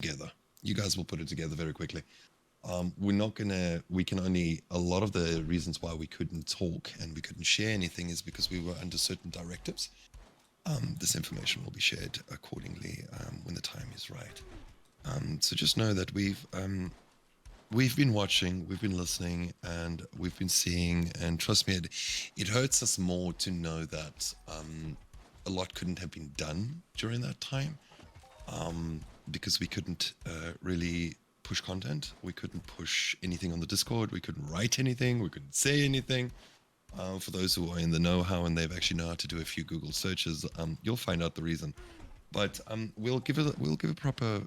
together. You guys will put it together very quickly. We can only, a lot of the reasons why we couldn't talk and we couldn't share anything is because we were under certain directives. This information will be shared accordingly when the time is right. So just know that we've been watching, we've been listening, and we've been seeing, and trust me, it hurts us more to know that a lot couldn't have been done during that time because we couldn't really push content. We couldn't push anything on the Discord. We couldn't write anything. We couldn't say anything. For those who are in the know-how and they've actually know how to do a few Google searches, you'll find out the reason. But we'll give a proper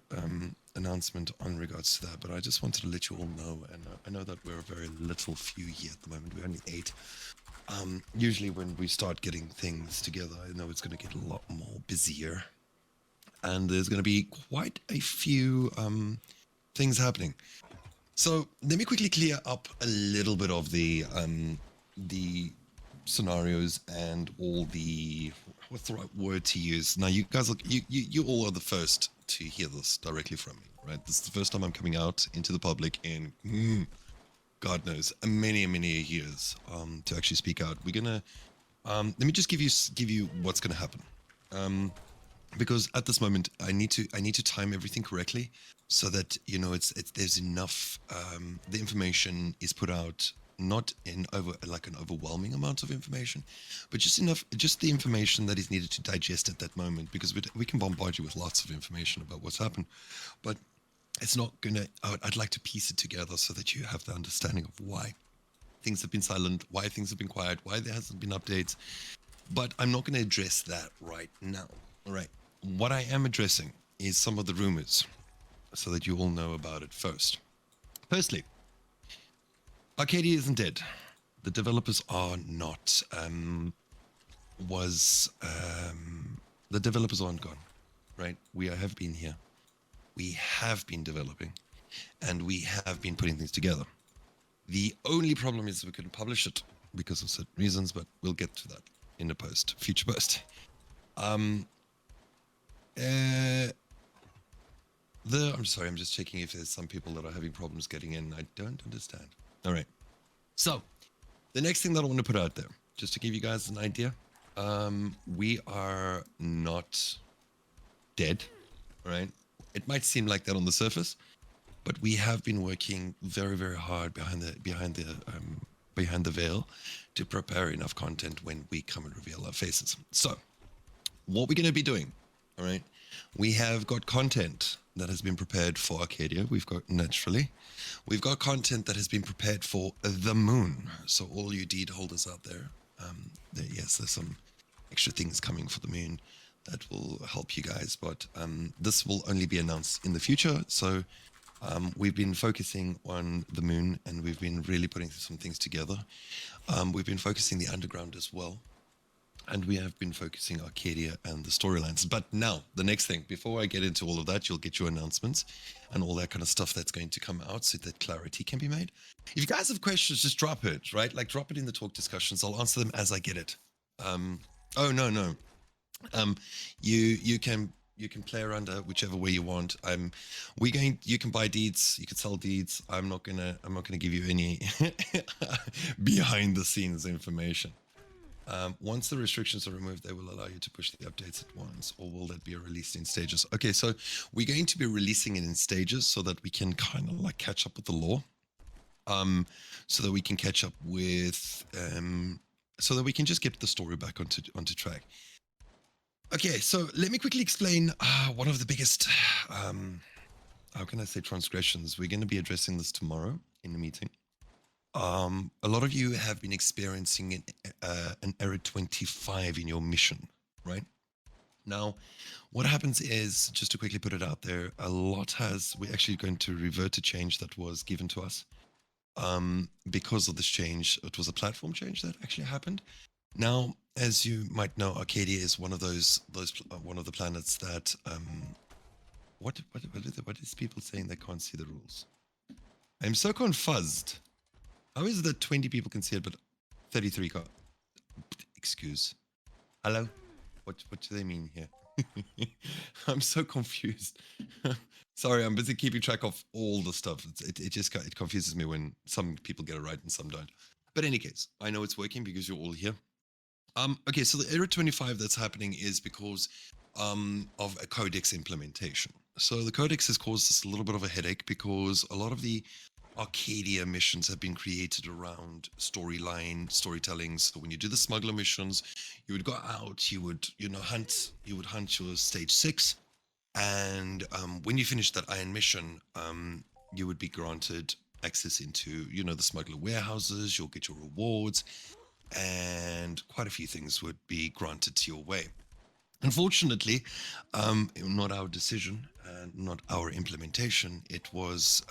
announcement on regards to that. But I just wanted to let you all know, and I know that we're a very little few here at the moment. We're only 8. Usually when we start getting things together, I know it's going to get a lot more busier, and there's going to be quite a few things happening. So let me quickly clear up a little bit of the scenarios and all the, what's the right word to use? Now, you guys, you all are the first to hear this directly from me, right? This is the first time I'm coming out into the public in, God knows, many years to actually speak out. We're gonna, let me just give you what's gonna happen. Because at this moment, I need to time everything correctly so that, you know, there's enough, the information is put out not in an overwhelming amount of information, but just the information that is needed to digest at that moment, because we can bombard you with lots of information about what's happened, but it's not gonna, I'd like to piece it together so that you have the understanding of why things have been silent, why things have been quiet, why there hasn't been updates, but I'm not going to address that right now. All right. What I am addressing is some of the rumors so that you all know about it first. Firstly, Arcadia isn't dead. The developers are not, the developers aren't gone, right? We have been here. We have been developing, and we have been putting things together. The only problem is we couldn't publish it because of certain reasons, but we'll get to that in a future post. I'm sorry, I'm just checking if there's some people that are having problems getting in. I don't understand. All right. So the next thing that I want to put out there, just to give you guys an idea, we are not dead, right? It might seem like that on the surface, but we have been working very hard behind the veil to prepare enough content when we come and reveal our faces. So what we're going to be doing, all right, we have got content that has been prepared for Arcadia. We've got content that has been prepared for the moon. So all you deed holders out there, yes, there's some extra things coming for the moon that will help you guys, but this will only be announced in the future. So we've been focusing on the moon, and we've been really putting some things together. We've been focusing the underground as well, and we have been focusing Arcadia and the storylines. But now, the next thing, before I get into all of that, you'll get your announcements and all that kind of stuff that's going to come out so that clarity can be made. If you guys have questions, just drop it, right? Like, drop it in the talk discussions. I'll answer them as I get it. Oh, no. You can play around whichever way you want. You can buy deeds, you can sell deeds. I'm not gonna give you any behind the scenes information. Once the restrictions are removed, they will allow you to push the updates at once, or will that be released in stages? Okay, so we're going to be releasing it in stages so that we can kind of like catch up with the lore. So that we can catch up with, so that we can just get the story back onto track. Okay, so let me quickly explain one of the biggest, how can I say, transgressions. We're going to be addressing this tomorrow in the meeting. A lot of you have been experiencing an error 25 in your mission, right? Now, what happens is, just to quickly put it out there, we're actually going to revert a change that was given to us. Because of this change, it was a platform change that actually happened. Now, as you might know, Arcadia is one of one of the planets that, what is people saying they can't see the rules? I'm so confused. How is it that 20 people can see it, but 33 can't? Excuse. Hello? What do they mean here? I'm so confused. Sorry, I'm busy keeping track of all the stuff. It just it confuses me when some people get it right and some don't. But in any case, I know it's working because you're all here. Okay, so the error 25 that's happening is because of a codex implementation. So the codex has caused us a little bit of a headache because a lot of the Arcadia missions have been created around storytelling. So when you do the smuggler missions, you would go out, you would hunt your stage 6, and when you finish that iron mission, you would be granted access into the smuggler warehouses. You'll get your rewards, and quite a few things would be granted to your way. Unfortunately, not our decision and not our implementation. It was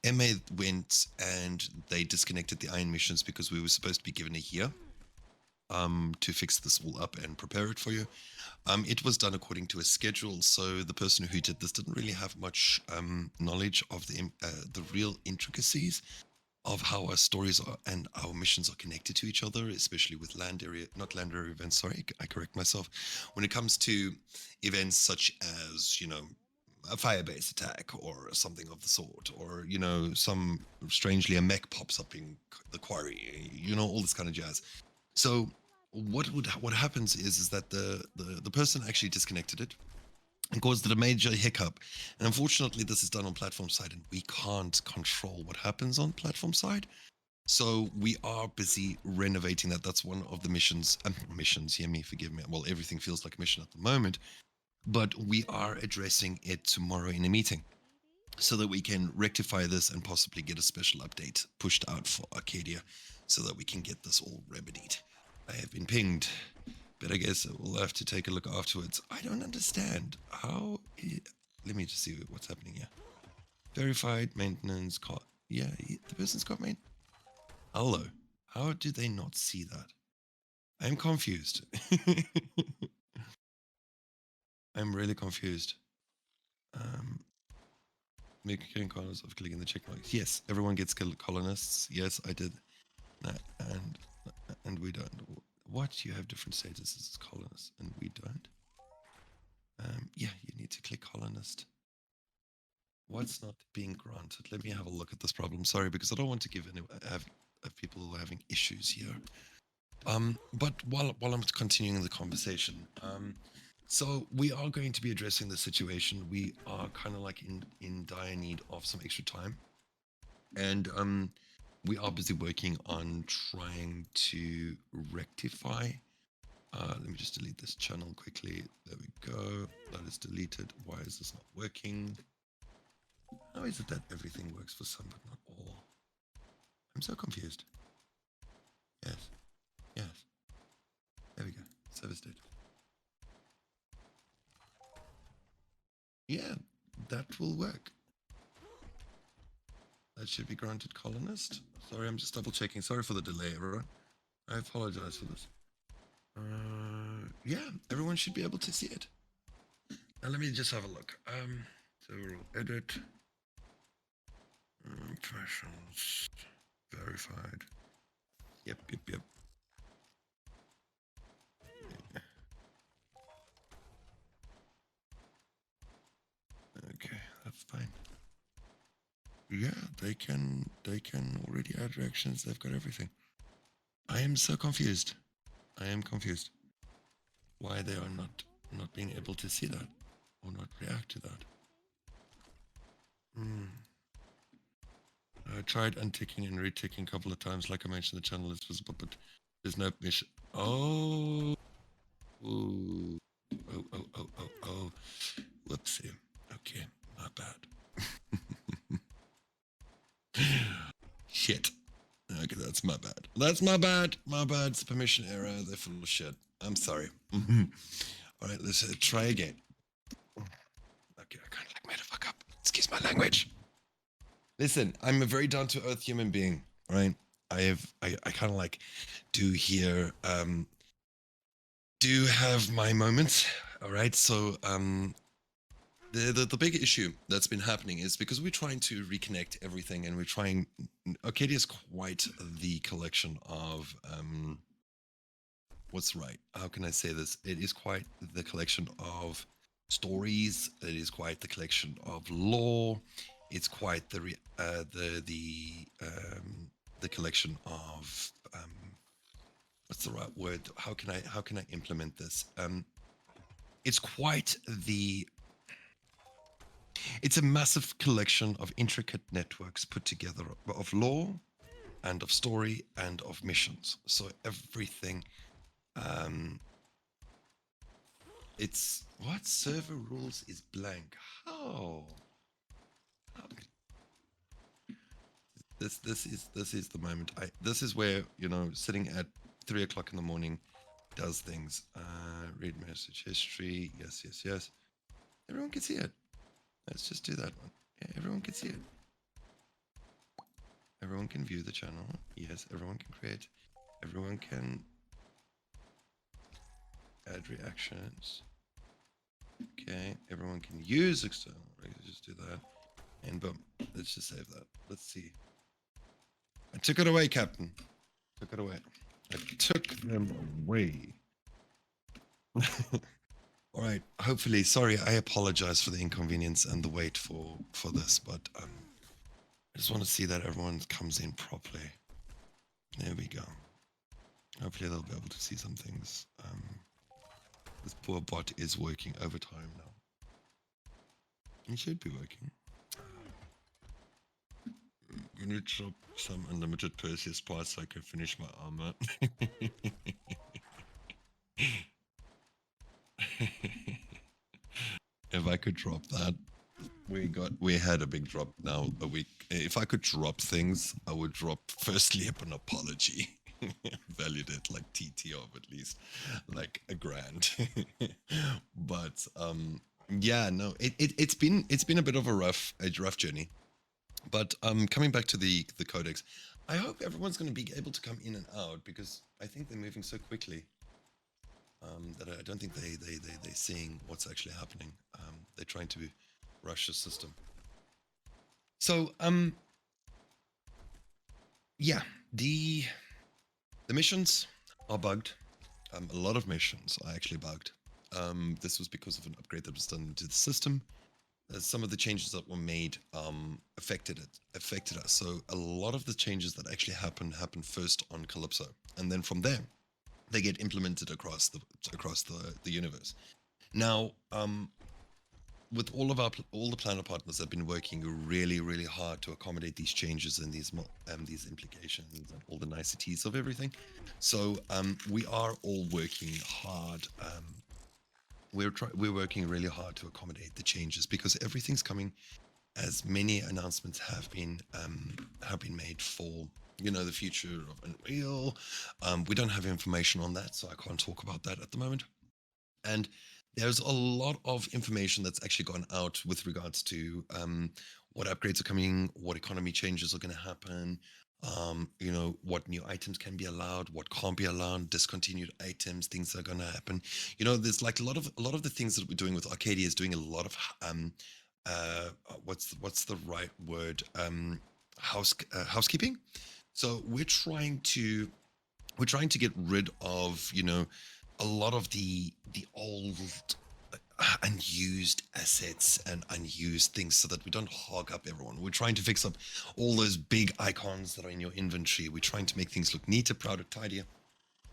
MA went and they disconnected the iron missions because we were supposed to be given a year to fix this all up and prepare it for you. It was done according to a schedule, so the person who did this didn't really have much knowledge of the real intricacies of how our stories are and our missions are connected to each other, especially with land area events. Sorry, I correct myself. When it comes to events such as, a fire-based attack or something of the sort, or, some strangely a mech pops up in the quarry, all this kind of jazz. So what happens is that the person actually disconnected it and caused it a major hiccup. And unfortunately, this is done on platform side, and we can't control what happens on platform side. So we are busy renovating that. That's one of the missions. Missions, hear me, forgive me. Well, everything feels like a mission at the moment, but we are addressing it tomorrow in a meeting so that we can rectify this and possibly get a special update pushed out for Arcadia so that we can get this all remedied. I have been pinged, but I guess we'll have to take a look afterwards. I don't understand how. Let me just see what's happening here. Verified maintenance. Yeah, the person's got main. Hello. How do they not see that? I'm confused. I'm really confused. Making colonists of clicking the check marks. Yes, everyone gets colonists. Yes, I did. And we don't. What? You have different statuses as colonists, and we don't? Yeah, you need to click colonist. What's not being granted? Let me have a look at this problem. Sorry, because I don't want to have people having issues here. But while I'm continuing the conversation, so we are going to be addressing the situation. We are kind of like in dire need of some extra time, and we are busy working on trying to rectify. Let me just delete this channel quickly. There we go. That is deleted. Why is this not working? How is it that everything works for some but not all? I'm so confused. Yes. Yes. There we go. Service date. Yeah, that will work. That should be granted colonist. Sorry, I'm just double checking. Sorry for the delay, everyone. I apologize for this. Yeah, everyone should be able to see it. Now let me just have a look. So we'll edit. Impressions. Verified. Yep. Yeah. Okay, that's fine. Yeah, they can already add reactions. They've got everything. I am so confused. I am confused. Why they are not being able to see that or not react to that. I tried unticking and reticking a couple of times. Like I mentioned, the channel is visible, but there's no mission. Oh. Ooh. Oh. Whoopsie. Okay, my bad. Shit. Okay, that's my bad. That's my bad. My bad. It's a permission error. They're full of shit. I'm sorry. All right, let's try again. Okay, I kind of like made a fuck up. Excuse my language. Listen, I'm a very down to earth human being, right? I kind of like do have my moments. All right, so the big issue that's been happening is because we're trying to reconnect everything, and we're trying. Arcadia is quite the collection of what's right? How can I say this? It is quite the collection of stories. It is quite the collection of lore. It's quite the collection of what's the right word? How can I implement this? It's quite the it's a massive collection of intricate networks put together of lore and of story and of missions. So everything. Um, it's what server rules is blank. How this is the moment. This is where sitting at 3 o'clock in the morning does things. Read message history. Yes, yes, yes. Everyone can see it. Let's just do that one. Yeah, everyone can see it. Everyone can view the channel. Yes, everyone can create. Everyone can add reactions. Okay, everyone can use external. Let's just do that. And boom. Let's just save that. Let's see. I took it away, Captain. Took it away. I took them away. All right. Hopefully, sorry. I apologize for the inconvenience and the wait for this, but I just want to see that everyone comes in properly. There we go. Hopefully, they'll be able to see some things. This poor bot is working overtime now. He should be working. We need to drop some unlimited Perseus parts so I can finish my armor. If I could drop that, we had a big drop now a week. If I could drop things, I would drop firstly an apology. Valued it like TT of at least like $1,000. But yeah, no, it's been a bit of a rough journey. But coming back to the codex, I hope everyone's going to be able to come in and out because I think they're moving so quickly that I don't think they're seeing what's actually happening. They're trying to rush the system. So yeah, the missions are bugged. A lot of missions are actually bugged. This was because of an upgrade that was done to the system. Some of the changes that were made affected us. So a lot of the changes that actually happened first on Calypso, and then from there, they get implemented across the universe. Now, with all the planet partners have been working really hard to accommodate these changes and these implications and all the niceties of everything. So we are all working hard. We're working really hard to accommodate the changes because everything's coming, as many announcements have been made for the future of Unreal. We don't have information on that, so I can't talk about that at the moment. And there's a lot of information that's actually gone out with regards to what upgrades are coming, what economy changes are going to happen, what new items can be allowed, what can't be allowed, discontinued items, things that are going to happen. There's like a lot of the things that we're doing with Arcadia is doing a lot of what's the right word, housekeeping. So we're trying to get rid of a lot of the old unused assets and unused things so that we don't hog up everyone. We're trying to fix up all those big icons that are in your inventory. We're trying to make things look neater, prouder, tidier,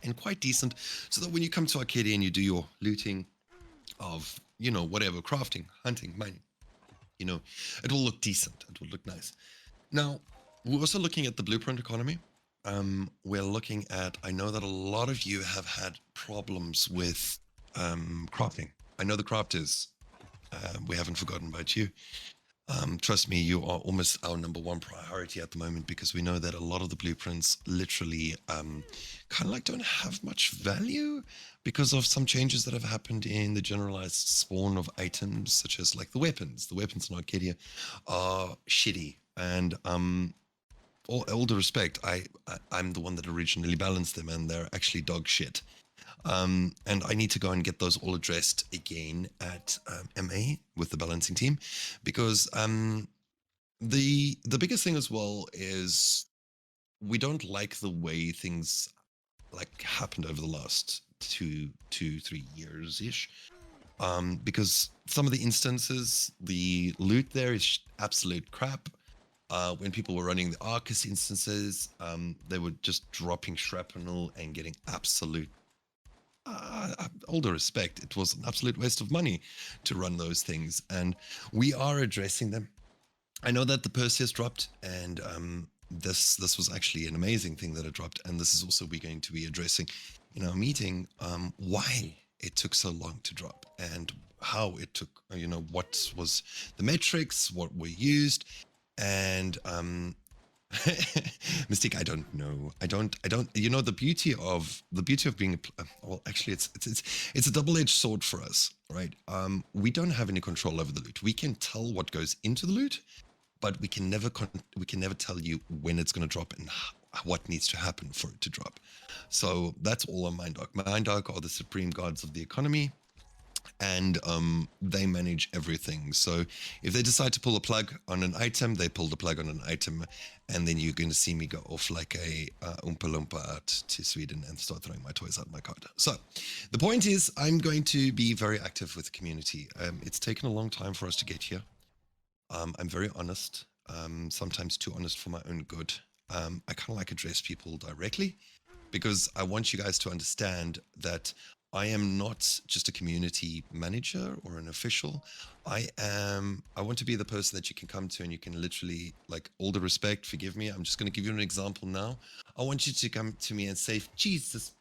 and quite decent so that when you come to Arcadia and you do your looting of, whatever, crafting, hunting, mining, it will look decent. It will look nice. Now, we're also looking at the blueprint economy. We're looking at, I know that a lot of you have had problems with crafting. I know the crafters, we haven't forgotten about you. Trust me, you are almost our number one priority at the moment because we know that a lot of the blueprints literally kind of like don't have much value because of some changes that have happened in the generalized spawn of items, such as like the weapons. The weapons in Arcadia are shitty, and all due respect, I'm the one that originally balanced them, and they're actually dog shit. And I need to go and get those all addressed again at MA with the balancing team, because the biggest thing as well is we don't like the way things like happened over the last 3 years ish. Because some of the instances, the loot there is absolute crap. When people were running the Arcus instances, they were just dropping shrapnel and getting absolute, all due respect, it was an absolute waste of money to run those things. And we are addressing them. I know that the Perseus dropped, and this was actually an amazing thing that it dropped. And this is also we're going to be addressing in our meeting why it took so long to drop and how it took, what was the metrics, what were used, and Mystique, I don't know. I don't. The beauty of being well, actually, it's a double-edged sword for us, right? We don't have any control over the loot. We can tell what goes into the loot, but we can never tell you when it's going to drop and what needs to happen for it to drop. So that's all on Mind Dark. Mind Dark are the supreme gods of the economy, and they manage everything. So if they decide to pull a plug on an item, they pull the plug on an item, and then you're going to see me go off like a Oompa Loompa out to Sweden and start throwing my toys out my cart. So the point is, I'm going to be very active with the community. It's taken a long time for us to get here. I'm very honest, sometimes too honest for my own good. I kind of like address people directly because I want you guys to understand that I am not just a community manager or an official. I want to be the person that you can come to and you can literally, like, all the respect, forgive me. I'm just going to give you an example now. I want you to come to me and say, Jesus,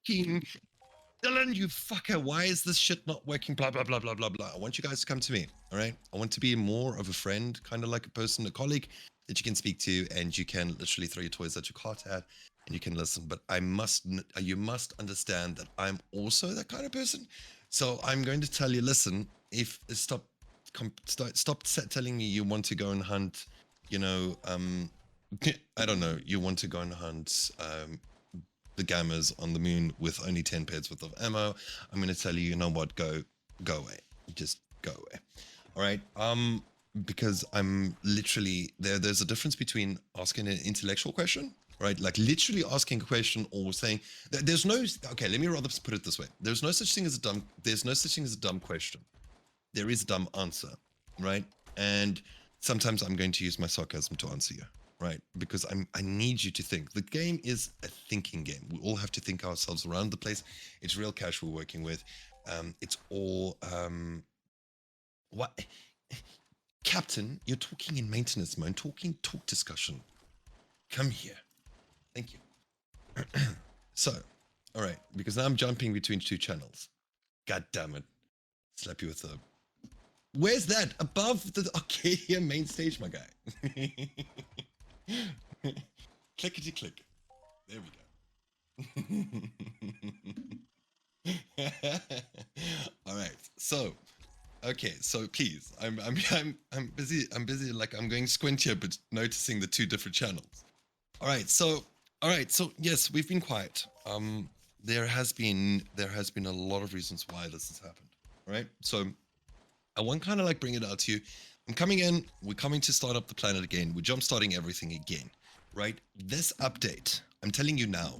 King Dylan, you fucker, why is this shit not working? Blah, blah, blah, blah, blah, blah. I want you guys to come to me, all right? I want to be more of a friend, kind of like a person, a colleague that you can speak to, and you can literally throw your toys at your cart at, and you can listen. But you must understand that I'm also that kind of person. So I'm going to tell you, listen, stop telling me you want to go and hunt, I don't know, you want to go and hunt, the gammas on the moon with only 10 pairs worth of ammo. I'm going to tell you, you know what, go away. Just go away. All right. Because I'm literally there's a difference between asking an intellectual question, right? Like literally asking a question or saying there's no, okay, let me rather put it this way. There's no such thing as a dumb question. There is a dumb answer, right? And sometimes I'm going to use my sarcasm to answer you. Right, because I need you to think. The game is a thinking game. We all have to think ourselves around the place. It's real cash we're working with. It's all what, Captain? You're talking in maintenance mode. Talk discussion. Come here. Thank you. So, all right, because now I'm jumping between two channels. God damn it! Slap you with a. Where's that? Above the Arcadia main stage, my guy. Clickety click. There we go. All right. So, okay. So please, I'm busy. I'm busy. Like I'm going squint here, but noticing the two different channels. All right. So yes, we've been quiet. There has been a lot of reasons why this has happened. All right. So I want kind of like bring it out to you. I'm coming in. We're coming to start up the planet again. We're jumpstarting everything again. Right? This update, I'm telling you now,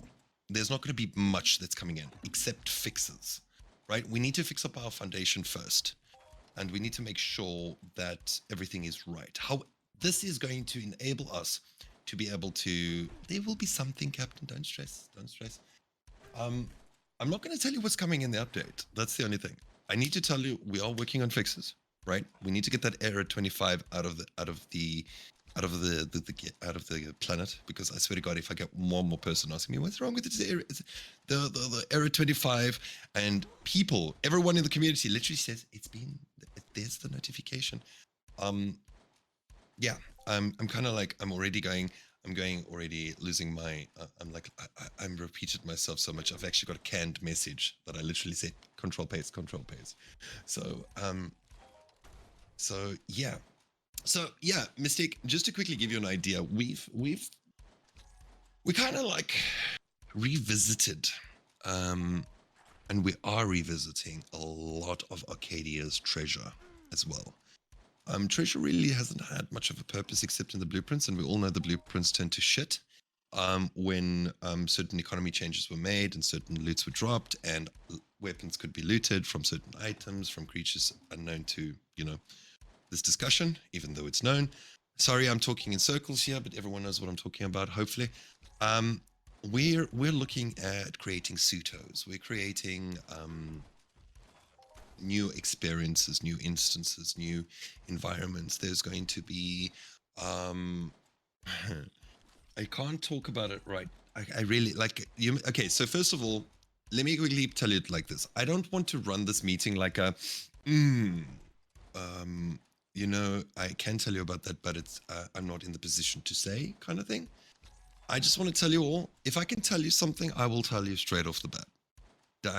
there's not going to be much that's coming in except fixes, right? We need to fix up our foundation first, and we need to make sure that everything is right. How this is going to enable us to be able to, there will be something, Captain, don't stress. I'm not going to tell you what's coming in the update. That's the only thing. I need to tell you, we are working on fixes, right? We need to get that error 25 out of the planet, because I swear to God, if I get one more person asking me what's wrong with this error, the error 25, and everyone in the community literally says there's the notification. Yeah, I'm kind of like I'm already losing my. I'm repeated myself so much. I've actually got a canned message that I literally said control paste. So yeah, Mystique, just to quickly give you an idea, we kind of like revisited, and we are revisiting a lot of Arcadia's treasure as well. Treasure really hasn't had much of a purpose except in the blueprints, and we all know the blueprints turn to shit. when certain economy changes were made and certain loots were dropped and weapons could be looted from certain items from creatures unknown to this discussion, even though it's known. Sorry, I'm talking in circles here, but everyone knows what I'm talking about, hopefully. Um, we're looking at creating pseudos. We're creating new experiences, new instances, new environments. There's going to be I can't talk about it right. I really like you. Okay, so first of all, let me quickly tell you it like this. I don't want to run this meeting like a, I can tell you about that, but it's I'm not in the position to say kind of thing. I just want to tell you all. If I can tell you something, I will tell you straight off the bat,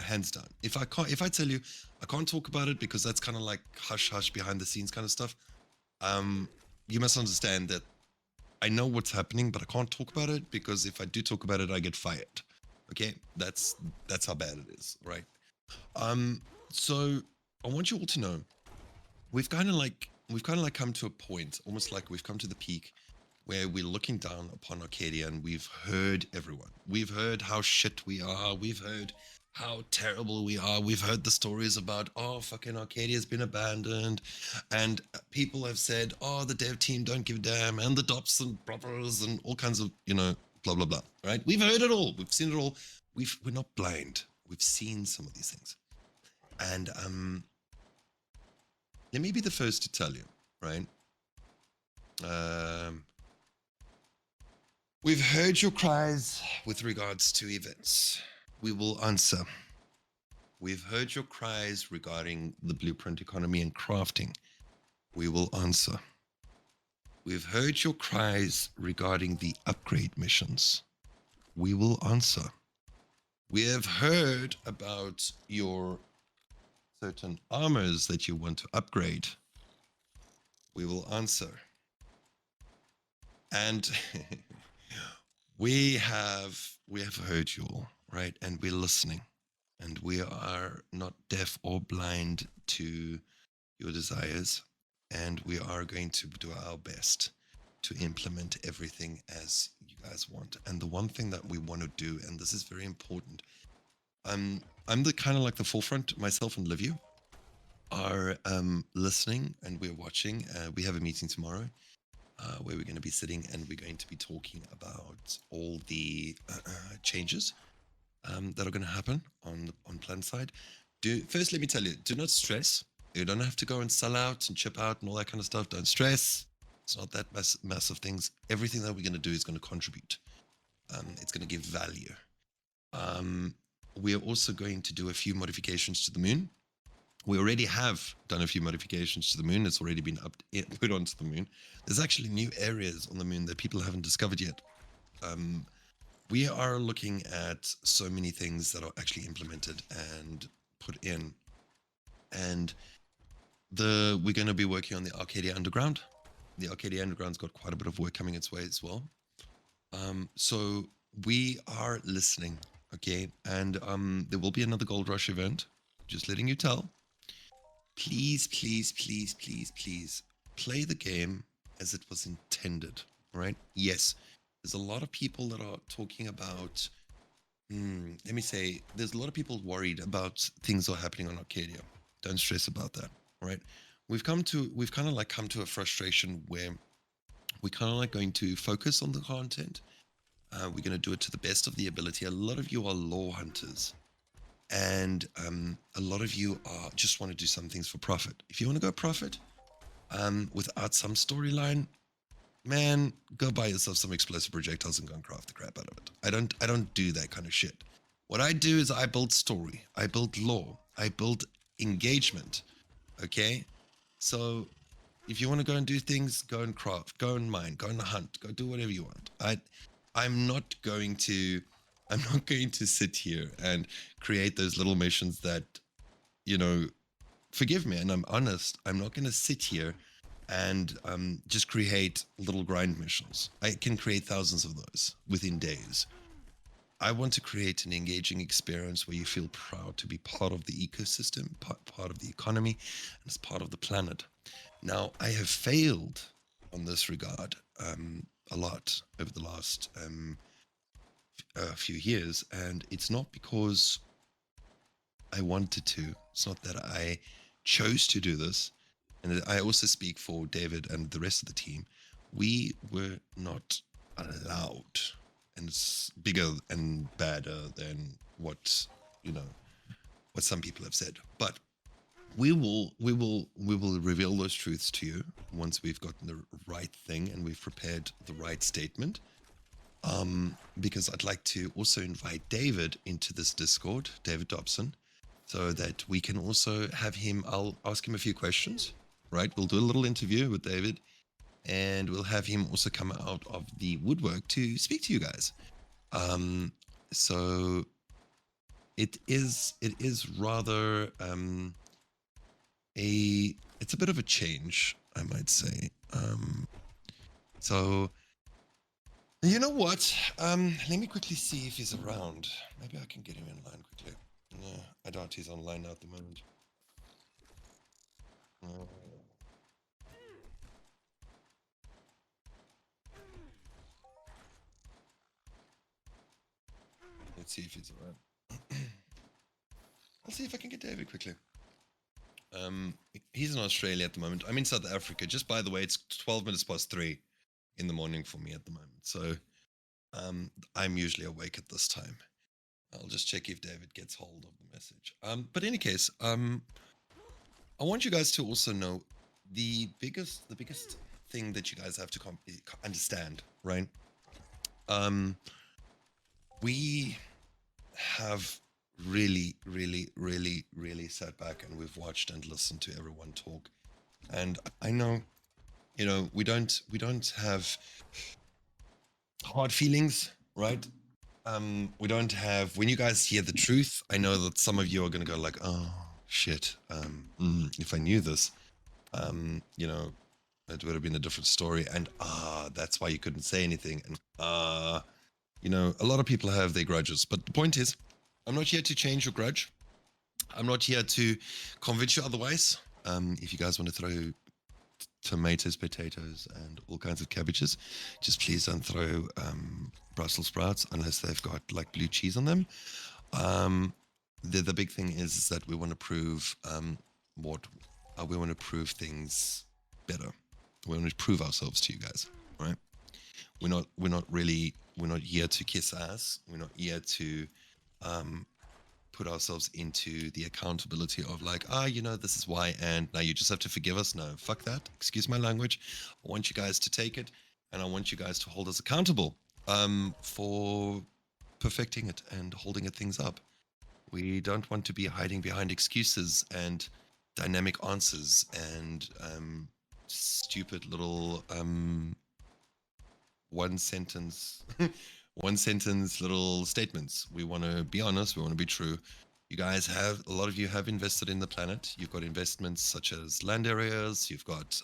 hands down. If I tell you, I can't talk about it because that's kind of like hush hush behind the scenes kind of stuff. You must understand that I know what's happening, but I can't talk about it because if I do talk about it, I get fired. Okay, that's how bad it is, right? So I want you all to know we've kind of like come to a point, almost like we've come to the peak where we're looking down upon Arcadia and we've heard everyone. We've heard how shit we are. We've heard how terrible we are. We've heard the stories about, oh, fucking Arcadia's been abandoned. And people have said, oh, the dev team don't give a damn. And the Dops and brothers and all kinds of, blah, blah, blah. Right? We've heard it all. We've seen it all. We're not blind. We've seen some of these things. And let me be the first to tell you, right? We've heard your cries with regards to events. We will answer. We've heard your cries regarding the blueprint economy and crafting. We will answer. We've heard your cries regarding the upgrade missions. We will answer. We have heard about your certain armors that you want to upgrade. We will answer. And we have heard you all, right? And we're listening. And we are not deaf or blind to your desires. And we are going to do our best to implement everything as you guys want. And the one thing that we want to do, and this is very important, I'm the kind of like the forefront, myself and Livia are listening and we're watching. We have a meeting tomorrow where we're going to be sitting and we're going to be talking about all the changes that are going to happen on plan side. First, let me tell you, do not stress. You don't have to go and sell out and chip out and all that kind of stuff. Don't stress. It's not that massive things. Everything that we're going to do is going to contribute. It's going to give value. We are also going to do a few modifications to the moon. We already have done a few modifications to the moon. It's already been put onto the moon. There's actually new areas on the moon that people haven't discovered yet. We are looking at so many things that are actually implemented and put in. And we're going to be working on the Arcadia Underground. The Arcadia Underground's got quite a bit of work coming its way as well. So we are listening, okay? And there will be another Gold Rush event. Just letting you tell. Please, please, please, please, please play the game as it was intended, right? Yes, there's a lot of people that are talking about, let me say, there's a lot of people worried about things that are happening on Arcadia. Don't stress about that, right? We've kind of like come to a frustration where we're kind of like going to focus on the content. We're going to do it to the best of the ability. A lot of you are lore hunters. And a lot of you just want to do some things for profit. If you want to go profit without some storyline, man, go buy yourself some explosive projectiles and go and craft the crap out of it. I don't do that kind of shit. What I do is I build story, I build lore, I build engagement. Okay, so if you want to go and do things, go and craft, go and mine, go and hunt, go do whatever you want. I'm not going to sit here and create those little missions that, forgive me, and I'm honest, I'm not going to sit here and just create little grind missions. I can create thousands of those within days. I want to create an engaging experience where you feel proud to be part of the ecosystem, part of the economy, and as part of the planet. Now, I have failed on this regard a lot over the last a few years, and it's not because I wanted to. It's not that I chose to do this. And I also speak for David and the rest of the team. We were not allowed, and it's bigger and badder than what, you know, what some people have said. But we will reveal those truths to you once we've gotten the right thing and we've prepared the right statement. Because I'd like to also invite David into this Discord, David Dobson, so that we can also have him. I'll ask him a few questions, right? We'll do a little interview with David, and we'll have him also come out of the woodwork to speak to you guys. So it is rather it's a bit of a change, I might say. So you know what? Let me quickly see if he's around. Maybe I can get him in line quickly. Yeah, I doubt he's online now at the moment. Let's see if he's around. I'll see if I can get David quickly. He's in Australia at the moment. I'm in South Africa. Just by the way, it's 12 minutes past 3 in the morning for me at the moment. So I'm usually awake at this time. I'll just check if David gets hold of the message. But in any case, I want you guys to also know the biggest thing that you guys have to understand, right? We have really sat back and we've watched and listened to everyone talk. And I know, you know, we don't have hard feelings, right? We don't have, when you guys hear the truth, I know that some of you are going to go like, oh shit, if I knew this, you know, it would have been a different story. And that's why you couldn't say anything. And you know, a lot of people have their grudges, but the point is, I'm not here to change your grudge. I'm not here to convince you otherwise. If you guys want to throw tomatoes, potatoes, and all kinds of cabbages, just please don't throw Brussels sprouts unless they've got like blue cheese on them. The big thing is that we want to prove we want to prove things better. We want to prove ourselves to you guys, right? We're not here to kiss ass. We're not here to put ourselves into the accountability of like, you know, this is why, and now you just have to forgive us. No, fuck that. Excuse my language. I want you guys to take it, and I want you guys to hold us accountable for perfecting it and holding it things up. We don't want to be hiding behind excuses and dynamic answers and stupid little one sentence little statements. We want to be honest. We want to be true. You guys have, a lot of you have invested in the planet. You've got investments such as land areas. You've got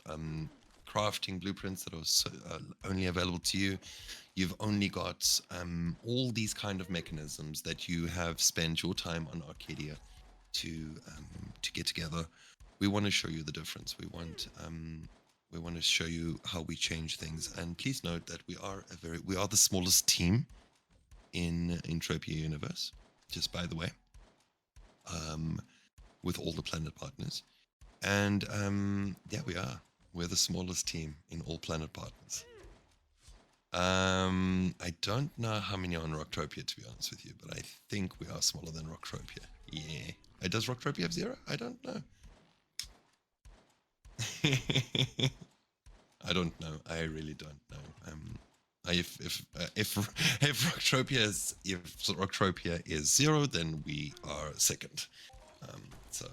crafting blueprints that are only available to you. You've only got all these kind of mechanisms that you have spent your time on Arcadia to get together. We want to show you the difference. We want to show you how we change things. And please note that we are the smallest team in Tropia Universe, just by the way, with all the planet partners. And yeah, we're the smallest team in all planet partners. I don't know how many are on Rocktropia, to be honest with you, but I think we are smaller than Rocktropia. Yeah. Does Rocktropia have 0? I don't know. I don't know. I really don't know. If Rocktropia is 0, then we are second. So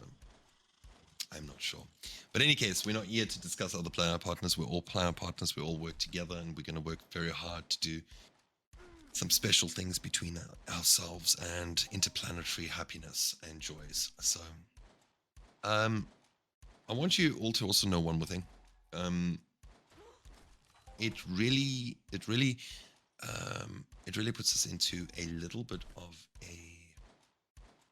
I'm not sure. But in any case, we're not here to discuss other planet partners. We're all planet partners. We all work together, and we're going to work very hard to do some special things between ourselves and interplanetary happiness and joys. So I want you all to also know one more thing. It really puts us into a little bit of a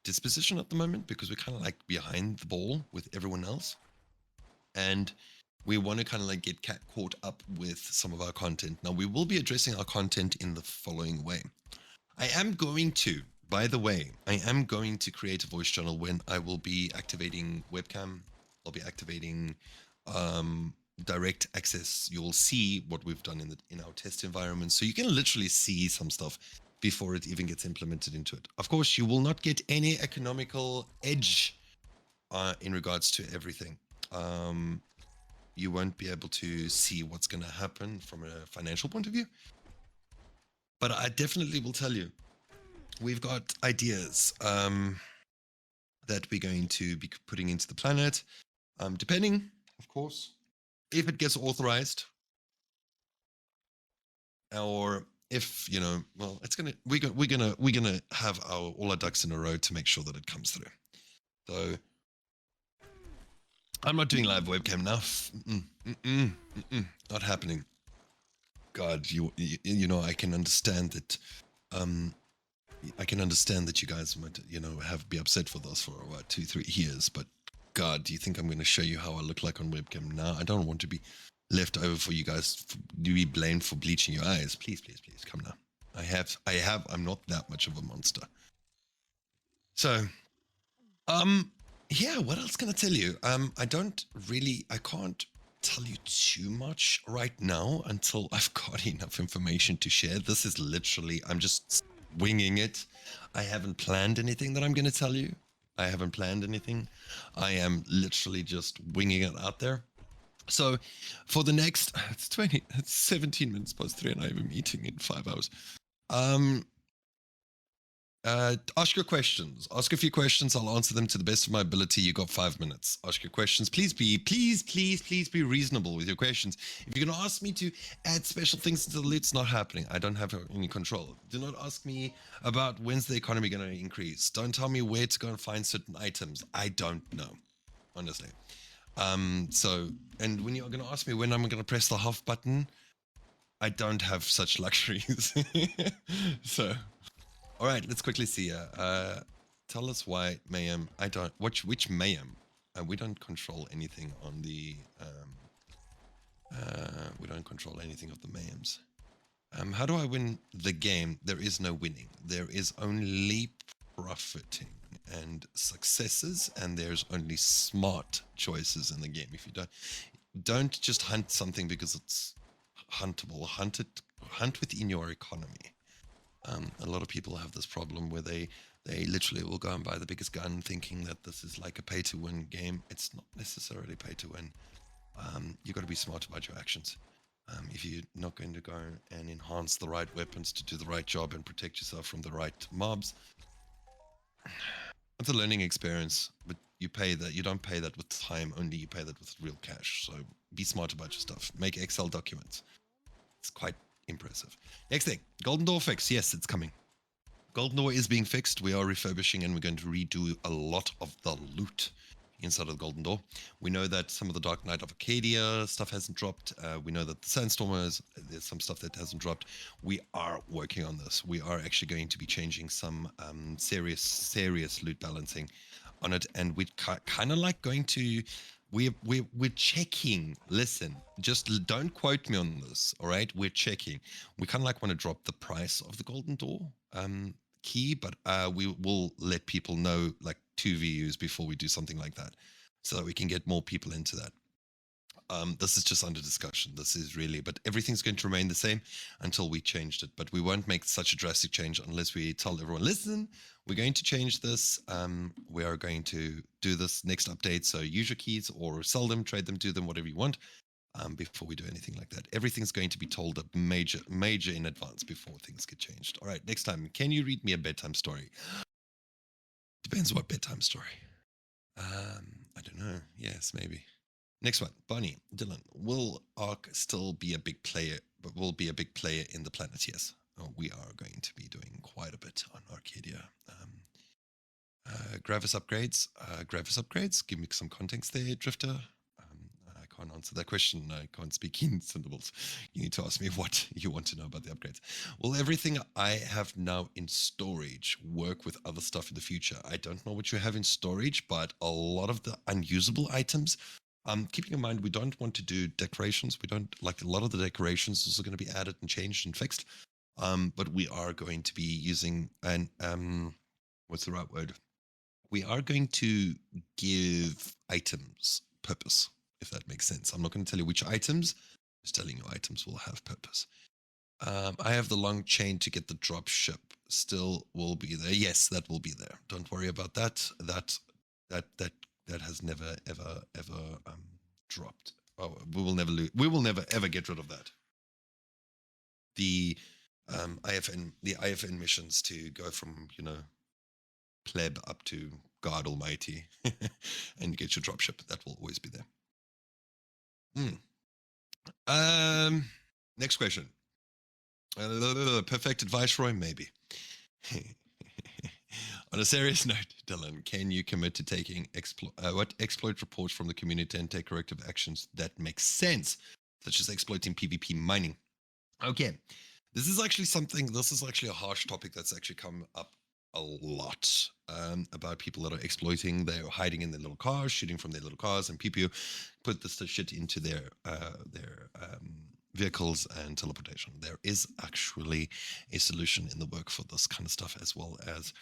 disposition at the moment, because we're kind of like behind the ball with everyone else, and we want to kind of like get caught up with some of our content. Now, we will be addressing our content in the following way. I am going to, by the way, I am going to create a voice channel when I will be activating webcam. I'll be activating direct access. You'll see what we've done in our test environment. So you can literally see some stuff before it even gets implemented into it. Of course, you will not get any economical edge in regards to everything. You won't be able to see what's going to happen from a financial point of view. But I definitely will tell you, we've got ideas that we're going to be putting into the planet, depending, of course, if it gets authorized, or if well, it's gonna we're gonna have all our ducks in a row to make sure that it comes through. So I'm not doing live webcam now. Not happening. God, you know, I can understand that. I can understand that you guys might, have be upset for this for about 2-3 years, but God, do you think I'm going to show you how I look like on webcam now? I don't want to be left over for you guys to be blamed for bleaching your eyes. Please, please, please, come now. I'm not that much of a monster. So, yeah, what else can I tell you? I can't tell you too much right now until I've got enough information to share. This is literally, I'm just winging it. I haven't planned anything that I'm going to tell you. I haven't planned anything. I am literally just winging it out there. So for the next, it's 17 minutes past 3 and I have a meeting in 5 hours. Ask your questions. Ask a few questions. I'll answer them to the best of my ability. You got 5 minutes. Ask your questions. Please be reasonable with your questions. If you're going to ask me to add special things to the loot, it's not happening. I don't have any control. Do not ask me about when's the economy going to increase. Don't tell me where to go and find certain items. I don't know, honestly. And when you're going to ask me when I'm going to press the half button, I don't have such luxuries. So... All right, let's quickly see. Tell us why mayhem. I don't. Which mayhem? We don't control anything on the. We don't control anything of the mayhems. How do I win the game? There is no winning. There is only profiting and successes, and there's only smart choices in the game. If you don't just hunt something because it's huntable. Hunt within your economy. A lot of people have this problem where they literally will go and buy the biggest gun thinking that this is like a pay-to-win game. It's not necessarily pay-to-win. You've got to be smart about your actions. If you're not going to go and enhance the right weapons to do the right job and protect yourself from the right mobs, it's a learning experience, but you pay that. You don't pay that with time only, you pay that with real cash. So be smart about your stuff. Make Excel documents. It's quite impressive. Next thing, Golden Door fix. Yes, it's coming. Golden Door is being fixed. We are refurbishing and we're going to redo a lot of the loot inside of the Golden Door. We know that some of the Dark Knight of Arcadia stuff hasn't dropped. We know that the Sandstormers, there's some stuff that hasn't dropped. We are working on this. We are actually going to be changing some serious loot balancing on it, and we're kind of like going to... We're checking. Listen, just don't quote me on this, all right? We're checking. We kind of like want to drop the price of the Golden Door key, but we will let people know like 2 VUs before we do something like that, so that we can get more people into that. This is just under discussion. This is really, but everything's going to remain the same until we changed it. But we won't make such a drastic change unless we tell everyone, listen, we're going to change this. We are going to do this next update. So use your keys or sell them, trade them, do them, whatever you want, before we do anything like that. Everything's going to be told up major in advance before things get changed. All right, next time, can you read me a bedtime story? Depends what bedtime story. I don't know. Yes, maybe. Next one, Bonnie, Dylan. Will Ark still be a big player, but will be a big player in the planet? Yes. We are going to be doing quite a bit on Arcadia. Gravis upgrades. Give me some context there, Drifter. I can't answer that question. I can't speak in syllables. You need to ask me what you want to know about the upgrades. Will everything I have now in storage work with other stuff in the future? I don't know what you have in storage, but a lot of the unusable items, keeping in mind, we don't want to do decorations. We don't like a lot of the decorations also going to be added and changed and fixed. But we are going to be using an what's the right word? We are going to give items purpose, if that makes sense. I'm not going to tell you which items. Just telling you items will have purpose. I have the long chain to get the drop ship. Still will be there. Yes, that will be there. Don't worry about that. That has never ever dropped. Oh, we will never lose. We will never ever get rid of that. The IFN missions to go from pleb up to God Almighty and get your dropship. That will always be there. Next question. Perfected Viceroy, maybe. On a serious note, Dylan, can you commit to taking exploit reports from the community and take corrective actions that make sense, such as exploiting PvP mining? Okay, this is actually a harsh topic that's actually come up a lot about people that are exploiting. They're hiding in their little cars, shooting from their little cars, and people put this shit into their vehicles and teleportation. There is actually a solution in the work for this kind of stuff, as well as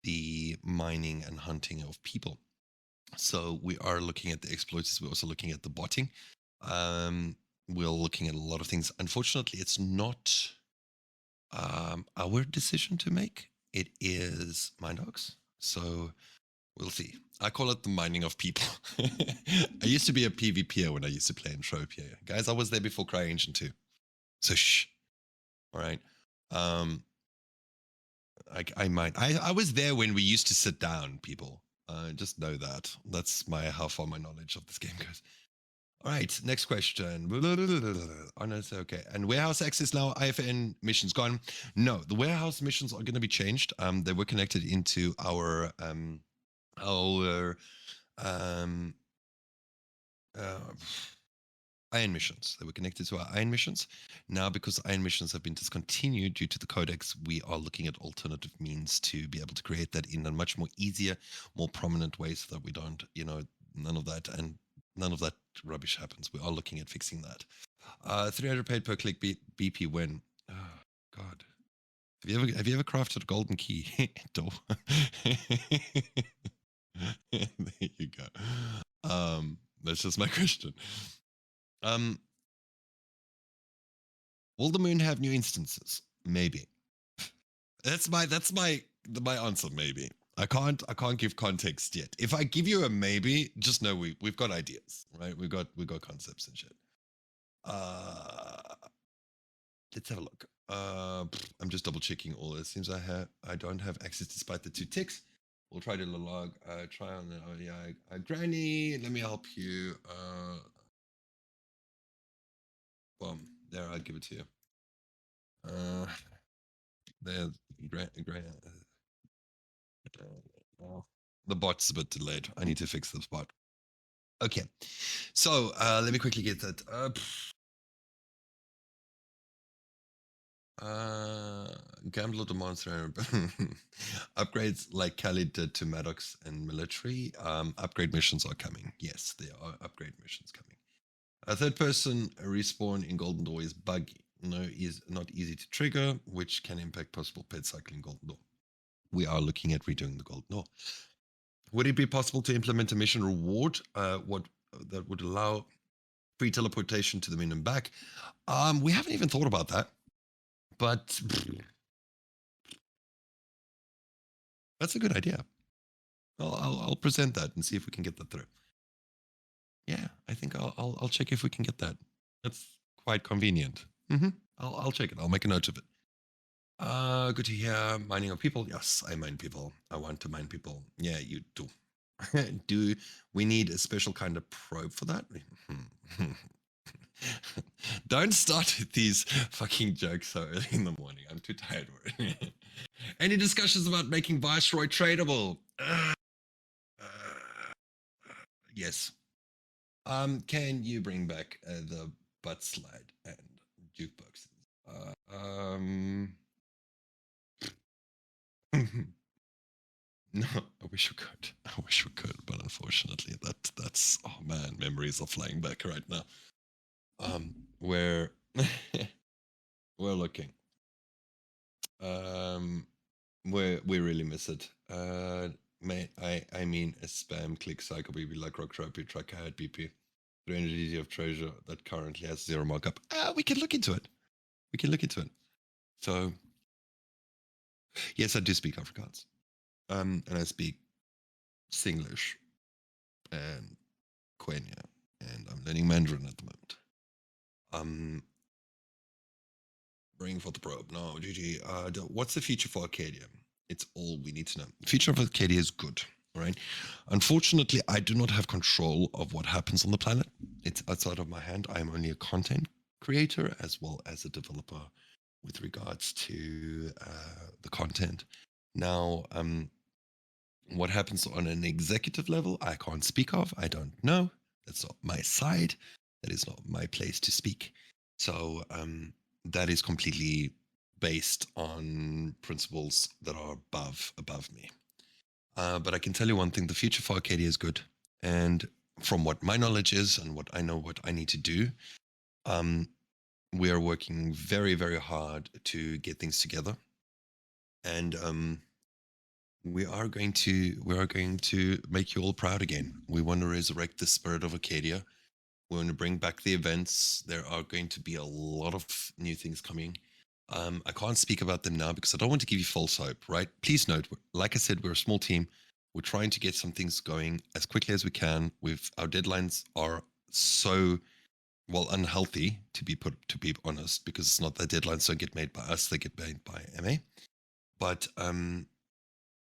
the mining and hunting of people. So we are looking at the exploits. We're also looking at the botting. We're looking at a lot of things. Unfortunately, it's not our decision to make. It is Mindog's. So we'll see. I call it the mining of people. I used to be a PvPer when I used to play Entropia. Guys, I was there before CryEngine 2. So shh. All right. I was there when we used to sit down, people. Just know that. That's how far my knowledge of this game goes. All right, next question. Oh, no, it's okay. And warehouse access now, IFN missions gone. No, the warehouse missions are going to be changed. They were connected into our iron missions. They were connected to our iron missions. Now, because iron missions have been discontinued due to the codex, we are looking at alternative means to be able to create that in a much more easier, more prominent way, so that we don't, none of that rubbish happens. We are looking at fixing that. 300 paid per click BP win. Oh, God. Have you ever crafted a golden key? Door. There you go. That's just my question. Will the moon have new instances? Maybe. That's my answer. Maybe. I can't give context yet. If I give you a maybe, just know we've got ideas, right? We've got concepts and shit. Let's have a look. I'm just double checking all. It seems I don't have access despite the 2 ticks. We'll try to log. Try on the Granny. Let me help you. Boom. There, I'll give it to you. There's the bot's a bit delayed. I need to fix this bot. Okay, so let me quickly get that up. Gambler the monster upgrades like Kali did to Maddox and military. Upgrade missions are coming. Yes, there are upgrade missions coming. A third person respawn in Golden Door is buggy. No, is not easy to trigger, which can impact possible pet cycle in Golden Door. We are looking at redoing the Golden Door. Would it be possible to implement a mission reward? What that would allow free teleportation to the moon and back? We haven't even thought about that, but that's a good idea. I'll present that and see if we can get that through. Yeah, I think I'll check if we can get that. That's quite convenient. I'll check it. I'll make a note of it. Good to hear. Mining of people. Yes, I mine people. I want to mine people. Yeah, you do. Do we need a special kind of probe for that? Don't start with these fucking jokes so early in the morning. I'm too tired for it. Any discussions about making Viceroy tradable? Yes. Can you bring back the butt slide and jukeboxes? No, I wish we could. I wish we could, but unfortunately, that's oh man, memories are flying back right now. We're we're looking. We really miss it. I mean a spam click cycle BB like rock therapy tracker at BP 300 of treasure that currently has 0 markup. We can look into it. We can look into it. So yes, I do speak Afrikaans. And I speak Singlish and Quenya, and I'm learning Mandarin at the moment. Bring for the probe. No, GG. What's the future for Arcadia? It's all we need to know. The future of Arcadia is good, right? Unfortunately, I do not have control of what happens on the planet. It's outside of my hand. I am only a content creator as well as a developer with regards to the content. Now, what happens on an executive level, I can't speak of. I don't know. That's not my side. That is not my place to speak. So that is completely based on principles that are above me. But I can tell you one thing: the future for Arcadia is good. And from what my knowledge is and what I know, what I need to do, we are working very, very hard to get things together. And we are going to make you all proud again. We want to resurrect the spirit of Arcadia. We want to bring back the events. There are going to be a lot of new things coming. I can't speak about them now because I don't want to give you false hope, right? Please note, like I said, we're a small team. We're trying to get some things going as quickly as we can. Our deadlines are so unhealthy, to be honest, because it's not that deadlines don't get made by us; they get made by MA. But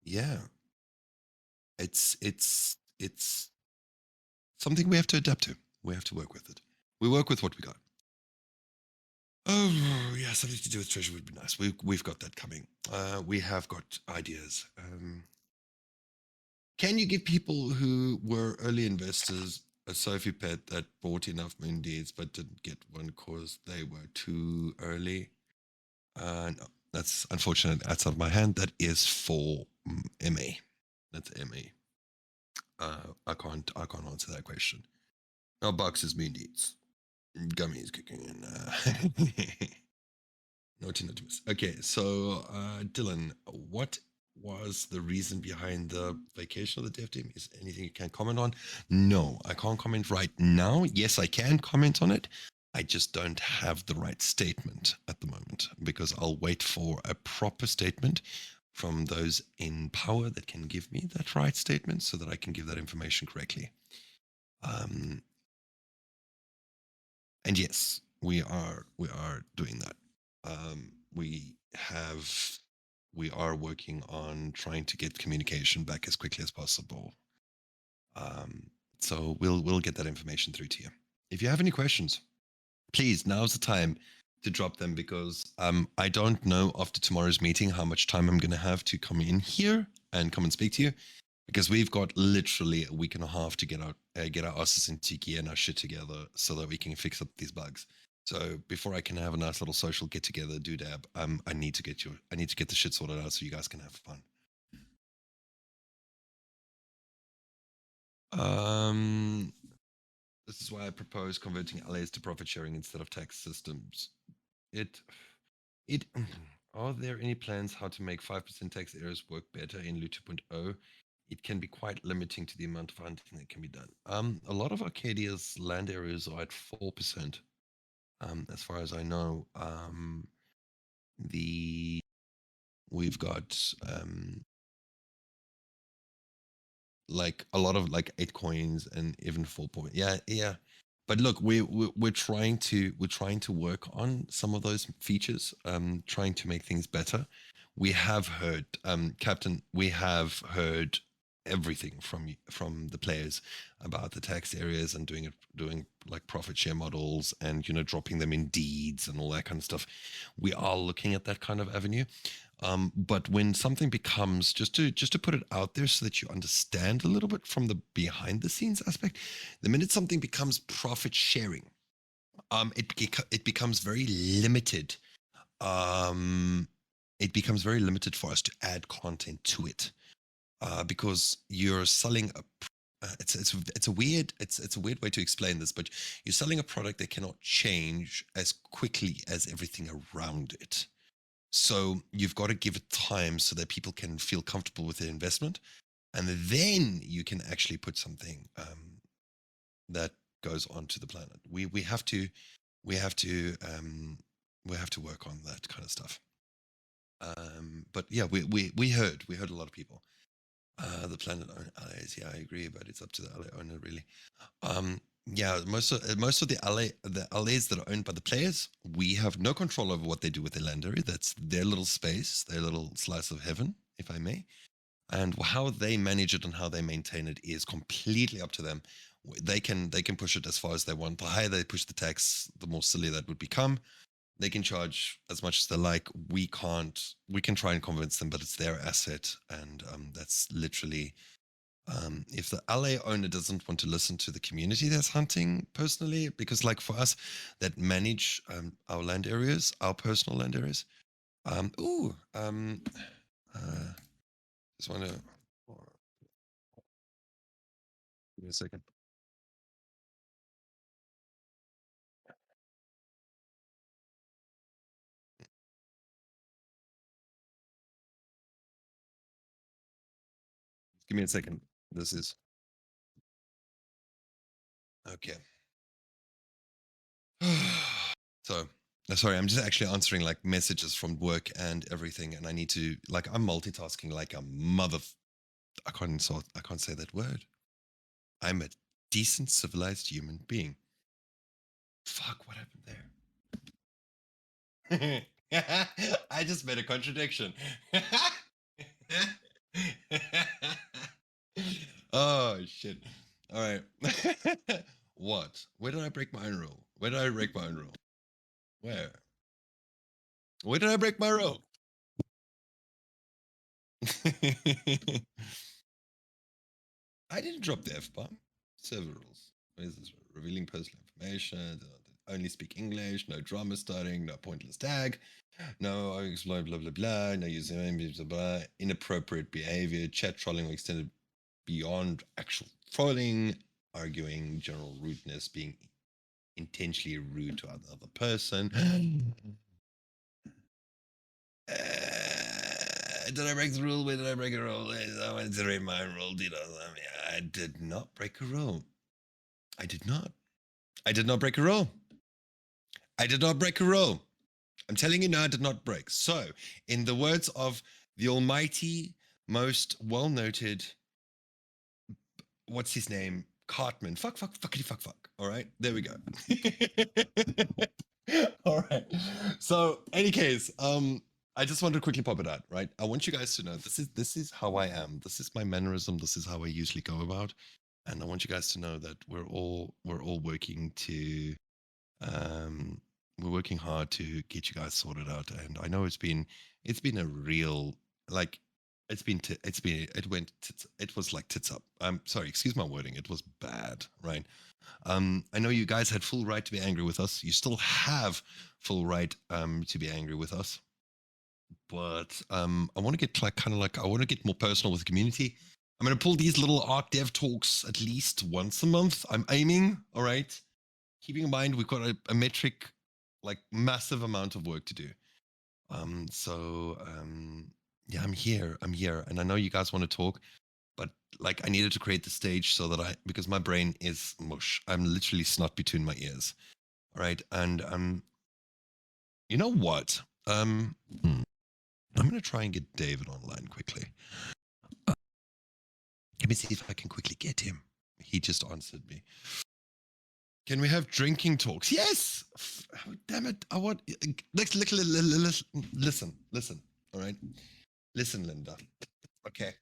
yeah, it's something we have to adapt to. We have to work with it. We work with what we got. Oh yeah, something to do with treasure would be nice. We've got that coming. We have got ideas. Can you give people who were early investors a Sophie pet that bought enough moon deeds but didn't get one because they were too early? No, that's unfortunate. That's out of my hand. That is for MA. That's MA. I can't answer that question. Our box is moon deeds. Gummies kicking in. Naughty. Okay, so Dylan, what was the reason behind the vacation of the dev team? Is anything you can comment on? No, I can't comment right now. Yes, I can comment on it. I just don't have the right statement at the moment because I'll wait for a proper statement from those in power that can give me that right statement so that I can give that information correctly. And yes, we are doing that. We are working on trying to get communication back as quickly as possible. So we'll get that information through to you. If you have any questions, please, now's the time to drop them because I don't know after tomorrow's meeting how much time I'm going to have to come in here and come and speak to you because we've got literally a week and a half to get our asses into gear and our shit together so that we can fix up these bugs. So before I can have a nice little social get together, doodab, I need to get the shit sorted out so you guys can have fun. This is why I propose converting LAs to profit sharing instead of tax systems. Are there any plans how to make 5% tax areas work better in Loot 2.0? It can be quite limiting to the amount of hunting that can be done. A lot of Arcadia's land areas are at 4%. As far as I know, we've got like a lot of like 8 coins and even 4 point. Yeah. But look, we're trying to work on some of those features, trying to make things better. We have heard, Captain, we have heard everything from the players about the tax areas and doing like profit share models and dropping them in deeds and all that kind of stuff. We are looking at that kind of avenue. But when something becomes, just to put it out there so that you understand a little bit from the behind the scenes aspect, the minute something becomes profit sharing, it becomes very limited. It becomes very limited for us to add content to it because you're selling a. It's a weird way to explain this, but you're selling a product that cannot change as quickly as everything around it. So you've got to give it time so that people can feel comfortable with their investment, and then you can actually put something that goes onto the planet. We have to we have to we have to work on that kind of stuff. But yeah, we heard a lot of people. The planet allies, yeah, I agree, but it's up to the ally owner really. Yeah, most of the allies that are owned by the players, we have no control over what they do with their land area. That's their little space, their little slice of heaven, if I may. And how they manage it and how they maintain it is completely up to them. They can push it as far as they want. The higher they push the tax, the more silly that would become. They can charge as much as they like. We can't. We can try and convince them, but it's their asset, and that's literally. If the LA owner doesn't want to listen to the community that's hunting personally, because like for us that manage our land areas, our personal land areas. Just want to give me a second. Give me a second. This is okay. So, sorry, I'm just actually answering like messages from work and everything, and I need to like I'm multitasking like a mother. I can't say that word. I'm a decent, civilized human being. Fuck, what happened there? I just made a contradiction. Oh shit! All right. What? Where did I break my own rule? Where did I break my own rule? Where? Where did I break my rule? I didn't drop the F bomb. Server rules. What is this? Revealing personal information. Only speak English. No drama starting. No pointless tag. No, I explain blah blah blah. No using blah blah blah. Inappropriate behavior. Chat trolling or extended beyond actual trolling. Arguing. General rudeness. Being intentionally rude to another person. Did I break the rule? Where did I break a rule? I wanted to read my rule. I did not break a rule. I did not. I did not break a rule. I did not break a rule. I'm telling you now, I did not break. So, in the words of the almighty, most well noted, what's his name? Cartman. Fuck, fuck, fuckity, fuck, fuck. All right, there we go. All right. So, any case, I just wanted to quickly pop it out, right? I want you guys to know this is how I am. This is my mannerism. This is how I usually go about, and I want you guys to know that we're all working to we're working hard to get you guys sorted out. And I know it's been a real like it was like tits up. I'm sorry, excuse my wording. It was bad, right? I know you guys had full right to be angry with us. You still have full right to be angry with us. But I want to get like kind of like I want to get more personal with the community. I'm going to pull these little art dev talks at least once a month. I'm aiming, all right? Keeping in mind we've got a metric, like massive amount of work to do. Yeah, I'm here, and I know you guys want to talk, but like I needed to create the stage so that because my brain is mush. I'm literally snot between my ears. All right, and you know what? I'm gonna try and get David online quickly. Let me see if I can quickly get him. He just answered me. Can we have drinking talks? Yes. Oh, damn it! I want. Listen. All right. Listen, Linda. Okay.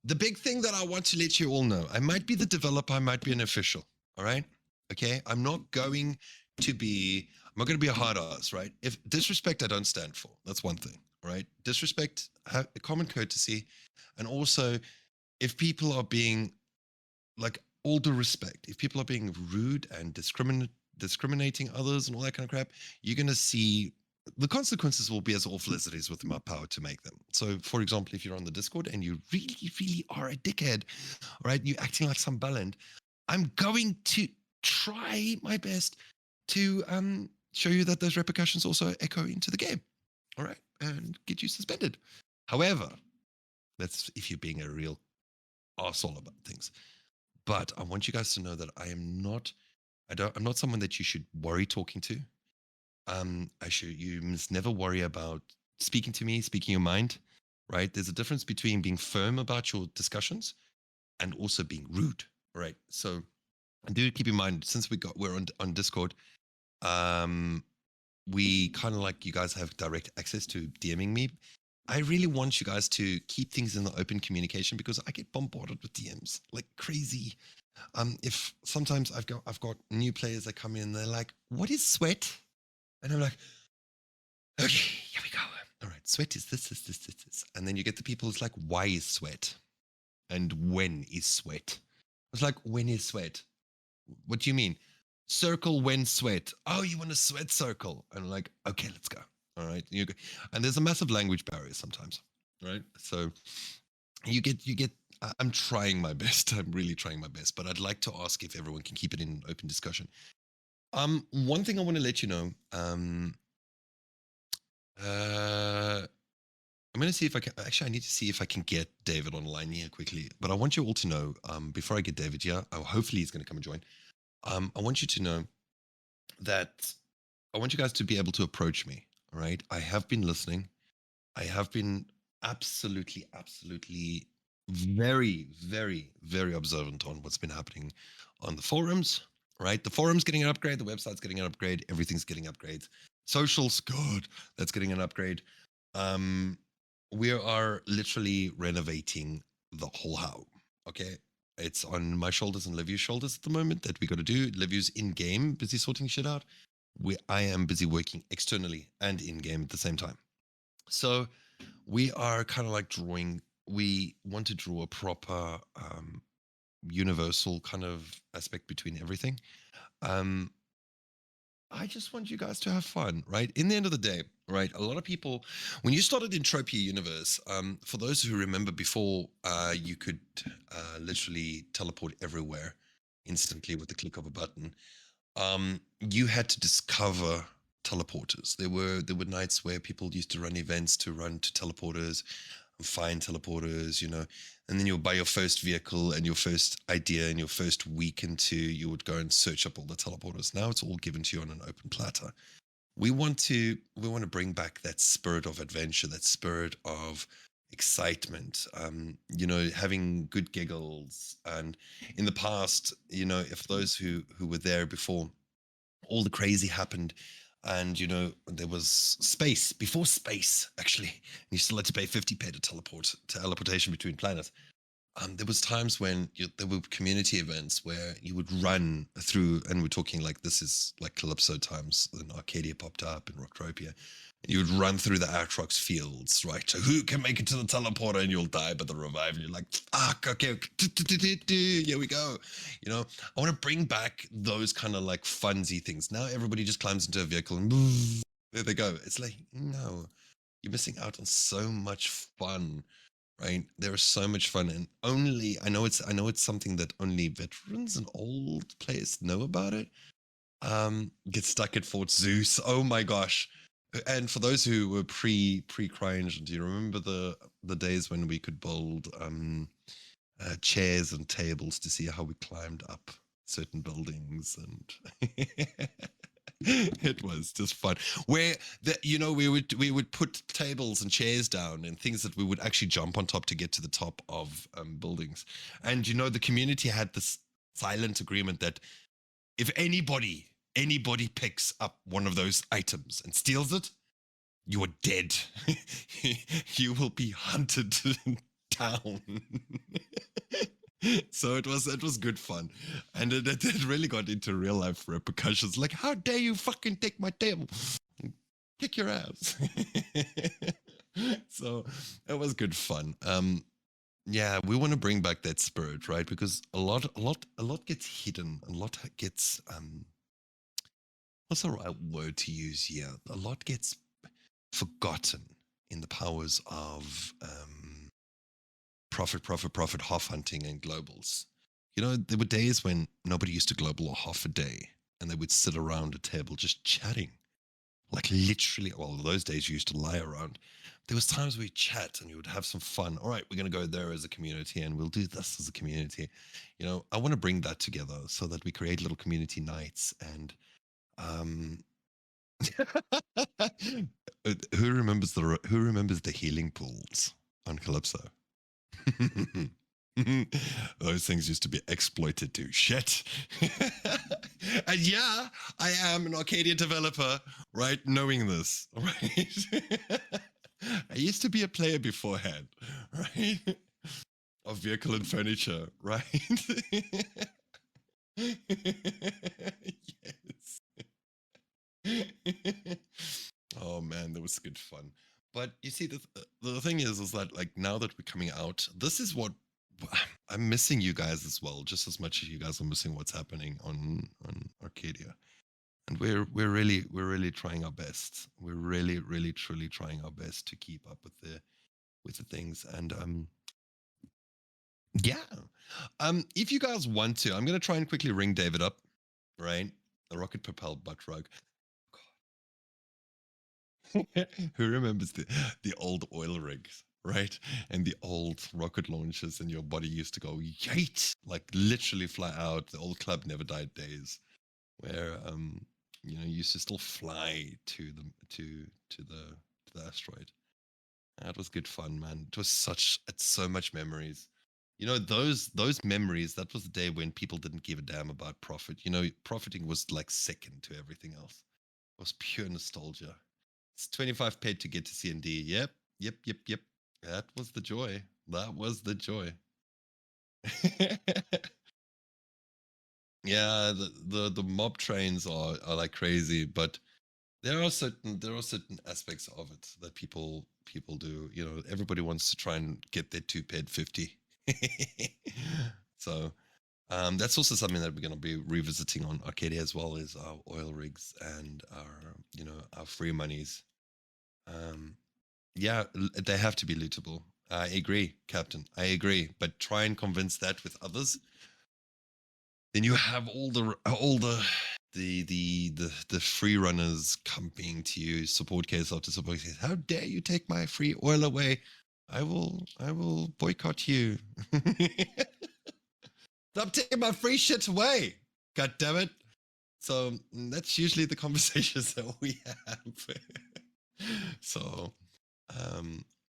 The big thing that I want to let you all know, I might be the developer, I might be an official. All right. Okay. I'm not going to be a hard ass, right? If disrespect, I don't stand for. That's one thing. All right. Disrespect, common courtesy, and also if people are being like all due respect, if people are being rude and discriminating others and all that kind of crap, you're going to see the consequences will be as awful as it is within my power to make them. So, for example, if you're on the Discord and you really, really are a dickhead, all right, you're acting like some bellend, I'm going to try my best to show you that those repercussions also echo into the game. All right. and get you suspended. However, that's if you're being a real arsehole about things. But I want you guys to know that I'm not someone that you should worry talking to. You must never worry about speaking to me, speaking your mind, right? There's a difference between being firm about your discussions and also being rude, right? So do keep in mind, since we're on Discord, we kind of like you guys have direct access to DMing me. I really want you guys to keep things in the open communication because I get bombarded with DMs like crazy. If sometimes I've got new players that come in, they're like, "What is sweat?" And I'm like, "Okay, here we go. All right, sweat is this," and then you get the people who's like, "Why is sweat?" and "When is sweat?" It's like, "When is sweat? What do you mean?" "Circle when sweat." "Oh, you want a sweat circle?" And I'm like, "Okay, let's go." All right, and there's a massive language barrier sometimes, right? So you get. I'm trying my best. I'm really trying my best, but I'd like to ask if everyone can keep it in open discussion. One thing I want to let you know. I'm going to see if I can. Actually, I need to see if I can get David online here quickly. But I want you all to know, before I get David here, hopefully he's going to come and join. I want you to know that I want you guys to be able to approach me. All right. I have been listening. I have been absolutely, absolutely very, very, very observant on what's been happening on the forums. Right. The forum's getting an upgrade. The website's getting an upgrade. Everything's getting upgrades. Social's good. That's getting an upgrade. We are literally renovating the whole house. Okay. It's on my shoulders and Liviu's shoulders at the moment that we got to do. Liviu's in game, busy sorting shit out. I am busy working externally and in game at the same time. So we are kind of like we want to draw a proper universal kind of aspect between everything. I just want you guys to have fun, right? In the end of the day, right? A lot of people, when you started Entropia Universe, for those who remember before, you could literally teleport everywhere instantly with the click of a button. You had to discover teleporters. There were nights where people used to run events to run to teleporters, find teleporters, and then you'll buy your first vehicle and your first idea and your first week into you would go and search up all the teleporters. Now it's all given to you on an open platter. We want to bring back that spirit of adventure, that spirit of excitement, having good giggles. And in the past, if those who were there before all the crazy happened, and there was space before space actually, you still had to pay 50p to teleportation between planets. There was times when there were community events where you would run through, and we're talking like this is like Calypso times when Arcadia popped up in Rockropia. You would run through the Aatrox fields, right? So who can make it to the teleporter and you'll die, but the revive, and you're like, fuck, okay, here we go. I want to bring back those kind of like funsy things. Now everybody just climbs into a vehicle and there they go. It's like, no, you're missing out on so much fun. Right, there is so much fun, and I know it's something that only veterans and old players know about it. Get stuck at Fort Zeus. Oh my gosh! And for those who were pre-CryEngine, do you remember the days when we could build chairs and tables to see how we climbed up certain buildings and it was just fun. Where we would put tables and chairs down and things that we would actually jump on top to get to the top of buildings. And the community had this silent agreement that if anybody picks up one of those items and steals it, you are dead. You will be hunted down. So it was good fun, and it really got into real life repercussions. Like, how dare you fucking take my table? Kick your ass. So it was good fun. Yeah, we want to bring back that spirit, right? Because a lot gets hidden, a lot gets what's the right word to use here? A lot gets forgotten in the powers of profit, half hunting and globals. There were days when nobody used to global a half a day and they would sit around a table just chatting. Like literally, well, those days you used to lie around. There was times we chat and you would have some fun. All right, we're going to go there as a community and we'll do this as a community. You know, I want to bring that together so that we create little community nights and um who remembers the healing pools on Calypso? Those things used to be exploited to shit. And yeah, I am an Arcadia developer, right? Knowing this, right? I used to be a player beforehand, right? Of vehicle and furniture, right? Yes. Oh man, that was good fun. But you see, the thing is that like now that we're coming out, this is what I'm missing you guys as well, just as much as you guys are missing what's happening on Arcadia. And we're really trying our best. We're really truly trying our best to keep up with the things. And yeah. If you guys want to, I'm gonna try and quickly ring David up, right? The rocket propelled butt rug. Who remembers the old oil rigs, right? And the old rocket launchers, and your body used to go yeet, like literally fly out. The old club never died days, where you know, you used to still fly to the asteroid. That was good fun, man. It's so much memories. You know, those memories, that was the day when people didn't give a damn about profit. You know, profiting was like second to everything else. It was pure nostalgia. It's 25 paid to get to C&D. Yep. That was the joy. That was the joy. Yeah, the mob trains are like crazy, but there are certain aspects of it that people do. You know, everybody wants to try and get their 2 paid 50. So that's also something that we're going to be revisiting on Arcadia as well, is our oil rigs and our free monies. Yeah, they have to be lootable. I agree, Captain. I agree. But try and convince that with others. Then you have all the free runners coming to you, support case after support case. How dare you take my free oil away? I will boycott you. Stop taking my free shit away. God damn it. So that's usually the conversations that we have. So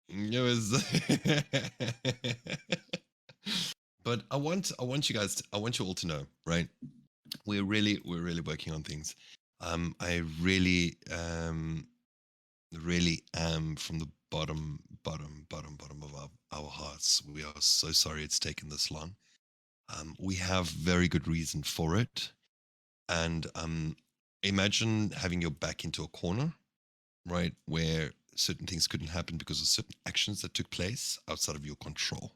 it was but I want you all to know, right? We're really working on things. I really am, from the bottom of our hearts. We are so sorry it's taken this long. We have very good reason for it. And imagine having your back into a corner, right, where certain things couldn't happen because of certain actions that took place outside of your control.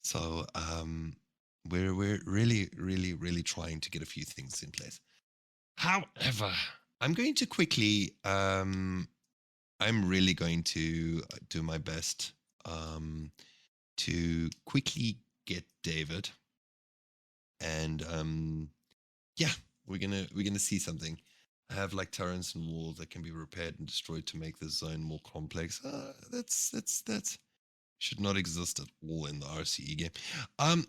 So we're really trying to get a few things in place. However, I'm going to quickly I'm really going to do my best to quickly get David, and yeah, we're gonna see something. I have like turrets and walls that can be repaired and destroyed to make the zone more complex. That's should not exist at all in the RCE game. Um,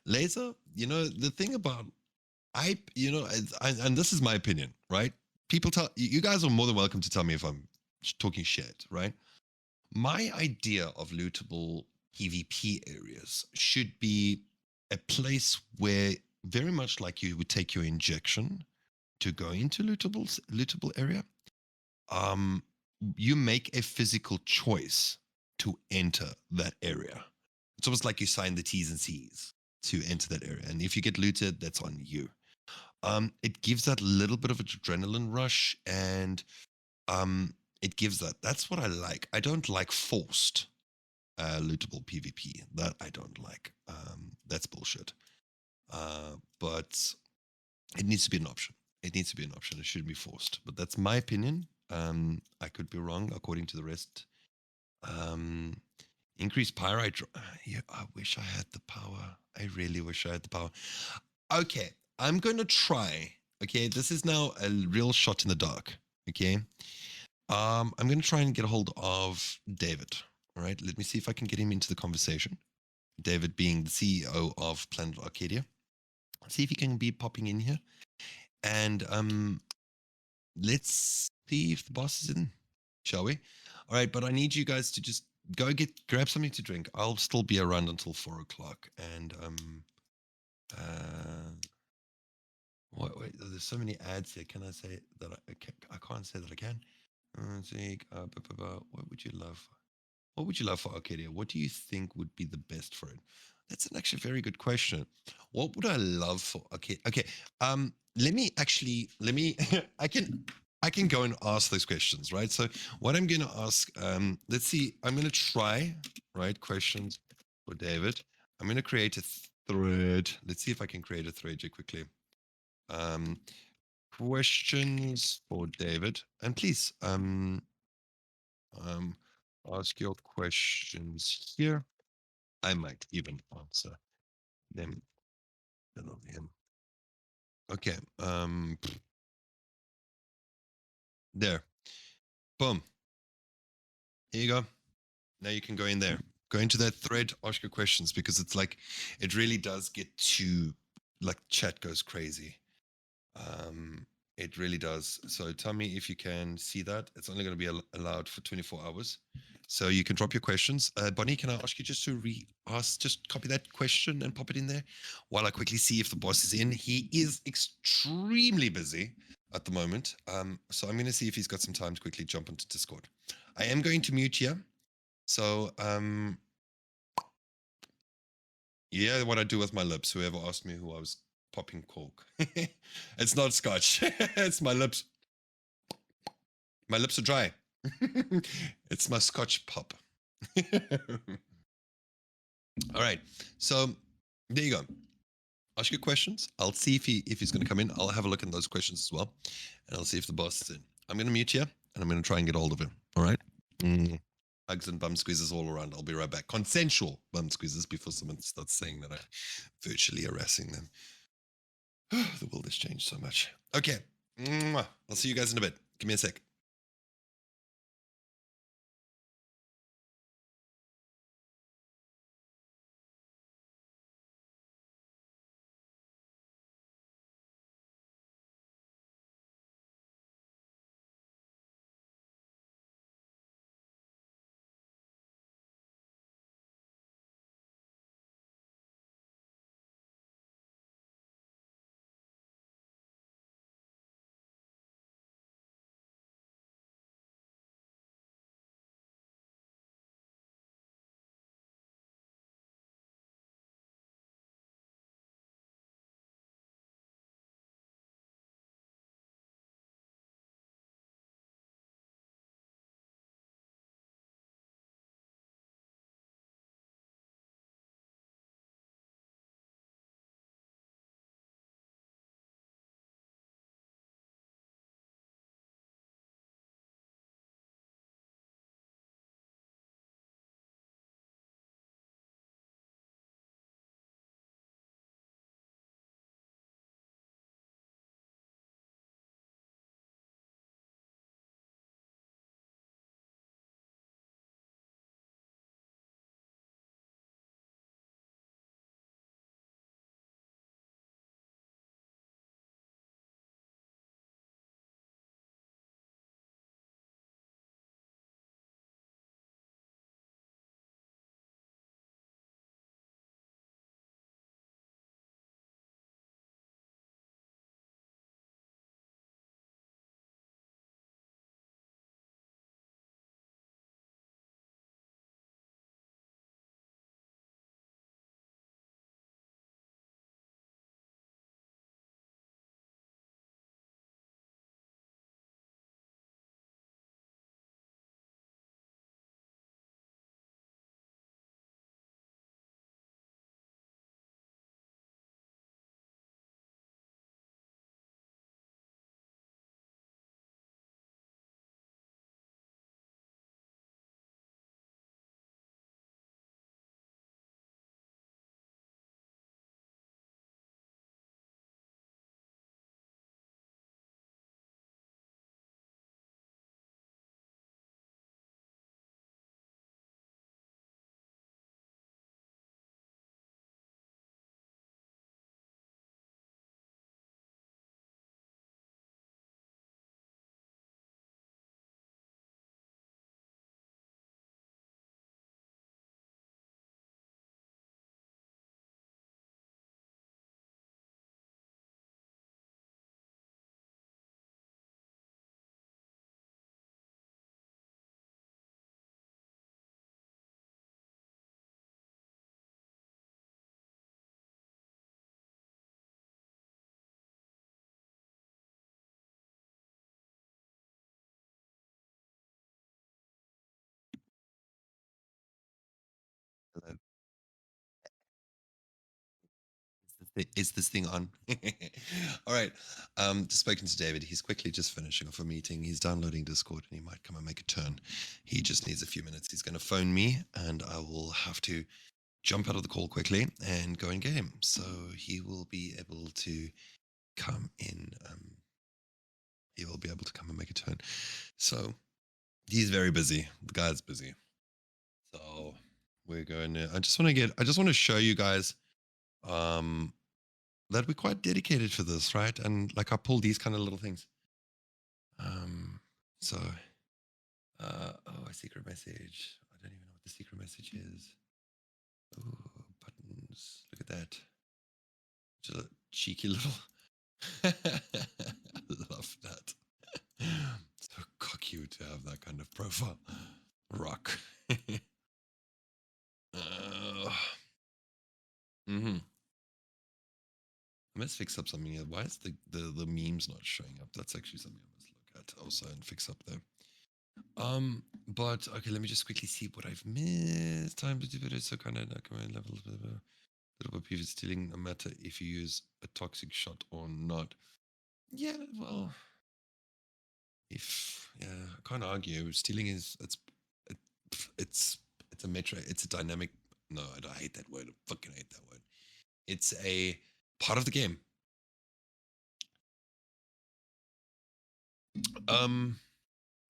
Laser, you know the thing about and this is my opinion, right? People tell you guys are more than welcome to tell me if I'm talking shit, right? My idea of lootable PvP areas should be a place where, very much like you would take your injection to go into lootable area, um, you make a physical choice to enter that area. It's almost like you sign the T's and C's to enter that area, and if you get looted, that's on you. It gives that little bit of adrenaline rush, and it gives that. That's what I like. I don't like forced lootable PvP. That I don't like. That's bullshit. But it needs to be an option. It needs to be an option. It shouldn't be forced. But that's my opinion. I could be wrong according to the rest. Increased pyrite. Yeah, I wish I had the power. I really wish I had the power. Okay, I'm going to try. Okay, this is now a real shot in the dark. Okay, I'm going to try and get a hold of David. All right, let me see if I can get him into the conversation. David being the CEO of Planet Arcadia. See if he can be popping in here. And let's see if the boss is in, shall we? All right, but I need you guys to just grab something to drink. I'll still be around until 4 o'clock. And wait, there's so many ads here. Can I say that I can't say that I can? What would you love? What would you love for Arcadia? What do you think would be the best for it? That's an actually very good question. What would I love for Arcadia? Okay, let me I can go and ask those questions, right? So what I'm gonna ask, let's see, I'm gonna try, right? Questions for David. I'm gonna create a thread. Let's see if I can create a thread here quickly. Questions for David, and please ask your questions here. I might even answer them. Okay. There. Boom. Here you go. Now you can go in there. Go into that thread, ask your questions, because it's like it really does get to like chat goes crazy. It really does. So tell me if you can see that. It's only going to be allowed for 24 hours. So you can drop your questions. Bonnie, can I ask you just to just copy that question and pop it in there while I quickly see if the boss is in. He is extremely busy at the moment. So I'm going to see if he's got some time to quickly jump into Discord. I am going to mute here. So yeah, what I do with my lips. Whoever asked me who I was popping cork. It's not scotch. It's my lips. My lips are dry. It's my scotch pop. All right. So there you go. Ask your questions. I'll see if he's going to come in. I'll have a look at those questions as well, and I'll see if the boss is in. I'm going to mute you, and I'm going to try and get hold of him. All right. Hugs and bum squeezes all around. I'll be right back. Consensual bum squeezes before someone starts saying that I'm virtually harassing them. The world has changed so much. Okay. I'll see you guys in a bit. Give me a sec. Is this thing on? All right. Just spoken to David. He's quickly just finishing off a meeting. He's downloading Discord and he might come and make a turn. He just needs a few minutes. He's going to phone me and I will have to jump out of the call quickly and go in game. So he will be able to come in. He will be able to come and make a turn. So he's very busy. The guy's busy. So we're going to, I just want to show you guys, that we're quite dedicated for this, right? And like I pull these kind of little things. So, oh, a secret message. I don't even know what the secret message is. Oh, buttons. Look at that. Just a cheeky little. I love that. So cocky to have that kind of profile. Rock. Mm-hmm. I must fix up something here. Why is the memes not showing up? That's actually something I must look at also and fix up there. But okay, let me just quickly see what I've missed. Time to do it. So kind of like level little bit of stealing, no matter if you use a toxic shot or not. Yeah, well, I can't argue. Stealing is it's a metro. It's a dynamic. No, I hate that word. I fucking hate that word. It's a part of the game.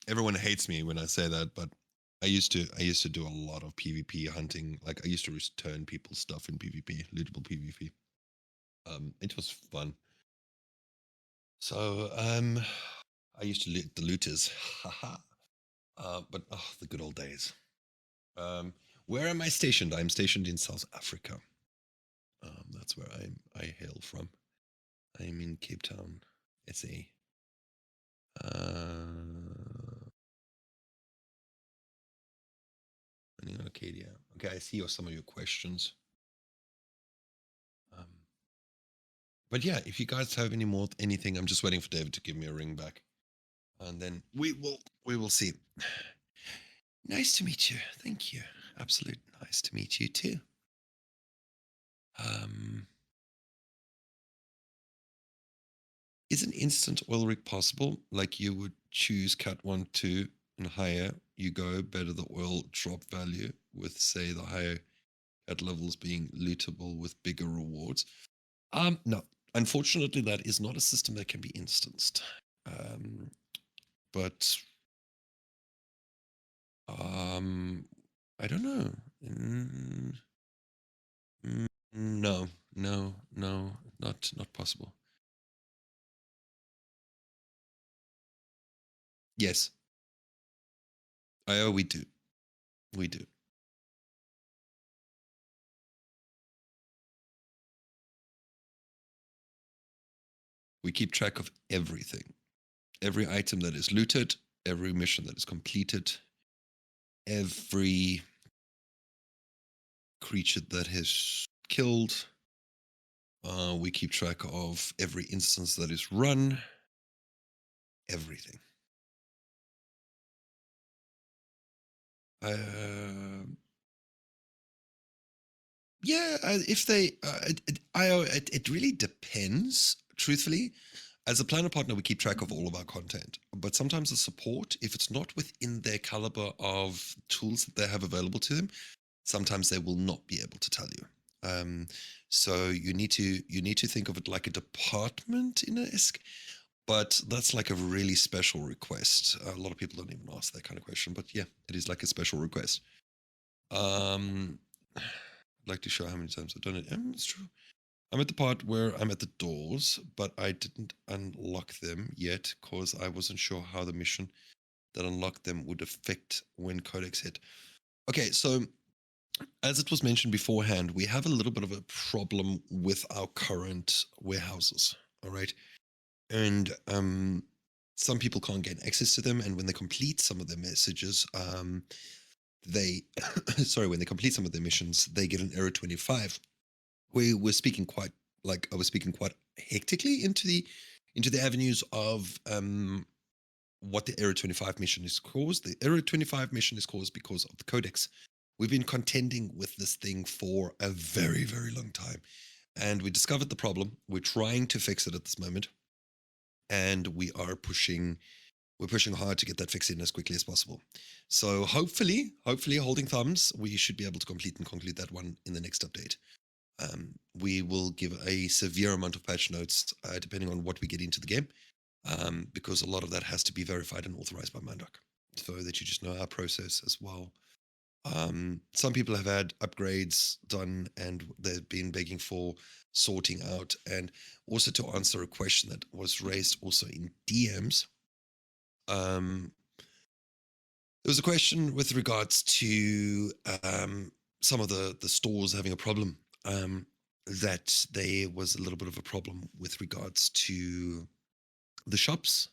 Everyone hates me when I say that, but I used to do a lot of PvP hunting. Like I used to return people's stuff in PvP, lootable PvP. It was fun. So I used to loot the looters. Haha. But the good old days. Where am I stationed? I'm stationed in South Africa. That's where I hail from. I'm in Cape Town, SA. In Arcadia. Okay, I see some of your questions. But yeah, if you guys have anything, I'm just waiting for David to give me a ring back, and then we will see. Nice to meet you. Thank you. Absolute nice to meet you too. Is an instant oil rig possible? Like you would choose Cat 1, 2 and higher, you go better the oil drop value with say the higher Cat levels being lootable with bigger rewards. No, unfortunately that is not a system that can be instanced. But I don't know. No, not possible. Yes. We do. We do. We keep track of everything. Every item that is looted, every mission that is completed, every creature that has killed. We keep track of every instance that is run. Everything. Yeah, if they, it really depends. Truthfully, as a planner partner, we keep track of all of our content. But sometimes the support, if it's not within their caliber of tools that they have available to them, sometimes they will not be able to tell you. So you need to think of it like a department in a ISK. But that's like a really special request. A lot of people don't even ask that kind of question. But yeah, it is like a special request. I'd like to show how many times I've done it. It's true. I'm at the part where I'm at the doors, but I didn't unlock them yet because I wasn't sure how the mission that unlocked them would affect when Codex hit. Okay, so as it was mentioned beforehand, we have a little bit of a problem with our current warehouses. All right. And some people can't get access to them. And when they complete some of their messages, when they complete some of their missions, they get an error 25. We were speaking quite hectically into the avenues of what the error 25 mission is caused. The error 25 mission is caused because of the codex. We've been contending with this thing for a very, very long time. and we discovered the problem. We're trying to fix it at this moment, and we're pushing hard to get that fixed in as quickly as possible. So hopefully, holding thumbs, we should be able to conclude that one in the next update. We will give a severe amount of patch notes depending on what we get into the game, because a lot of that has to be verified and authorized by Mindoc, so that you just know our process as well. Some people have had upgrades done and they've been begging for sorting out. And also, to answer a question that was raised also in DMs, there was a question with regards to some of the stores having a problem, that there was a little bit of a problem with regards to the shops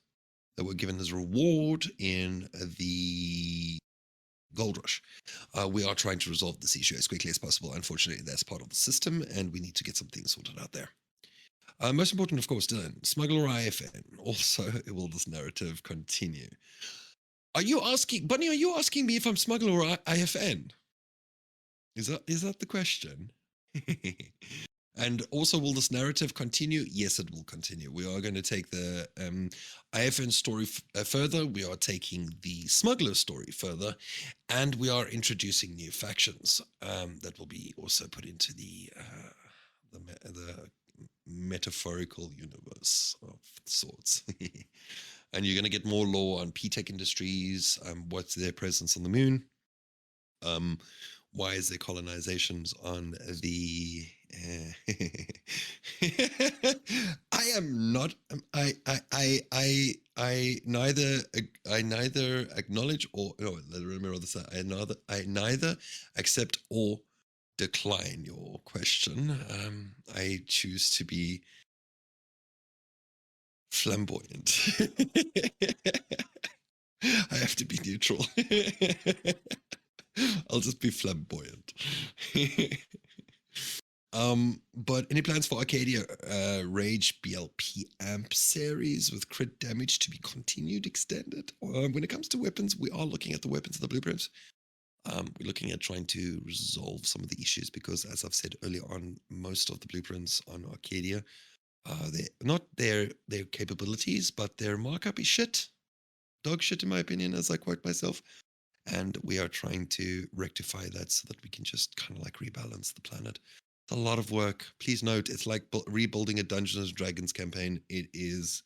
that were given as a reward in the Gold Rush. We are trying to resolve this issue as quickly as possible. Unfortunately, that's part of the system, and we need to get some things sorted out there. Most important, of course, Dylan, Smuggler IFN. Also, will this narrative continue? Are you asking, Bunny, are you asking me if I'm Smuggler or IFN? Is that the question? And also, will this narrative continue? Yes, it will continue. We are going to take the IFN story further. We are taking the Smuggler story further. And we are introducing new factions that will be also put into the metaphorical universe of sorts. And you're going to get more lore on P-Tech Industries, what's their presence on the moon, why is there colonizations on the... I am not... I neither acknowledge or... No, let me rather say, I neither accept or decline your question. I choose to be flamboyant. I have to be neutral. I'll just be flamboyant. But any plans for Arcadia Rage BLP Amp series with crit damage to be continued, extended? When it comes to weapons, we are looking at the weapons of the blueprints. We're looking at trying to resolve some of the issues because, as I've said earlier on, most of the blueprints on Arcadia, they're not their capabilities, but their markup is shit. Dog shit, in my opinion, as I quote myself. And we are trying to rectify that so that we can just kind of like rebalance the planet. It's a lot of work. Please note, it's like rebuilding a Dungeons and Dragons campaign. It is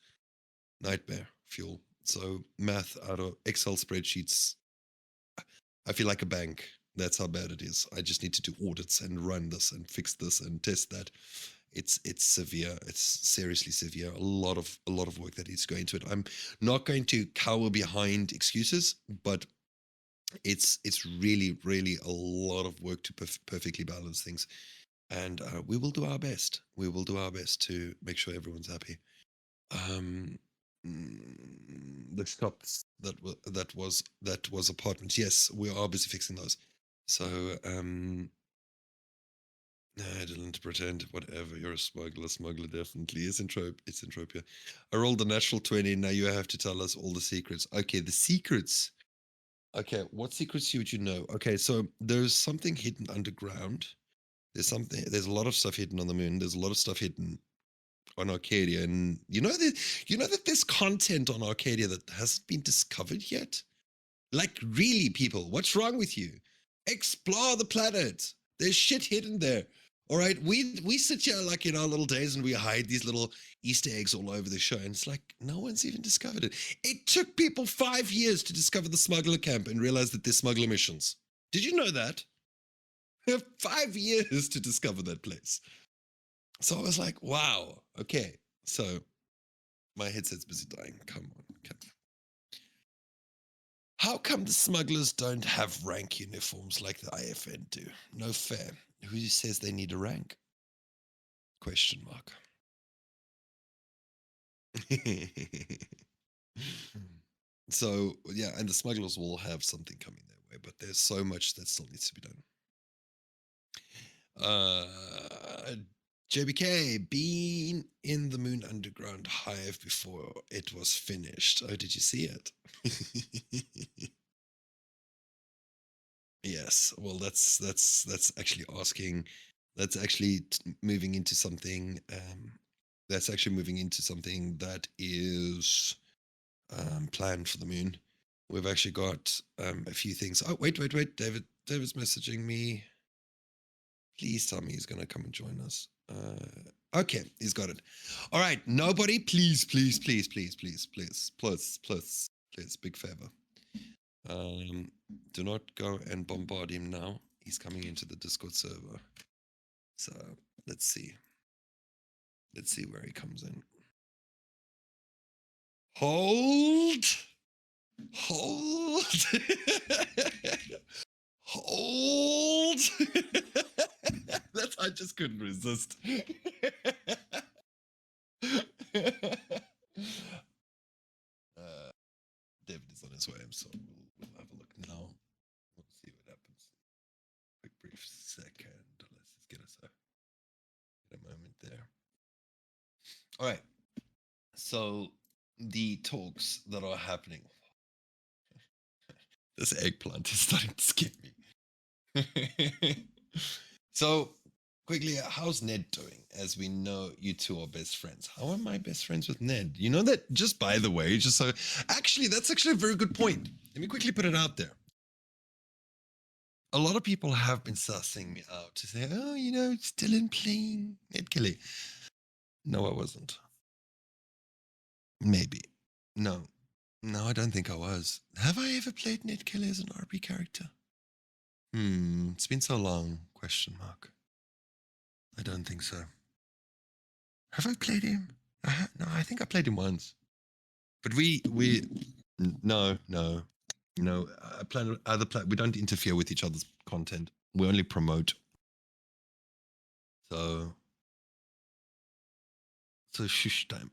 nightmare fuel. So math out of Excel spreadsheets, I feel like a bank. That's how bad it is. I just need to do audits and run this and fix this and test that. It's severe. It's seriously severe. A lot of work that needs to go into it. I'm not going to cower behind excuses, but it's really a lot of work to perfectly balance things, and we will do our best. We will do our best to make sure everyone's happy. The shops that was apartments. Yes, we are busy fixing those. So I didn't pretend. Whatever. You're a smuggler. Smuggler definitely is it's Entropia. I rolled a natural 20. Now you have to tell us all the secrets. Okay, the secrets. Okay, what secrets would you know? Okay, so there's something hidden underground. There's a lot of stuff hidden on the moon. There's a lot of stuff hidden on Arcadia. And you know that there's content on Arcadia that hasn't been discovered yet? Like, really, people, what's wrong with you? Explore the planet. There's shit hidden there. All right, we sit here like in our little days and we hide these little Easter eggs all over the show, and it's like no one's even discovered it. It took people 5 years to discover the smuggler camp and realize that there's smuggler missions. Did you know that? 5 years to discover that place. So I was like, wow, okay. So my headset's busy dying. Come on. How come the smugglers don't have rank uniforms like the IFN do? No fair. Who says they need a rank? Question mark. So, yeah, and the smugglers will have something coming their way, but there's so much that still needs to be done. JBK, been in the Moon Underground Hive before it was finished. Oh, did you see it? Yes, well, that's actually asking That's actually moving into something. That's actually moving into something that is planned for the moon. We've actually got a few things. Oh, wait. David's messaging me. Please tell me he's going to come and join us. Okay, he's got it. All right, nobody, please, big favor. Do not go and bombard him now. He's coming into the Discord server. So let's see. Let's see where he comes in. Hold. Hold. That's, I just couldn't resist. David is on his way, so we'll have a look now. We'll see what happens. Quick brief second. Let's just get us a moment there. All right. So the talks that are happening. This eggplant is starting to scare me. So quickly, how's Ned doing? As we know, you two are best friends. How am I best friends with Ned? You know that, just by the way, just so, actually, that's actually a very good point. Let me quickly put it out there. A lot of people have been sussing me out to say, oh, you know, still in playing Ned Kelly. No, I wasn't. Maybe. No, I don't think I was. Have I ever played Ned Kelly as an RP character? It's been so long, question mark. I don't think so. Have I played him? No, I think I played him once. But no. We don't interfere with each other's content. We only promote. So shush time.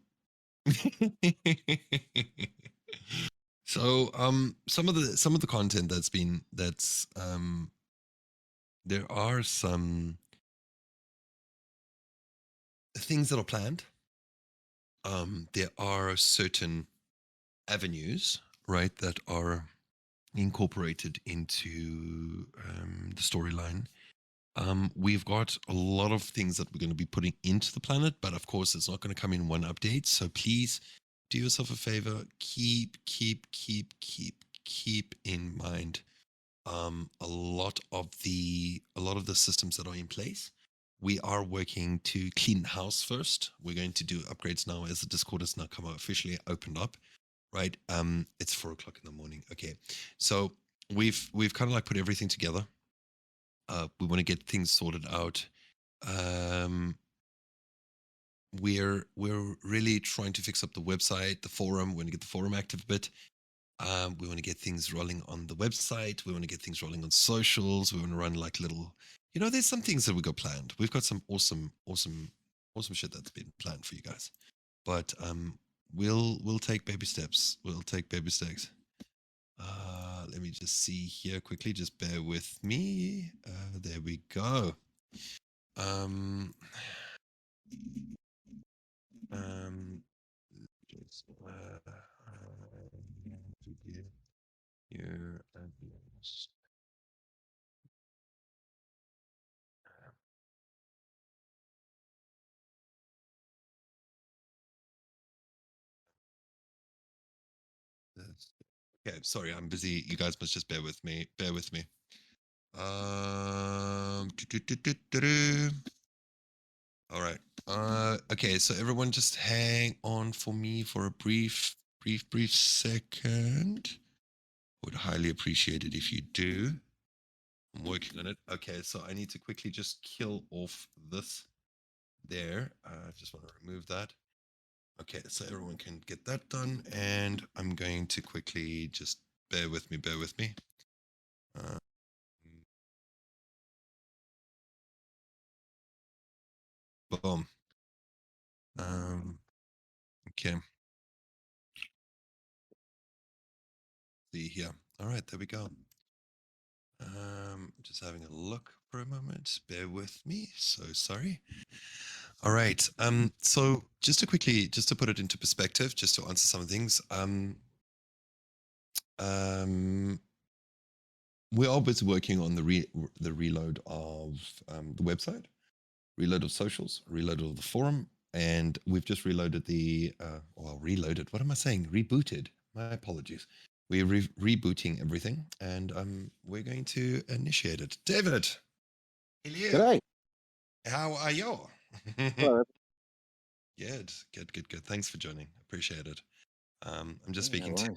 So some of the content there are some things that are planned. There are certain avenues, right, that are incorporated into the storyline. We've got a lot of things that we're going to be putting into the planet, but of course it's not going to come in one update. So please do yourself a favor, keep in mind a lot of the systems that are in place. We are working to clean house first. We're going to do upgrades now as the Discord has now come out officially opened up, right? It's 4 o'clock in the morning. Okay, so we've kind of like put everything together. We want to get things sorted out. We're really trying to fix up the website, the forum. We want to get the forum active a bit. We want to get things rolling on the website. We want to get things rolling on socials. We want to run like little, you know, there's some things that we got planned. We've got some awesome shit that's been planned for you guys. But we'll take baby steps. We'll take baby steps. Let me just see here quickly. Just bear with me. There we go. Just to give you address. Okay, sorry, I'm busy. You guys must just bear with me. Bear with me. All right. Okay, so everyone just hang on for me for a brief second. Would highly appreciate it if you do. I'm working on it. Okay, so I need to quickly just kill off this there. I just want to remove that. Okay, so everyone can get that done. And I'm going to quickly just bear with me. Boom. Okay. See here. All right, there we go. Just having a look for a moment. Bear with me. So sorry. All right. So just to put it into perspective, just to answer some things. We're always working on the reload of the website. reload of socials, reload of the forum, and we've just reloaded the, reloaded, what am I saying? Rebooted. My apologies. We're rebooting everything, and we're going to initiate it. David, hello. G'day. How are you? Hello. Good. Thanks for joining. Appreciate it. I'm just Yeah, no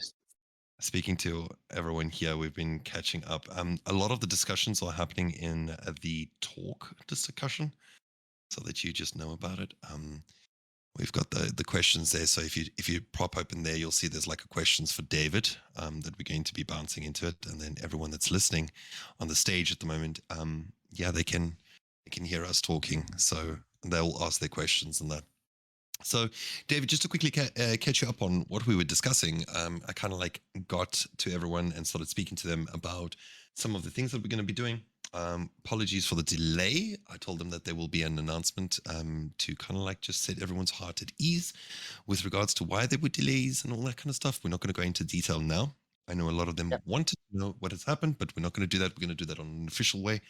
speaking to everyone here. We've been catching up. A lot of the discussions are happening in the talk discussion, so that you just know about it. We've got the questions there. So if you prop open there, you'll see there's like a questions for David that we're going to be bouncing into it, and then everyone that's listening on the stage at the moment, they can hear us talking, so they'll ask their questions and that. So, David, just to quickly catch you up on what we were discussing, I kind of like got to everyone and started speaking to them about some of the things that we're going to be doing. Apologies for the delay. I told them that there will be an announcement to kind of like just set everyone's heart at ease with regards to why there were delays and all that kind of stuff. We're not going to go into detail now. I know a lot of them wanted to know what has happened, but we're not going to do that. We're going to do that on an official way.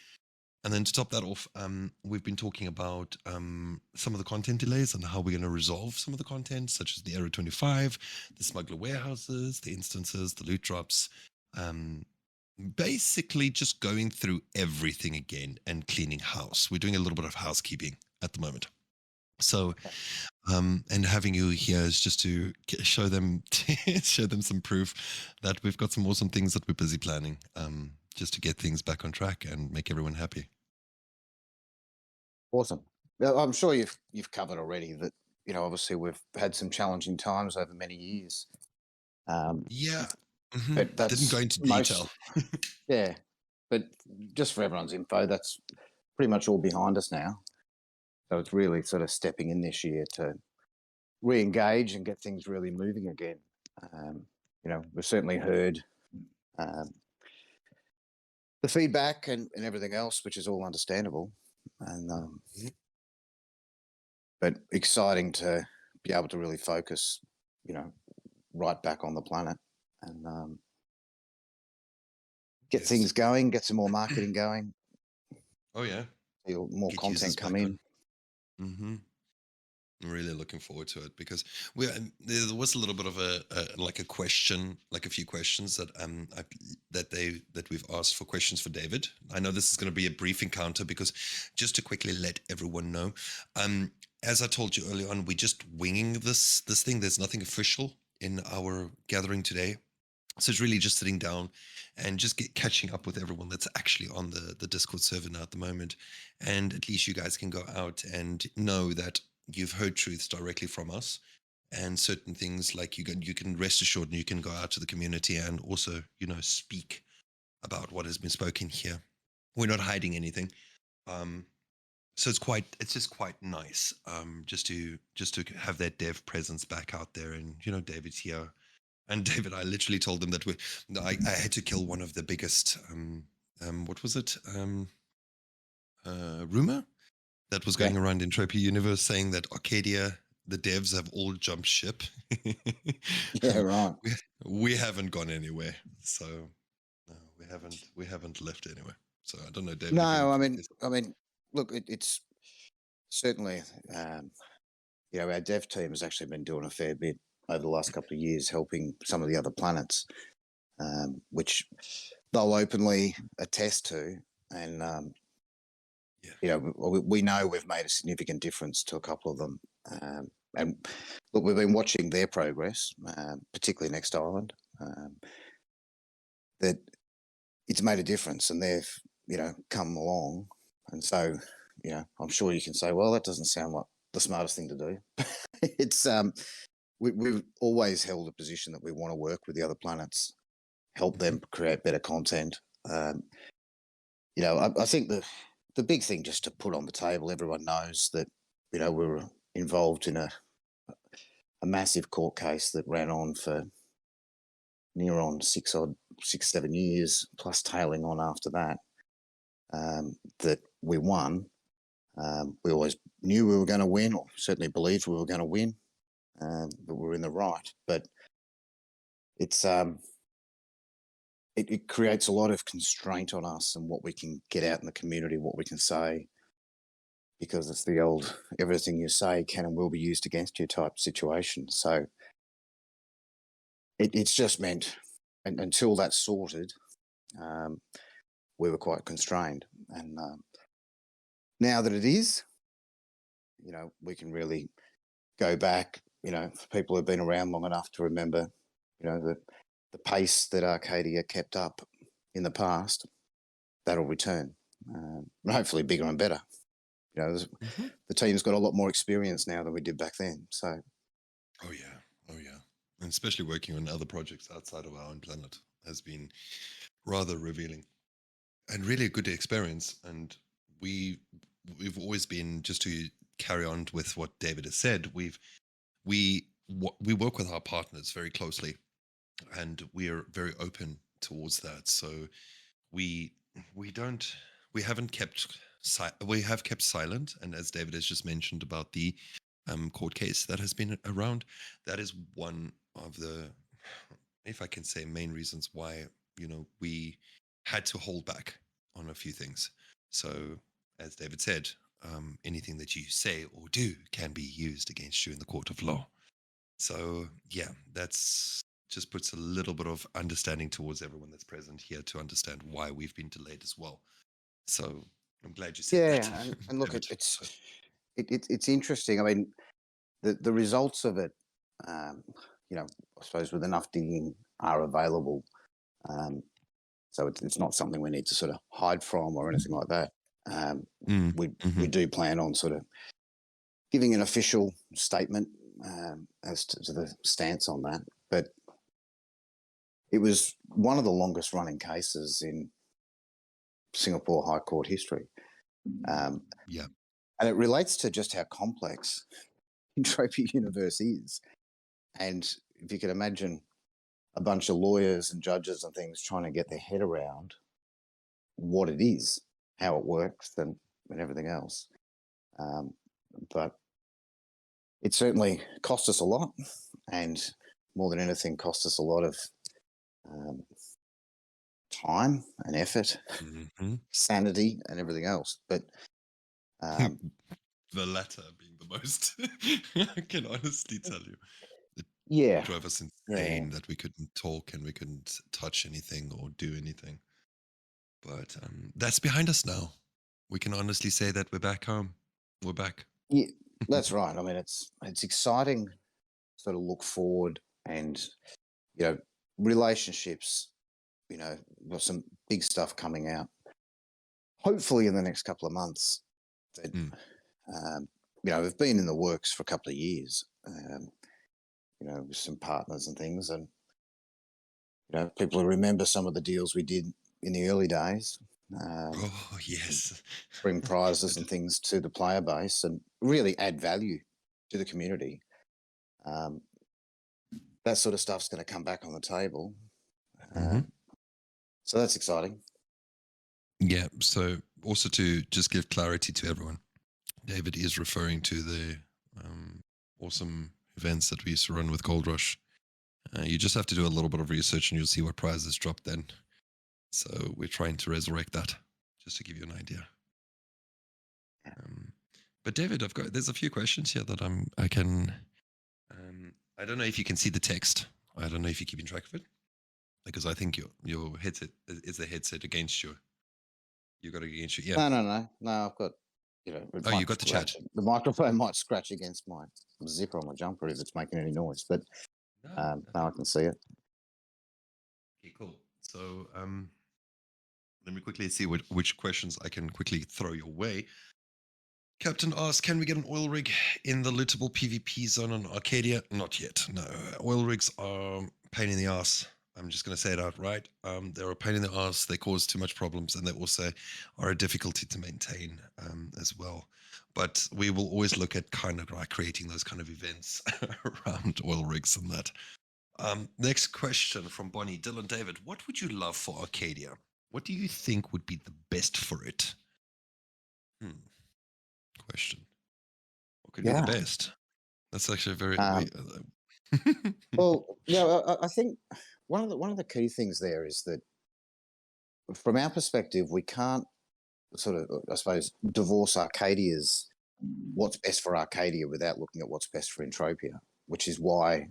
And then to top that off, we've been talking about some of the content delays and how we're going to resolve some of the content, such as the Error 25, the smuggler warehouses, the instances, the loot drops. Basically just going through everything again and cleaning house. We're doing a little bit of housekeeping at the moment. So, and having you here is just to show them some proof that we've got some awesome things that we're busy planning, just to get things back on track and make everyone happy. Awesome. Well, I'm sure you've covered already that, obviously we've had some challenging times over many years. But that's didn't go into detail. Yeah, but just for everyone's info, that's pretty much all behind us now. So it's really sort of stepping in this year to re-engage and get things really moving again. We've certainly heard the feedback and everything else, which is all understandable. And but exciting to be able to really focus, right back on the planet and get things going, get some more marketing going. Oh yeah, more get content come in. I'm really looking forward to it because there was a little bit of a question, like a few questions that we've asked for questions for David. I know this is going to be a brief encounter because just to quickly let everyone know, as I told you earlier on, we're just winging this thing. There's nothing official in our gathering today. So it's really just sitting down and just catching up with everyone that's actually on the Discord server now at the moment. And at least you guys can go out and know that you've heard truths directly from us, and certain things like you can rest assured and you can go out to the community and also, speak about what has been spoken here. We're not hiding anything. So it's just quite nice just to have that dev presence back out there. And, David's here. And David, I literally told them that I had to kill one of the biggest, what was it? Rumor that was going around Entropy Universe saying that Arcadia, the devs have all jumped ship. Yeah, right. We haven't gone anywhere. So no, we haven't left anywhere. So I don't know, David. No, I mean, look, it's certainly, our dev team has actually been doing a fair bit over the last couple of years, helping some of the other planets, which they'll openly attest to. And, we know we've made a significant difference to a couple of them. And look, we've been watching their progress, particularly Next Island, that it's made a difference and they've, come along. And so, I'm sure you can say, well, that doesn't sound like the smartest thing to do. It's, we've always held a position that we want to work with the other planets, help them create better content. I think the big thing just to put on the table, everyone knows that, we were involved in a massive court case that ran on for near on 6-7 years, plus tailing on after that, that we won. We always knew we were going to win, or certainly believed we were going to win, but we were in the right. But it's it creates a lot of constraint on us and what we can get out in the community, what we can say. because it's the old everything you say can and will be used against you type situation. So it's just meant, and until that's sorted, um, we were quite constrained. And now that it is, we can really go back. People who've been around long enough to remember, the pace that Arcadia kept up in the past, that'll return. Hopefully bigger and better. The team's got a lot more experience now than we did back then. So, Oh yeah, oh yeah, and especially working on other projects outside of our own planet has been rather revealing and really a good experience. And we've always been, just to carry on with what David has said, we work with our partners very closely, and we are very open towards that. So we we don't we haven't kept we have kept silent, and as David has just mentioned about the court case that has been around, that is one of the, if I can say, main reasons why we had to hold back on a few things. So as David said, anything that you say or do can be used against you in the court of law. So yeah, that's just puts a little bit of understanding towards everyone that's present here to understand why we've been delayed as well. So I'm glad you said that, yeah, and look, David. So, it's interesting. I mean, the results of it, I suppose with enough digging are available. Um, so it's not something we need to sort of hide from or anything like that. We do plan on sort of giving an official statement as to the stance on that. But it was one of the longest running cases in Singapore High Court history. yeah. And it relates to just how complex Entropy Universe is. And if you could imagine a bunch of lawyers and judges and things trying to get their head around what it is, how it works, and everything else. But it certainly cost us a lot, and more than anything, cost us a lot of time and effort, sanity, and everything else. But the latter being the most, I can honestly tell you. It yeah, drove us insane that we couldn't talk and we couldn't touch anything or do anything. But that's behind us now. We can honestly say that we're back home. We're back. yeah, that's right. I mean, it's exciting. Sort of look forward, and relationships. Got some big stuff coming out. Hopefully, in the next couple of months. That we've been in the works for a couple of years. With some partners and things, and people who remember some of the deals we did in the early days. Oh yes. Bring prizes and things to the player base and really add value to the community. That sort of stuff's going to come back on the table. So that's exciting. Yeah. So also to just give clarity to everyone, David is referring to the awesome events that we used to run with Gold Rush. You just have to do a little bit of research and you'll see what prizes drop then. So we're trying to resurrect that, just to give you an idea. But David, there's a few questions here that I can. I don't know if you can see the text. I don't know if you're keeping track of it, because I think your headset is the headset against you. You got it against you. Yeah. No. I've got Oh, you got the chat. The microphone might scratch against my zipper on my jumper if it's making any noise, but now I can see it. Okay, cool. So let me quickly see which questions I can quickly throw your way. Captain asks, can we get an oil rig in the lootable PvP zone on Arcadia? Not yet. No. Oil rigs are pain in the ass. I'm just going to say it outright. They're a pain in the ass. They cause too much problems, and they also are a difficulty to maintain as well. But we will always look at kind of like creating those kind of events around oil rigs and that. Next question from Bonnie. Dylan David, what would you love for Arcadia? What do you think would be the best for it? Question. What could be the best? That's actually a very well, I think one of the key things there is that from our perspective, we can't sort of, I suppose, divorce Arcadia's what's best for Arcadia without looking at what's best for Entropia, which is why,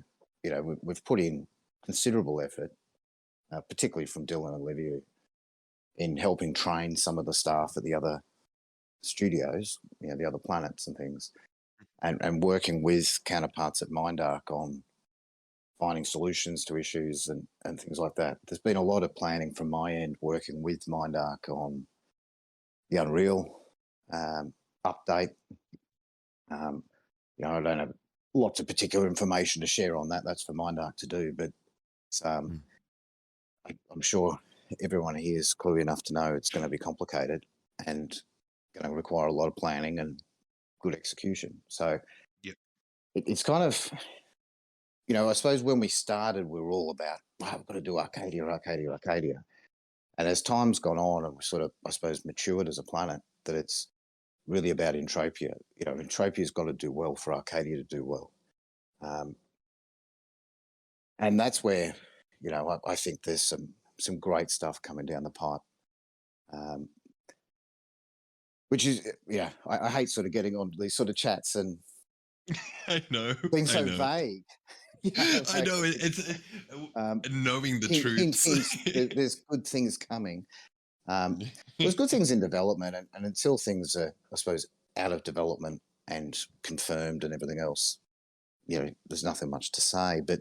we've put in considerable effort, particularly from Dylan and Olivia, in helping train some of the staff at the other studios, the other planets and things, and working with counterparts at Mindark on finding solutions to issues and things like that. There's been a lot of planning from my end, working with Mindark on the Unreal update. I don't have lots of particular information to share on that. That's for Mindark to do, but I'm sure everyone here is cluey enough to know it's going to be complicated and going to require a lot of planning and good execution. So it's kind of, I suppose when we started, we were all about, we've got to do Arcadia. And as time's gone on and we're sort of, I suppose, matured as a planet, that it's really about Entropia. Entropia's got to do well for Arcadia to do well. And that's where, I think there's some great stuff coming down the pipe. Which is, I hate sort of getting on these sort of chats and I know being so vague. I know it's knowing the truth. There's good things coming. There's good things in development, and until things are, I suppose, out of development and confirmed and everything else, there's nothing much to say. But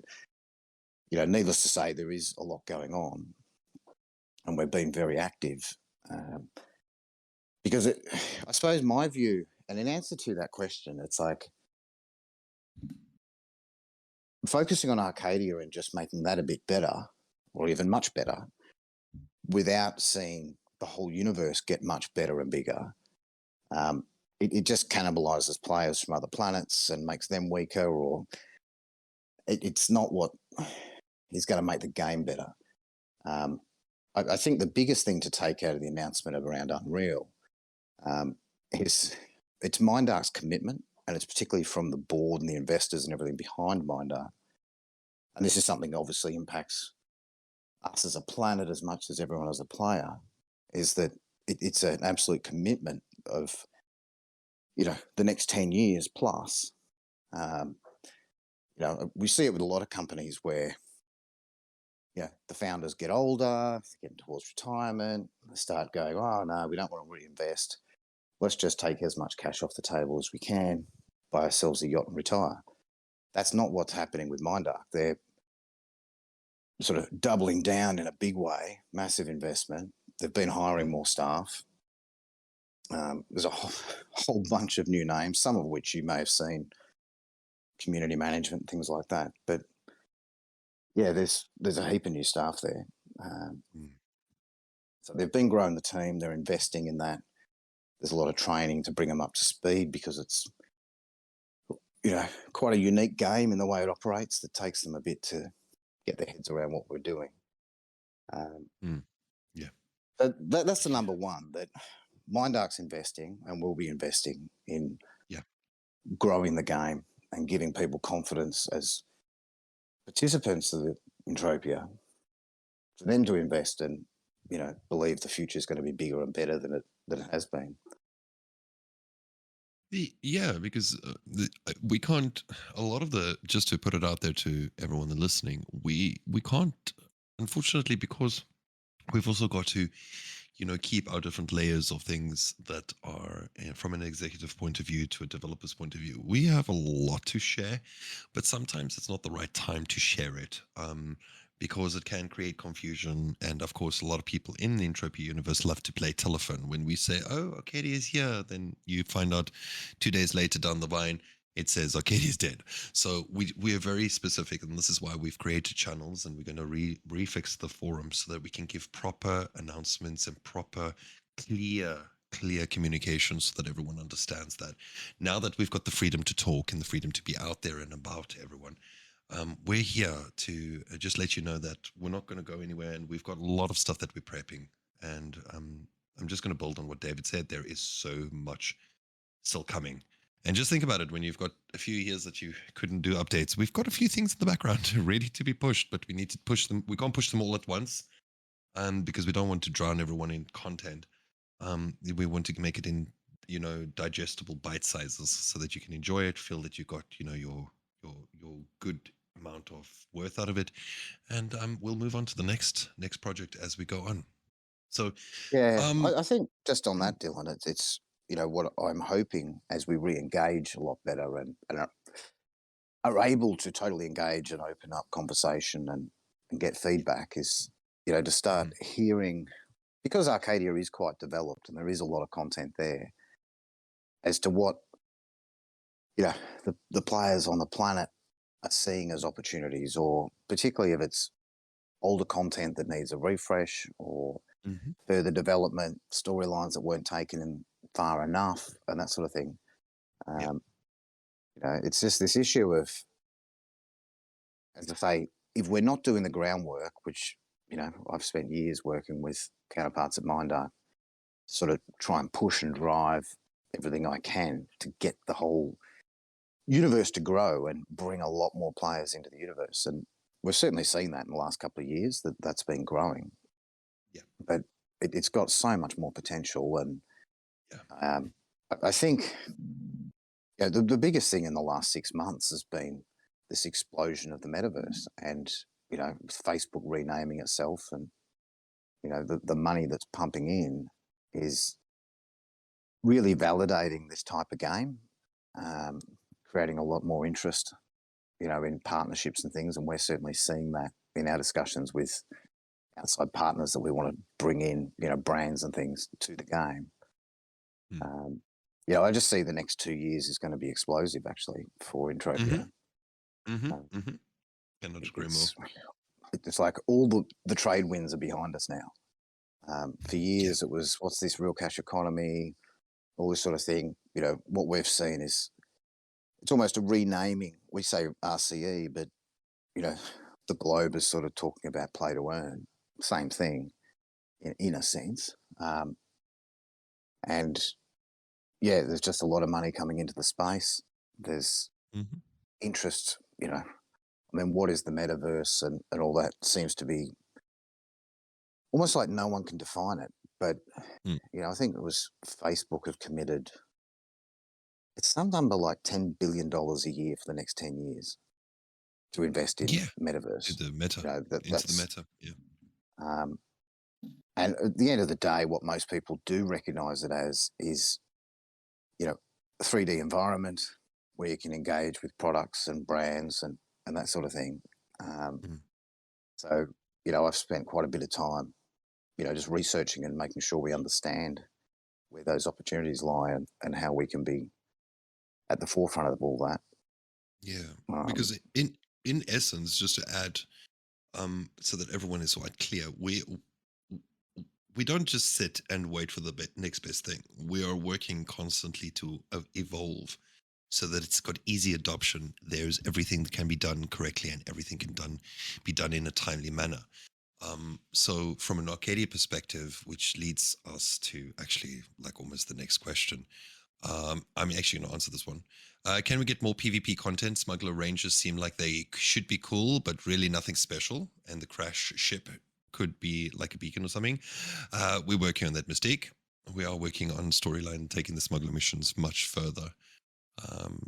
needless to say, there is a lot going on, and we've been very active. Because I suppose my view, and in answer to that question, it's like focusing on Arcadia and just making that a bit better, or even much better, without seeing the whole universe get much better and bigger. It just cannibalizes players from other planets and makes them weaker, or it's not what is going to make the game better. I think the biggest thing to take out of the announcement around Unreal is it's Mindark's commitment, and it's particularly from the board and the investors and everything behind Mindark. And this is something obviously impacts us as a planet as much as everyone as a player, is that it's an absolute commitment of, the next 10 years plus. We see it with a lot of companies where, the founders get older, getting towards retirement, they start going, oh, no, we don't want to reinvest. Let's just take as much cash off the table as we can, buy ourselves a yacht and retire. That's not what's happening with Mindark. They're sort of doubling down in a big way, massive investment. They've been hiring more staff. There's a whole bunch of new names, some of which you may have seen, community management, things like that. But there's a heap of new staff there. So they've been growing the team. They're investing in that. There's a lot of training to bring them up to speed, because it's, quite a unique game in the way it operates that takes them a bit to get their heads around what we're doing. That's the number one, that Mindark's investing and will be investing in growing the game and giving people confidence as participants of the Entropia, for them to invest and, believe the future is going to be bigger and better than it has been. Because we can't, a lot of just to put it out there to everyone that's listening, we can't, unfortunately, because we've also got to, keep our different layers of things that are from an executive point of view to a developer's point of view. We have a lot to share, but sometimes it's not the right time to share it. Because it can create confusion. And of course, a lot of people in the Entropia universe love to play telephone. When we say, oh, Arcadia is here, then you find out 2 days later down the line, it says Arcadia is dead. So we are very specific, and this is why we've created channels, and we're going to refix the forum so that we can give proper announcements and proper clear communication, so that everyone understands that now that we've got the freedom to talk and the freedom to be out there and about to everyone, we're here to just let you know that we're not going to go anywhere, and we've got a lot of stuff that we're prepping. And I'm just going to build on what David said. There is so much still coming. And just think about it, when you've got a few years that you couldn't do updates, we've got a few things in the background ready to be pushed, but we need to push them. We can't push them all at once, because we don't want to drown everyone in content. We want to make it in, digestible bite sizes so that you can enjoy it, feel that you got, your good amount of worth out of it, and we'll move on to the next project as we go on. So, Yeah, um, I think just on that, Dylan, it's what I'm hoping as we re-engage a lot better and are able to totally engage and open up conversation and get feedback is to start mhm, hearing, because Arcadia is quite developed and there is a lot of content there, as to what you know the players on the planet are seeing as opportunities, or particularly if it's older content that needs a refresh or mhm, further development, storylines that weren't taken in far enough, and that sort of thing. yeah, Um, it's just this issue of, as I say, if we're not doing the groundwork, which I've spent years working with counterparts at Mindark, sort of try and push and drive everything I can to get the whole universe to grow and bring a lot more players into the universe. And we've certainly seen that in the last couple of years, that's been growing. yeah, But it's got so much more potential. And yeah. I think the biggest thing in the last 6 months has been this explosion of the metaverse, and Facebook renaming itself, and the money that's pumping in is really validating this type of game, um, creating a lot more interest, in partnerships and things. And we're certainly seeing that in our discussions with outside partners that we want to bring in, brands and things to the game. Mm. Um, I just see the next 2 years is going to be explosive, actually, for Mhm, Entropia. mhm, Um, mhm. Cannot agree more. it's it's like all the trade winds are behind us now. For Yeah. years, it was, what's this real cash economy, all this sort of thing. What we've seen is it's almost a renaming. We say RCE, but you know, the globe is sort of talking about play to earn. Same thing in a sense. And yeah, there's just a lot of money coming into the space. There's Mhm. interest, I mean, what is the metaverse and all that seems to be almost like no one can define it. But, Mm. I think it was Facebook have committed, it's some number like $10 billion a year for the next 10 years to invest in Yeah. To metaverse. the meta, into the That's, meta. Yeah. um, and at the end of the day, what most people do recognize it as is, a 3D environment where you can engage with products and brands and that sort of thing. Um, Mhm. so, I've spent quite a bit of time, just researching and making sure we understand where those opportunities lie and how we can be at the forefront of all that. Yeah. Um, Because in essence, just to add, so that everyone is quite clear, we don't just sit and wait for the next best thing. We are working constantly to evolve so that it's got easy adoption. There's everything that can be done correctly and everything can be done in a timely manner. So from an Arcadia perspective, which leads us to actually like almost the next question. I'm actually going to answer this one. Can we get more PvP content? Smuggler Rangers seem like they should be cool, but really nothing special. And the crash ship could be like a beacon or something. We're working on that mistake. We are working on storyline and taking the smuggler missions much further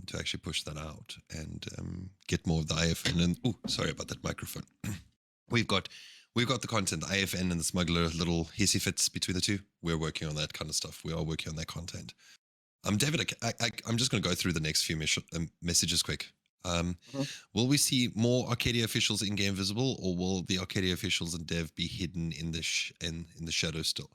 to actually push that out and get more of the IFN. And oh, sorry about that microphone. we've got we've got the content, the IFN and the smuggler little hissy fits between the two. We're working on that kind of stuff. We are working on that content. David, I'm just going to go through the next few messages quick. Um, Mhm. will we see more Arcadia officials in-game visible, or will the Arcadia officials and dev be hidden in the in the shadow still?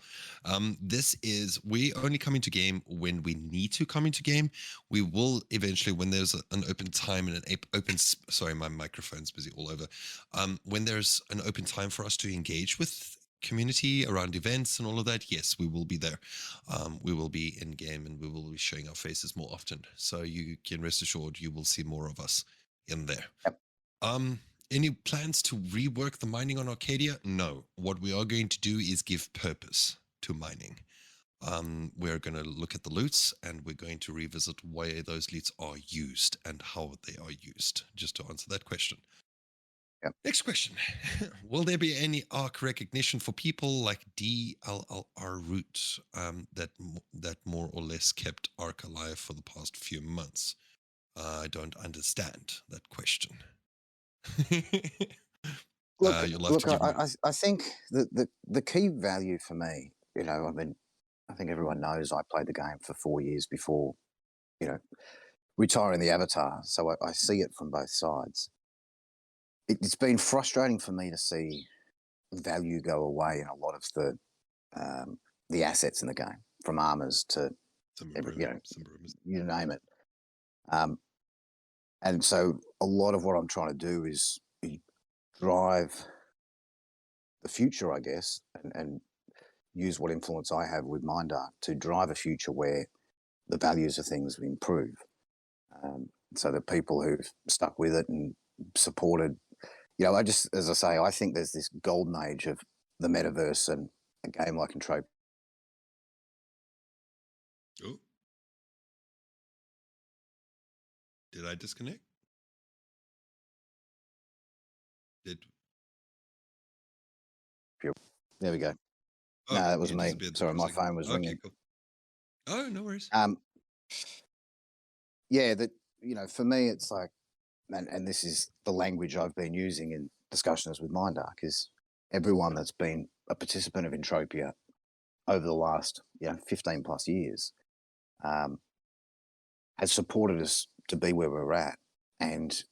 This is we only come into game when we need to come into game. We will eventually, when there's an open time and an open. Sorry, my microphone's busy all over. When there's an open time for us to engage with community around events and all of that, yes, we will be there. We will be in game and we will be showing our faces more often. So you can rest assured you will see more of us in there. Yep. Um, any plans to rework the mining on Arcadia? No. What we are going to do is give purpose to mining. We're going to look at the loots and we're going to revisit why those loots are used and how they are used, just to answer that question. Yep. Next question. Will there be any arc recognition for people like DLLR Root that more or less kept Arc alive for the past few months? I don't understand that question. You'll have to give me. I think that the key value for me, I mean, I think everyone knows I played the game for 4 years before, retiring the avatar. So I see it from both sides. It's been frustrating for me to see value go away in a lot of the assets in the game, from armors to Some rumors. you name it. And so a lot of what I'm trying to do is drive the future, I guess, and use what influence I have with Mindark to drive a future where the values of things improve. So that people who've stuck with it and supported, as I say, I think there's this golden age of the metaverse and a game like Entropia. Oh, did I disconnect? There we go. Oh, No, that was you me. disappeared there Sorry, for a my second. phone was Okay, ringing. cool. Oh, no worries. Yeah, for me, it's like, and this is the language I've been using in discussions with Mindark, is everyone that's been a participant of Entropia over the last 15 plus years has supported us to be where we're at. And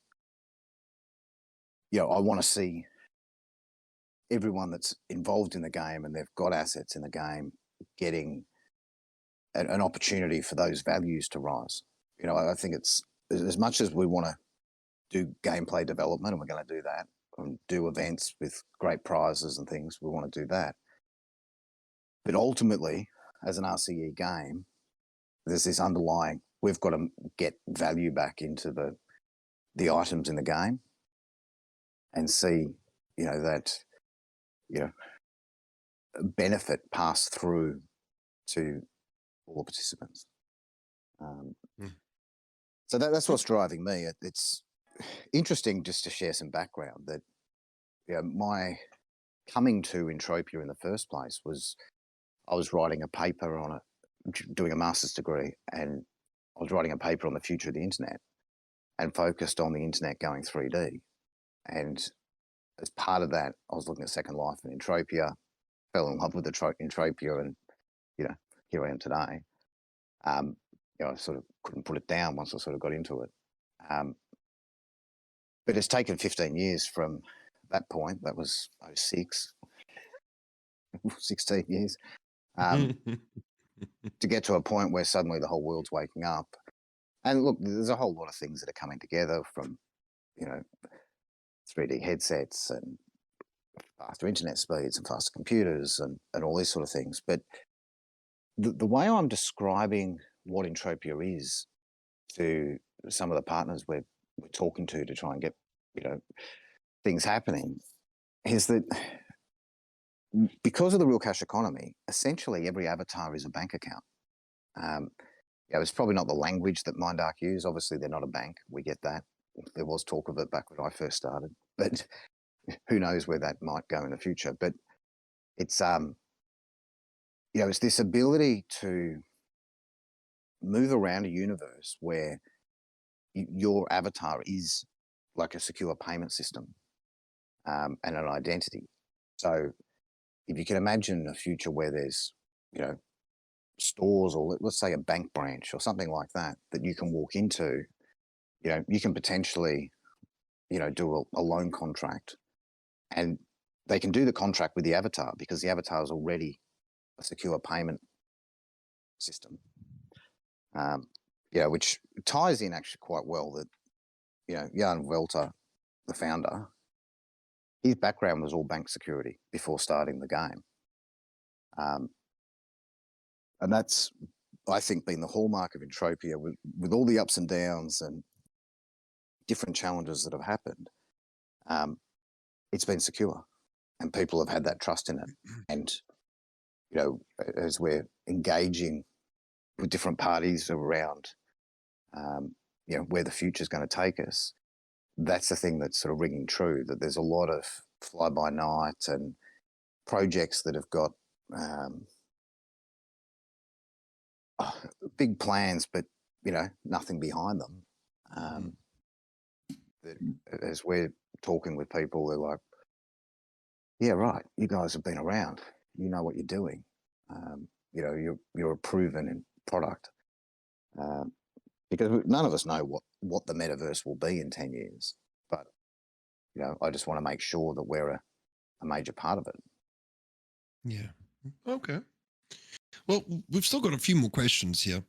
I want to see everyone that's involved in the game and they've got assets in the game getting an opportunity for those values to rise. I think it's, as much as we want to do gameplay development, and we're going to do that, and do events with great prizes and things, we want to do that. But ultimately, as an RCE game, there's this underlying, we've got to get value back into the items in the game and see, that, benefit pass through to all participants. So that's what's driving me. It's interesting just to share some background that my coming to Entropia in the first place was, I was writing a paper doing a master's degree, and I was writing a paper on the future of the internet and focused on the internet going 3D. And as part of that, I was looking at Second Life and Entropia, fell in love with Entropia, and here I am today. I sort of couldn't put it down once I sort of got into it. But it's taken 15 years from that point. That was 06, 16 years, to get to a point where suddenly the whole world's waking up. And look, there's a whole lot of things that are coming together, from 3D headsets and faster internet speeds and faster computers and all these sort of things. But the way I'm describing what Entropia is to some of the partners we're talking to try and get things happening is that, because of the real cash economy, essentially every avatar is a bank account. It's probably not the language that Mindark use. Obviously, they're not a bank. We get that. There was talk of it back when I first started, but who knows where that might go in the future. But it's it's this ability to move around a universe where your avatar is like a secure payment system and an identity. So if you can imagine a future where there's, stores, or let's say a bank branch or something like that you can walk into, you can potentially, do a loan contract, and they can do the contract with the avatar because the avatar is already a secure payment system. Which ties in actually quite well that, Jan Welter, the founder, his background was all bank security before starting the game. And that's, I think, been the hallmark of Entropia, with all the ups and downs and different challenges that have happened. It's been secure, and people have had that trust in it. And, as we're engaging with different parties around, where the future is going to take us, that's the thing that's sort of ringing true, that there's a lot of fly by night and projects that have got big plans, but nothing behind them. That as we're talking with people, they're like, "Yeah, right. You guys have been around. You know what you're doing. You're a proven product." Because none of us know what the metaverse will be in 10 years, but I just want to make sure that we're a major part of it. Yeah. Okay. Well, we've still got a few more questions here,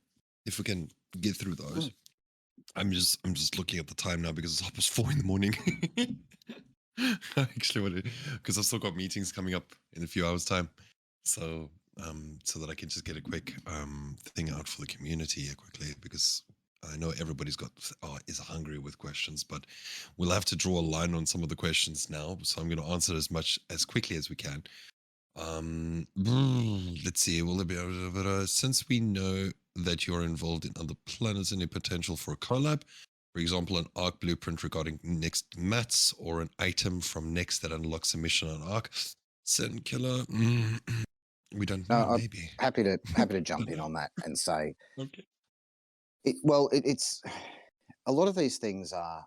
if we can get through those. I'm just looking at the time now because it's almost 4 a.m. I actually want to, because I've still got meetings coming up in a few hours' time, so so that I can just get a quick thing out for the community here quickly, because I know everybody's is hungry with questions, but we'll have to draw a line on some of the questions now. So I'm going to answer as quickly as we can. Let's see. Will there be since we know that you're involved in other planets, any potential for a collab? For example, an Arc blueprint regarding next mats, or an item from next that unlocks a mission on Arc. Sin Killer. We don't know. I'm Maybe. happy to jump in on that and say, Okay. it's a lot of these things are,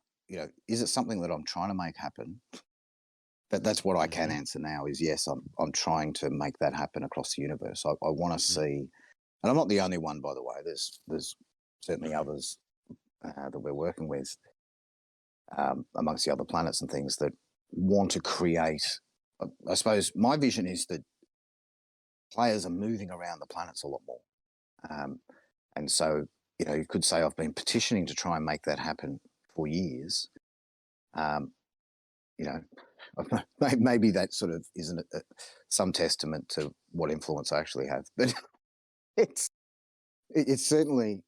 is it something that I'm trying to make happen? That's what I can answer now is yes, I'm trying to make that happen across the universe. I want to see, and I'm not the only one, by the way. There's certainly others that we're working with amongst the other planets and things that want to create. I suppose my vision is that players are moving around the planets a lot more, and so you could say I've been petitioning to try and make that happen for years. Maybe that sort of isn't some testament to what influence I actually have, but it certainly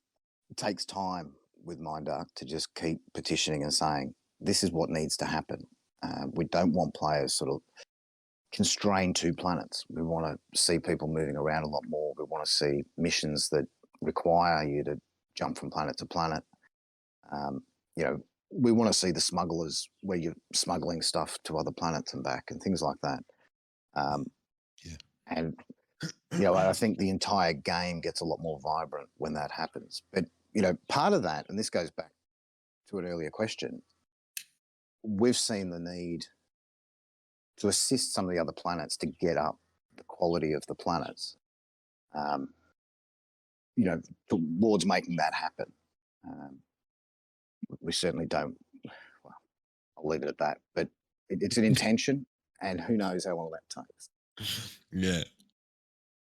takes time with Mindark to just keep petitioning and saying this is what needs to happen. We don't want players sort of constrained to planets. We want to see people moving around a lot more. We want to see missions that require you to jump from planet to planet. We want to see the smugglers where you're smuggling stuff to other planets and back and things like that. And, I think the entire game gets a lot more vibrant when that happens. But, part of that, and this goes back to an earlier question, we've seen the need to assist some of the other planets to get up the quality of the planets, towards making that happen. We certainly don't. Well, I'll leave it at that. But it's an intention, and who knows how long that takes. Yeah,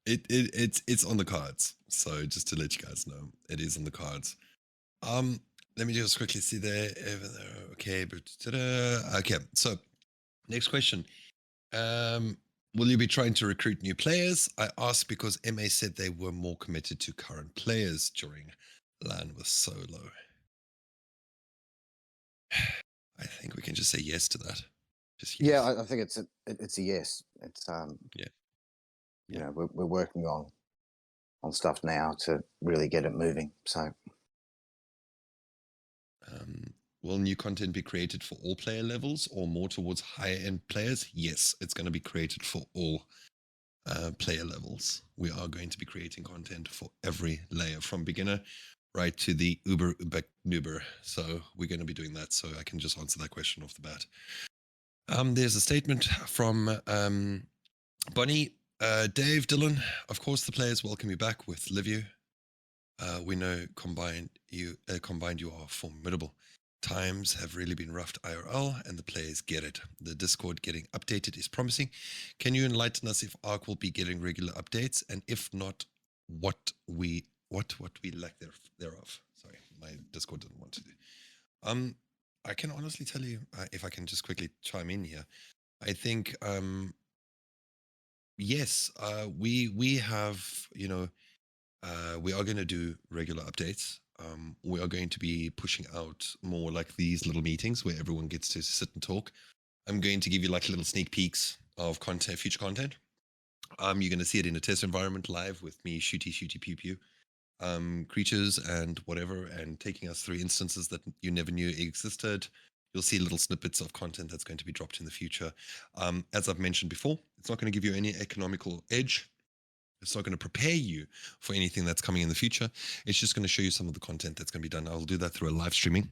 it's on the cards. So just to let you guys know, it is on the cards. Let me just quickly see there. Okay, okay. So next question. Will you be trying to recruit new players? I asked because MA said they were more committed to current players during LAN with Solo. I think we can just say yes to that. Just yes. Yeah, I think it's a yes. It's we're working on stuff now to really get it moving. So, will new content be created for all player levels or more towards higher end players? Yes, it's going to be created for all player levels. We are going to be creating content for every layer, from beginner right to the uber noober. So we're going to be doing that. So I can just answer that question off the bat. There's a statement from Bonnie. Dave, Dylan, of course the players welcome you back with Livio. We know combined you are formidable. Times have really been roughed IRL, and the players get it. The Discord getting updated is promising. Can you enlighten us if Arc will be getting regular updates, and if not, what we lack thereof? Sorry, my Discord didn't want to do. I can honestly tell you, if I can just quickly chime in here, I think yes, we have, we are going to do regular updates. We are going to be pushing out more like these little meetings where everyone gets to sit and talk. I'm going to give you like little sneak peeks of content, future content. You're going to see it in a test environment live with me, shooty pew pew, creatures and whatever, and taking us through instances that you never knew existed. You'll see little snippets of content that's going to be dropped in the future. As I've mentioned before, it's not going to give you any economical edge. It's not going to prepare you for anything that's coming in the future. It's just going to show you some of the content that's going to be done. I'll do that through a live streaming,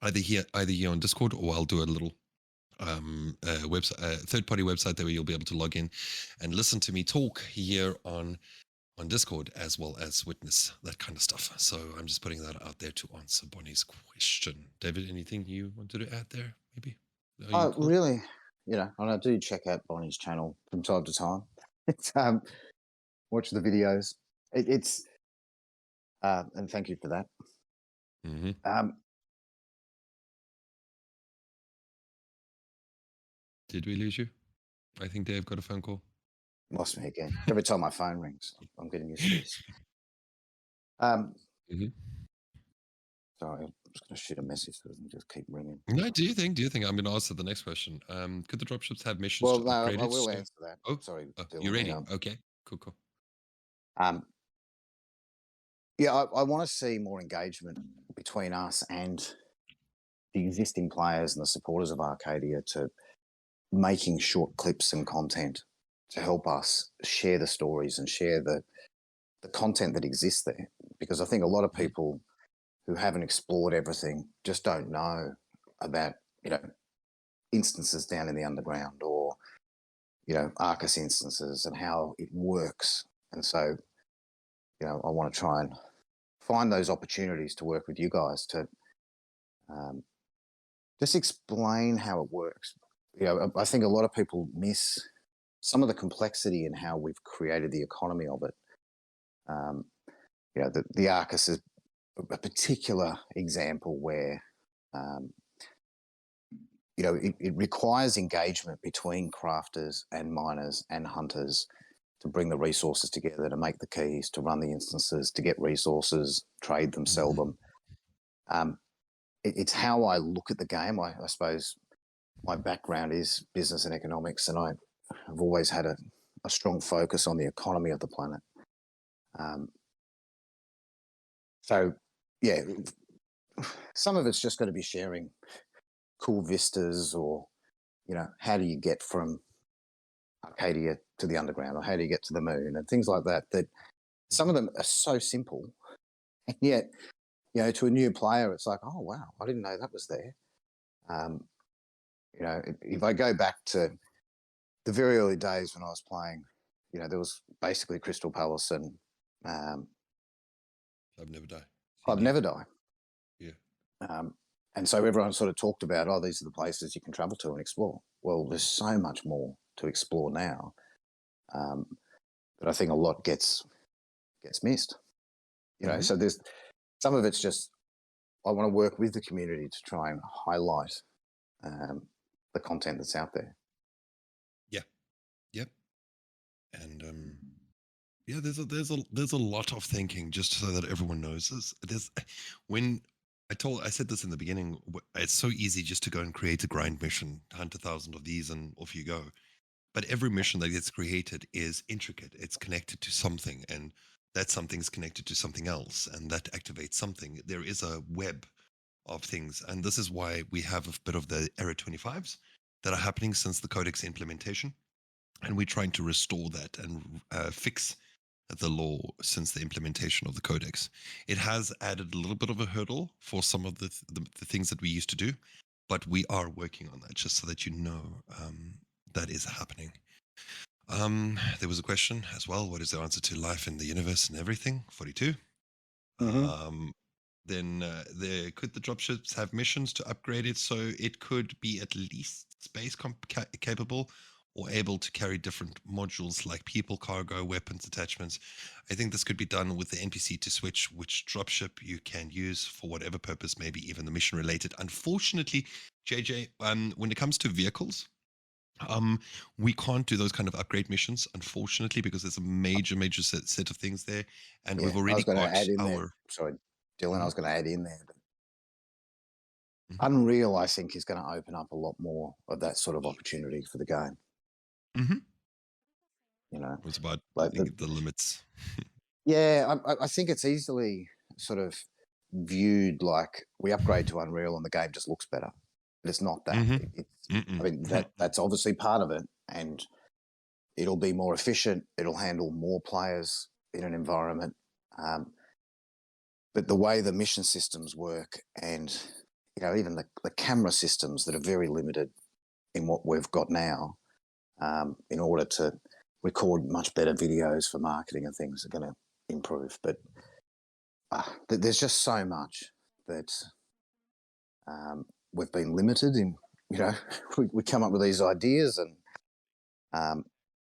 either here on Discord, or I'll do a little website, third-party website there where you'll be able to log in and listen to me talk here on Discord, as well as witness that kind of stuff. So I'm just putting that out there to answer Bonnie's question. David, anything you wanted to add there? Maybe. Oh, cool? Really? And I do check out Bonnie's channel from time to time. It's watch the videos. It's and thank you for that. Did we lose you? I think Dave got a phone call. Lost me again. Every time my phone rings, I'm getting used to this. Sorry, I'm just going to shoot a message so it doesn't just keep ringing. No, do you think I'm going to answer the next question? Could the dropships have missions to upgrade it? I will answer that. Oh, sorry. You're ready? Okay, cool. Yeah, I want to see more engagement between us and the existing players and the supporters of Arcadia to making short clips and content to help us share the stories and share the content that exists there. Because I think a lot of people who haven't explored everything just don't know about, instances down in the underground, or, Arcus instances and how it works. And so, I want to try and find those opportunities to work with you guys to just explain how it works. I think a lot of people miss some of the complexity in how we've created the economy of it. The Arcus is a particular example where, it requires engagement between crafters and miners and hunters to bring the resources together, to make the keys, to run the instances, to get resources, trade them, sell them. It's how I look at the game. I suppose my background is business and economics, and I've always had a strong focus on the economy of the planet. So, yeah, some of it's just going to be sharing cool vistas, or, how do you get from Arcadia to the underground, or how do you get to the moon, and things like that, that some of them are so simple, and yet, to a new player, it's like, oh, wow, I didn't know that was there. If I go back to the very early days when I was playing, there was basically Crystal Palace and I've Never Die. I've Never Die. Yeah. And so everyone sort of talked about, oh, these are the places you can travel to and explore. Well, there's so much more to explore now, but I think a lot gets missed. So there's some of it's just, I want to work with the community to try and highlight the content that's out there. Yeah. Yep. And there's a lot of thinking, just so that everyone knows this. I said this in the beginning, it's so easy just to go and create a grind mission, hunt 1,000 of these and off you go. But every mission that gets created is intricate. It's connected to something, and that something's connected to something else, and that activates something. There is a web of things, and this is why we have a bit of the Error 25s that are happening since the Codex implementation, and we're trying to restore that and fix the law since the implementation of the Codex. It has added a little bit of a hurdle for some of the things that we used to do, but we are working on that, just so that you know that is happening. There was a question as well, what is the answer to life in the universe and everything? 42. Then could the dropships have missions to upgrade it so it could be at least space capable, or able to carry different modules like people, cargo, weapons, attachments? I think this could be done with the NPC to switch which dropship you can use for whatever purpose, maybe even the mission related. Unfortunately, JJ, when it comes to vehicles, we can't do those kind of upgrade missions, unfortunately, because there's a major set of things there, and we've already got add in our. There. Sorry, Dylan, I was going to add in there. Unreal, I think, is going to open up a lot more of that sort of opportunity for the game. It's about like the limits. Yeah, I think it's easily sort of viewed like we upgrade to Unreal and the game just looks better. but it's not that. Mm-hmm. I mean, that's obviously part of it, and it'll be more efficient. It'll handle more players in an environment. Um, but the way the mission systems work, and even the camera systems that are very limited in what we've got now, in order to record much better videos for marketing and things, are going to improve. But there's just so much that we've been limited in. We come up with these ideas, and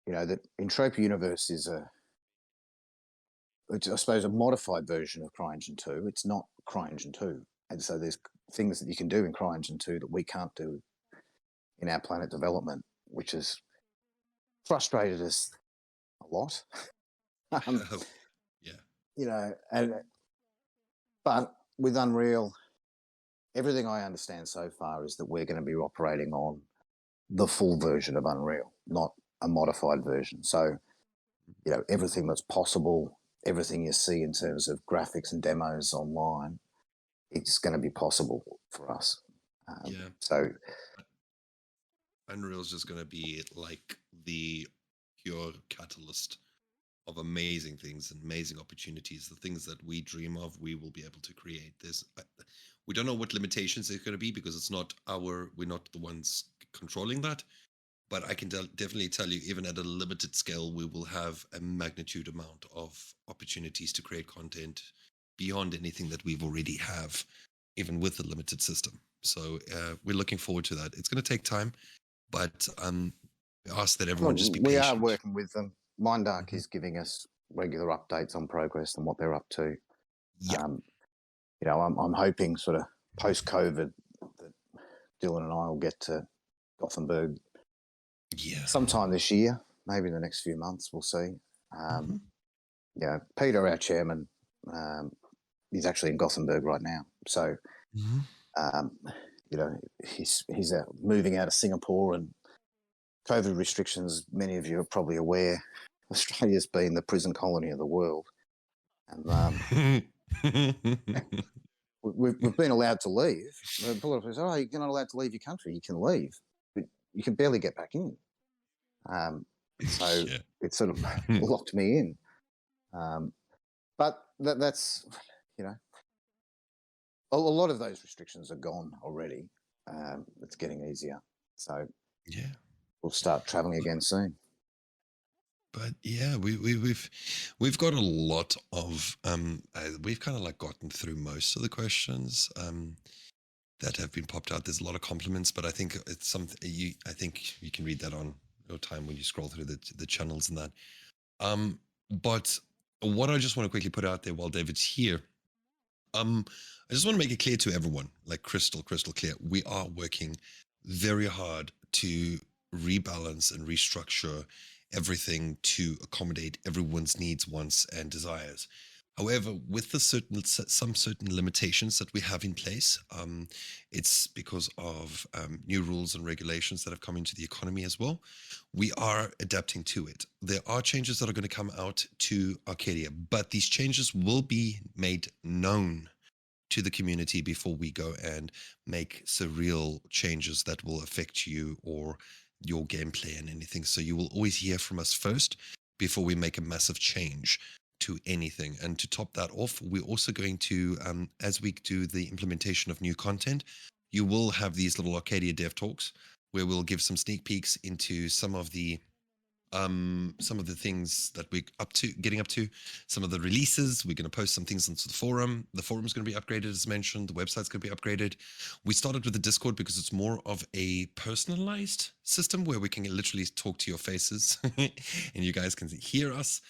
that Entropia Universe is I suppose, a modified version of CryEngine 2. It's not CryEngine 2. And so there's things that you can do in CryEngine 2 that we can't do in our Planet development, which has frustrated us a lot. Yeah. But with Unreal, everything I understand so far is that we're going to be operating on the full version of Unreal, not a modified version. So, everything that's possible, everything you see in terms of graphics and demos online, it's going to be possible for us. Yeah. So Unreal is just going to be like the pure catalyst of amazing things and amazing opportunities. The things that we dream of, we will be able to create. We don't know what limitations they're going to be because we're not the ones controlling that. But I can definitely tell you, even at a limited scale, we will have a magnitude amount of opportunities to create content beyond anything that we've already have, even with the limited system. So we're looking forward to that. It's going to take time, but I ask that everyone just be we patient. are working with them. Mindark is giving us regular updates on progress and what they're up to. Yeah. I'm hoping sort of post-COVID that Dylan and I will get to Gothenburg sometime this year, maybe in the next few months. We'll see. Peter, our chairman, he's actually in Gothenburg right now. So, he's moving out of Singapore, and COVID restrictions, many of you are probably aware, Australia's been the prison colony of the world. And we've been allowed to leave. People say, "Oh, you're not allowed to leave your country." You can leave, but you can barely get back in. So it sort of locked me in. But that's, a lot of those restrictions are gone already. It's getting easier. So we'll start traveling again soon. But yeah, we've got a lot of we've kind of like gotten through most of the questions that have been popped out. There's a lot of compliments, but I think it's something I think you can read that on your time when you scroll through the channels and that. But what I just want to quickly put out there while David's here, I just want to make it clear to everyone, like crystal clear, we are working very hard to rebalance and restructure everything to accommodate everyone's needs, wants, and desires. However, with some certain limitations that we have in place, it's because of new rules and regulations that have come into the economy as well. We are adapting to it. There are changes that are going to come out to Arcadia, but these changes will be made known to the community before we go and make surreal changes that will affect you or your gameplay and anything. So you will always hear from us first before we make a massive change to anything. And to top that off, we're also going to, as we do the implementation of new content, you will have these little Arcadia dev talks where we'll give some sneak peeks into some of the things that we're getting up to, some of the releases. We're going to post some things onto the forum. The forum's going to be upgraded, as mentioned. The website's going to be upgraded. We started with the Discord because it's more of a personalized system where we can literally talk to your faces and you guys can hear us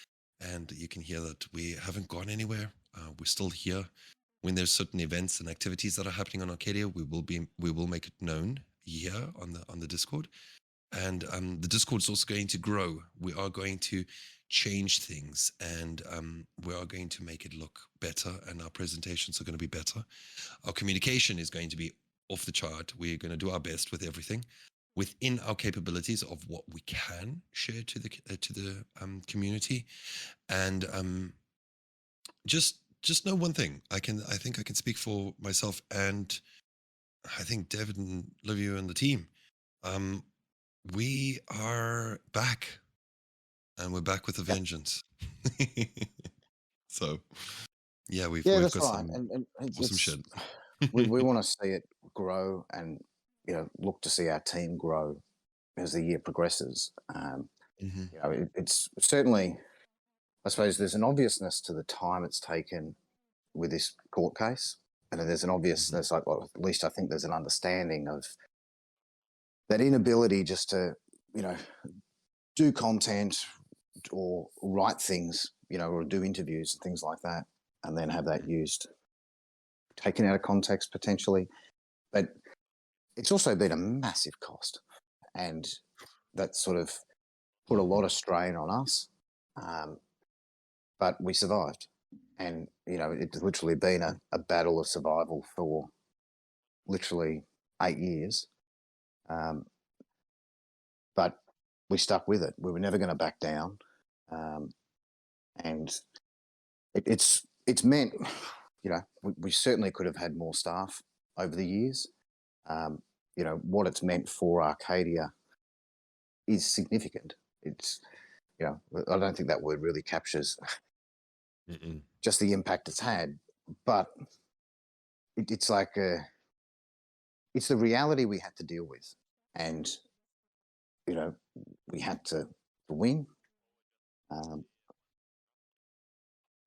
and you can hear that we haven't gone anywhere. We're still here. When there's certain events and activities that are happening on Arcadia, we will make it known here on the Discord. And the Discord is also going to grow. We are going to change things, and we are going to make it look better, and our presentations are going to be better. Our communication is going to be off the chart. We're going to do our best with everything within our capabilities of what we can share to the community. And just know one thing. I think I can speak for myself and I think David and Livio and the team, um, we are back, and we're back with a vengeance. So, yeah, Yeah, we've that's got right. some And awesome shit. we want to see it grow and, look to see our team grow as the year progresses. Mhm, It's certainly, I suppose there's an obviousness to the time it's taken with this court case. And then there's an mhm, obviousness, like, well, at least I think there's an understanding of that inability just to, you know, do content or write things, or do interviews and things like that, and then have that mhm, used, taken out of context potentially. But it's also been a massive cost, and that sort of put a mhm. lot of strain on us. Um, but we survived. And, it's literally been a battle of survival for literally 8 years. Um, but we stuck with it. We were never going to back down. Um, and it's meant, we certainly could have had more staff over the years. Um, what it's meant for Arcadia is significant. It's, I don't think that word really captures Mm-mm. just the impact it's had, but it's like it's the reality we had to deal with, and you know we had to win, um,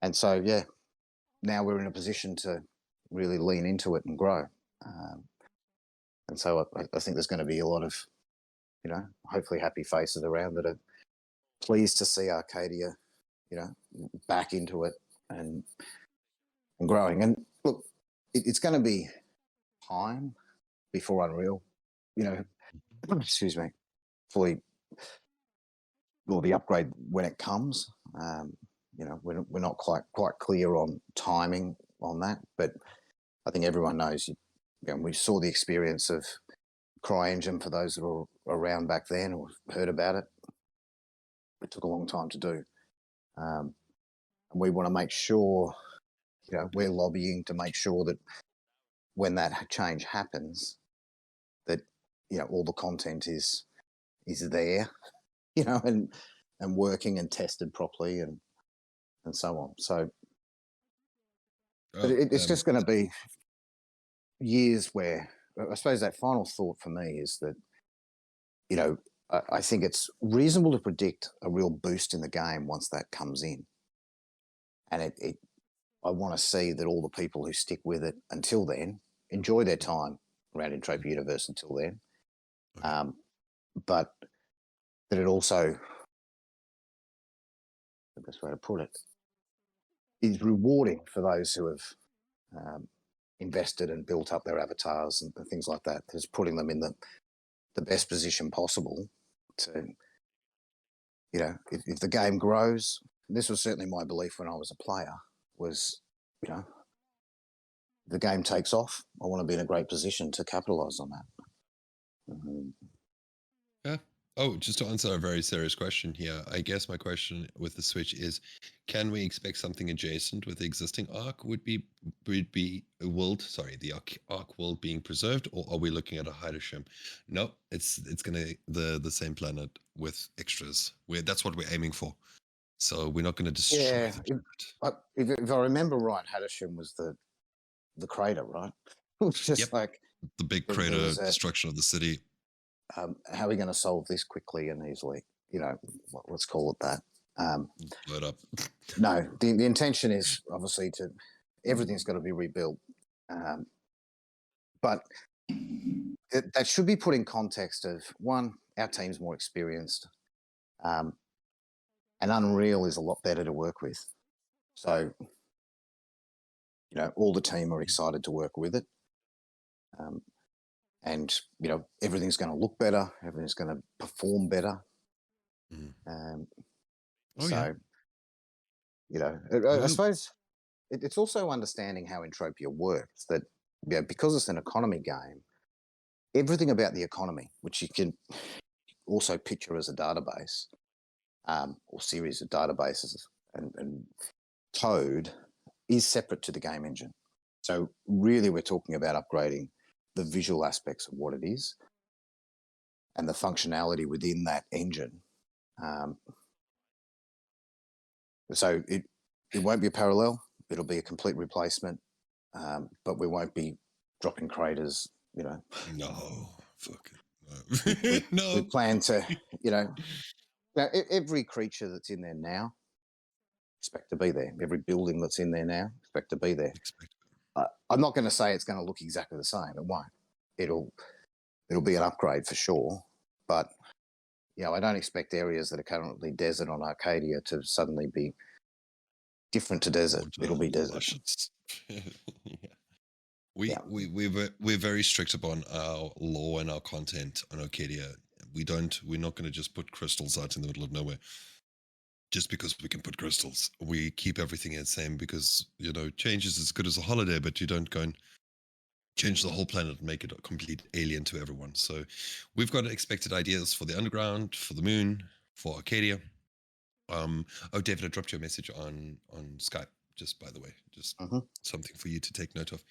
and so yeah, now we're in a position to really lean into it and grow, um, and so I think there's going to be a lot of hopefully happy faces around that are pleased to see Arcadia, you know, back into it and growing. And look, it's going to be time before Unreal, you know, excuse me, fully, or the upgrade when it comes. We're not quite clear on timing on that, but I think everyone knows. We saw the experience of CryEngine for those that were around back then or heard about it. It took a long time to do, and we want to make sure. We're lobbying to make sure that when that change happens, that all the content is there, and working and tested properly and so on. So, but Oh, it's just going to be years where I suppose that final thought for me is that I think it's reasonable to predict a real boost in the game once that comes in, and I want to see that all the people who stick with it until then enjoy their time around Entropy Universe until then, okay. um, but that it also, the best way to put it, is rewarding for those who have um, invested and built up their avatars and things like that. Is putting them in the best position possible to, if the game grows. This was certainly my belief when I was a player. Was you know, the game takes off, I want to be in a great position to capitalize on that. Yeah. Oh, just to answer a very serious question here, I guess my question with the Switch is, can we expect something adjacent with the existing Arc? Would be a world, sorry, the Arc world being preserved, or are we looking at a Heidelshim? No, it's gonna the same planet with extras. That's what we're aiming for. So we're not gonna destroy Yeah, the planet. if I remember right, Hadashim was the crater, right? It was Yep, just like the big there crater was a destruction of the city. how are we going to solve this quickly and easily? Let's call it that. Blow it up. No, the intention is obviously to everything's got to be rebuilt, um, but that should be put in context of one, our team's more experienced, um, and Unreal is a lot better to work with. So all the team are excited to work with it, um, and everything's going to look better, everything's going to perform better. Mm. Um, Oh yeah. so I Woo. suppose it's also understanding how Entropia works. That because it's an economy game, everything about the economy, which you can also picture as a database or series of databases and code, is separate to the game engine. So really, we're talking about upgrading the visual aspects of what it is and the functionality within that engine. Um, so it won't be a parallel. It'll be a complete replacement, but we won't be dropping craters. No, fuck We, we, it. we No. plan to, now every creature that's in there now expect to be there. Every building that's in there now expect to be there. Expect. I'm not going to say it's going to look exactly the same. It won't. It'll be an upgrade for sure. But I don't expect areas that are currently desert on Arcadia to suddenly be different to desert. It'll be desert. Yeah. Yeah. We're very strict upon our law and our content on Arcadia. We're not going to just put crystals out in the middle of nowhere just because we can put crystals. We keep everything the same because change is as good as a holiday, but you don't go and change the whole planet and make it a complete alien to everyone. So we've got expected ideas for the underground, for the moon, for Arcadia. Oh, David, I dropped you a message on Skype, just by the way, just something for you to take note of.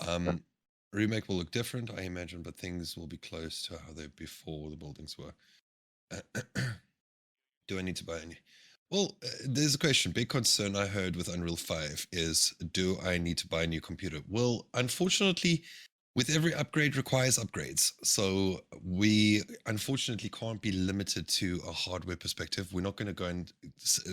Sure. Remake will look different, I imagine, but things will be close to how they before the buildings were. Do I need to buy any? Well, there's a question. Big concern I heard with Unreal 5 is, do I need to buy a new computer? Well, unfortunately, with every upgrade requires upgrades. So we unfortunately can't be limited to a hardware perspective. We're not going to go and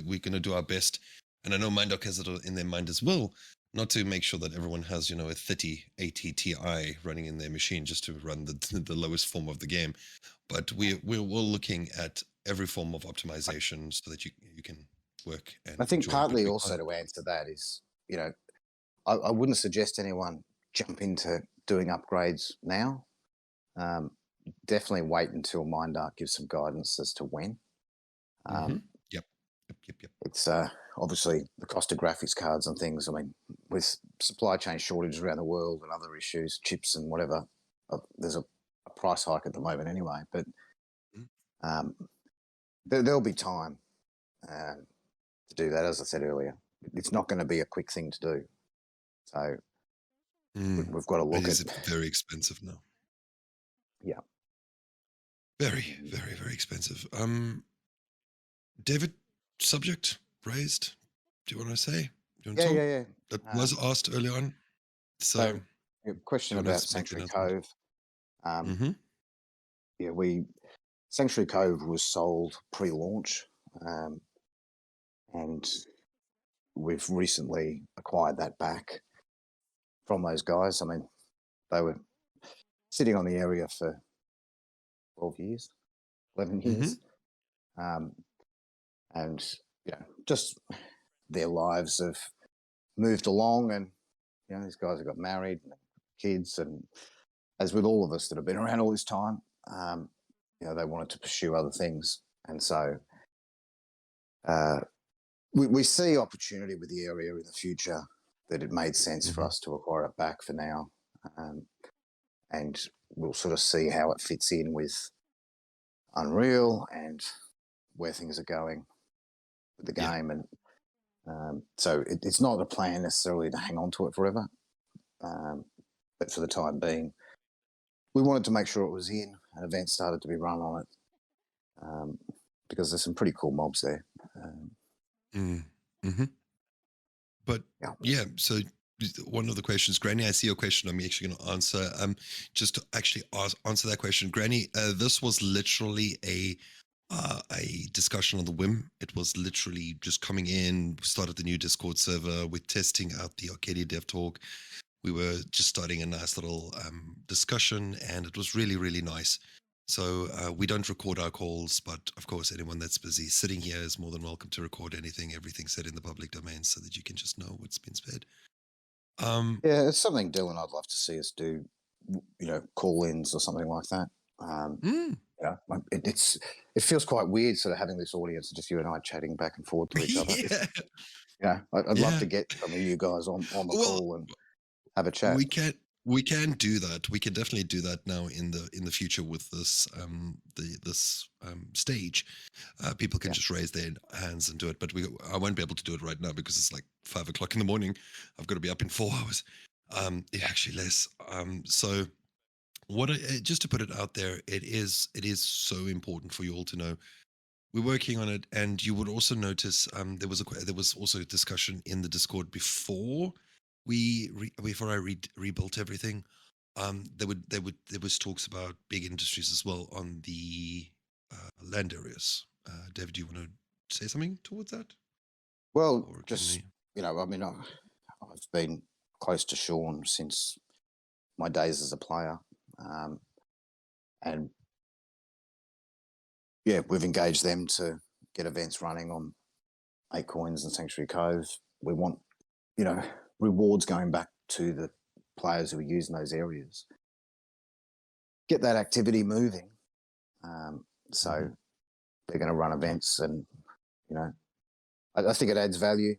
we're going to do our best. And I know Mindoc has it in their mind as well, not to make sure that everyone has, a 3080 Ti running in their machine just to run the lowest form of the game. But we're looking at every form of optimization so that you can work and I think enjoy. partly also to answer that is, I wouldn't suggest anyone jump into doing upgrades now. Definitely wait until Mindark gives some guidance as to when. Yep. It's obviously the cost of graphics cards and things. I mean, with supply chain shortages around the world and other issues, chips and whatever, there's a price hike at the moment anyway. But there'll be time to do that. As I said earlier, it's not going to be a quick thing to do. So we've got to look at. It is at very expensive now. Yeah. Very, very, very expensive. David, subject raised. Do you want to say? Yeah. That was asked early on. So question about Sanctuary Cove. Yeah, Sanctuary Cove was sold pre-launch, and we've recently acquired that back from those guys. I mean, they were sitting on the area for 12 years, 11 years. And just their lives have moved along, and these guys have got married and kids, and as with all of us that have been around all this time, they wanted to pursue other things. And so we see opportunity with the area in the future that it made sense for us to acquire it back for now. And we'll sort of see how it fits in with Unreal and where things are going with the game. And so it's not a plan necessarily to hang on to it forever. But for the time being, we wanted to make sure it was in, and events started to be run on it, because there's some pretty cool mobs there. But so one of the questions, Granny, I see your question. I'm actually going to answer. Just to actually answer that question, Granny, this was literally a discussion on the whim. It was literally just coming in, started the new Discord server, we're testing out the Arcadia Dev Talk. We were just starting a nice little discussion, and it was really, really nice. So we don't record our calls, but of course, anyone that's busy sitting here is more than welcome to record everything said in the public domain, so that you can just know what's been said. Yeah, it's something, Dylan, I'd love to see us do, call-ins or something like that. It feels quite weird sort of having this audience, just you and I chatting back and forth to each other. I'd love to get some of you guys on the call and have a chat. We can do that. We can definitely do that now in the future with this stage. People can just raise their hands and do it, but I won't be able to do it right now because it's like 5 o'clock in the morning. I've got to be up in 4 hours. Actually less. So just to put it out there, it is so important for you all to know. We're working on it, and you would also notice there was also a discussion in the Discord before before I rebuilt everything. There was talks about big industries as well on the land areas. David, do you want to say something towards that? Well, Or can just, we? I mean, I've been close to Sean since my days as a player. And yeah, we've engaged them to get events running on 8Coins and Sanctuary Cove. We want, rewards going back to the players who are using those areas. Get that activity moving. So they're going to run events, and I think it adds value.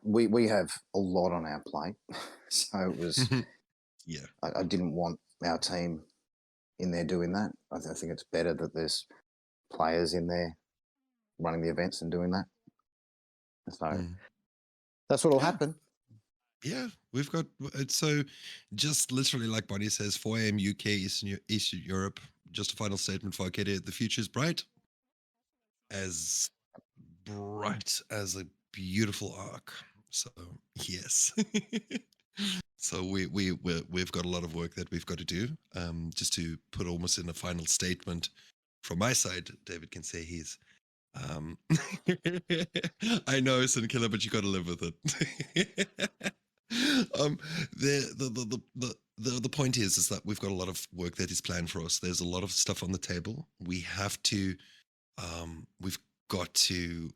We have a lot on our plate, so it was. Yeah, I didn't want our team in there doing that. I think it's better that there's players in there running the events and doing that. So that's what will happen. Yeah, we've got it's so just literally like Bonnie says, 4 a.m. UK, Eastern Europe. Just a final statement for Arcadia: the future is as bright as a beautiful arc. So yes. So we've got a lot of work that we've got to do. Just to put almost in a final statement from my side, David can say he's I know, Sin Killer, but you got to live with it. um, the point is that we've got a lot of work that is planned for us. There's a lot of stuff on the table. We've got to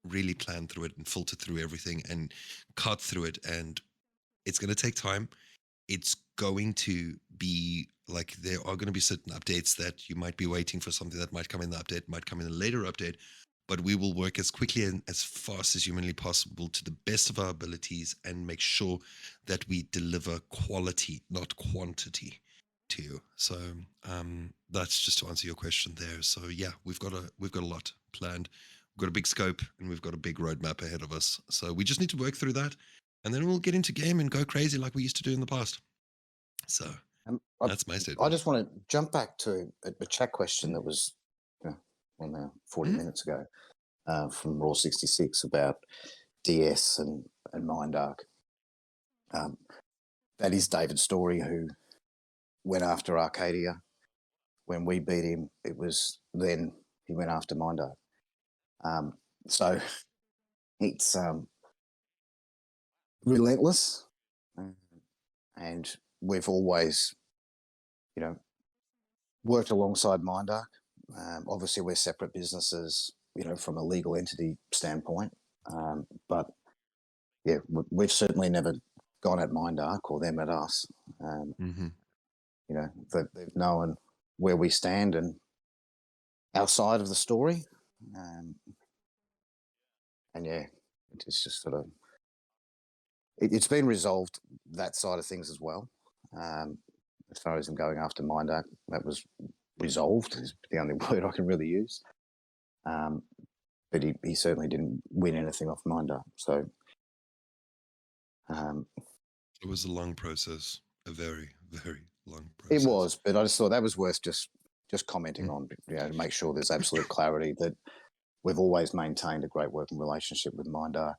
really plan through it and filter through everything and cut through it. And it's going to take time. It's going to be like there are going to be certain updates that you might be waiting for, something that might come in the update, might come in a later update, but we will work as quickly and as fast as humanly possible to the best of our abilities and make sure that we deliver quality, not quantity, to you. So that's just to answer your question there. So yeah, we've got a lot planned. We've got a big scope and we've got a big roadmap ahead of us. So we just need to work through that, and then we'll get into game and go crazy like we used to do in the past. So that's my statement. I just want to jump back to a chat question that was on there 40 minutes ago from Raw 66 about DS and Mindark. That is David's story, who went after Arcadia. When we beat him, it was then he went after Mindark. So it's relentless, and we've always, worked alongside Mindark. Obviously, we're separate businesses, from a legal entity standpoint. But yeah, we've certainly never gone at Mindark or them at us. They've known where we stand and our side of the story. And yeah, it's just sort of, it's been resolved, that side of things as well. As far as them going after Mindark, that was resolved, is the only word I can really use. But he certainly didn't win anything off Mindark. So it was a long process, a very, very long process. It was, but I just thought that was worth just commenting on, to make sure there's absolute clarity that we've always maintained a great working relationship with Mindark.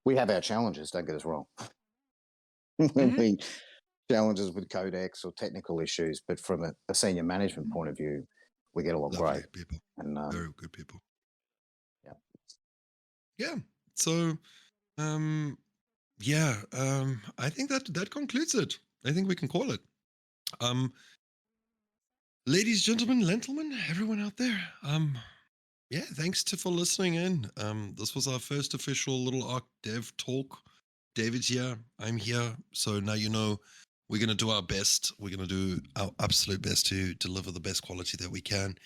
We have our challenges, don't get us wrong. We challenges with codex or technical issues, but from a senior management point of view, we get along Lovely great. people, and very good people. Yeah. So, I think that concludes it. I think we can call it. Ladies, gentlemen, gentlemen, everyone out there. Thanks for listening in. This was our first official little Arc Dev talk. David's here, I'm here, so now you know we're going to do our best. We're going to do our absolute best to deliver the best quality that we can.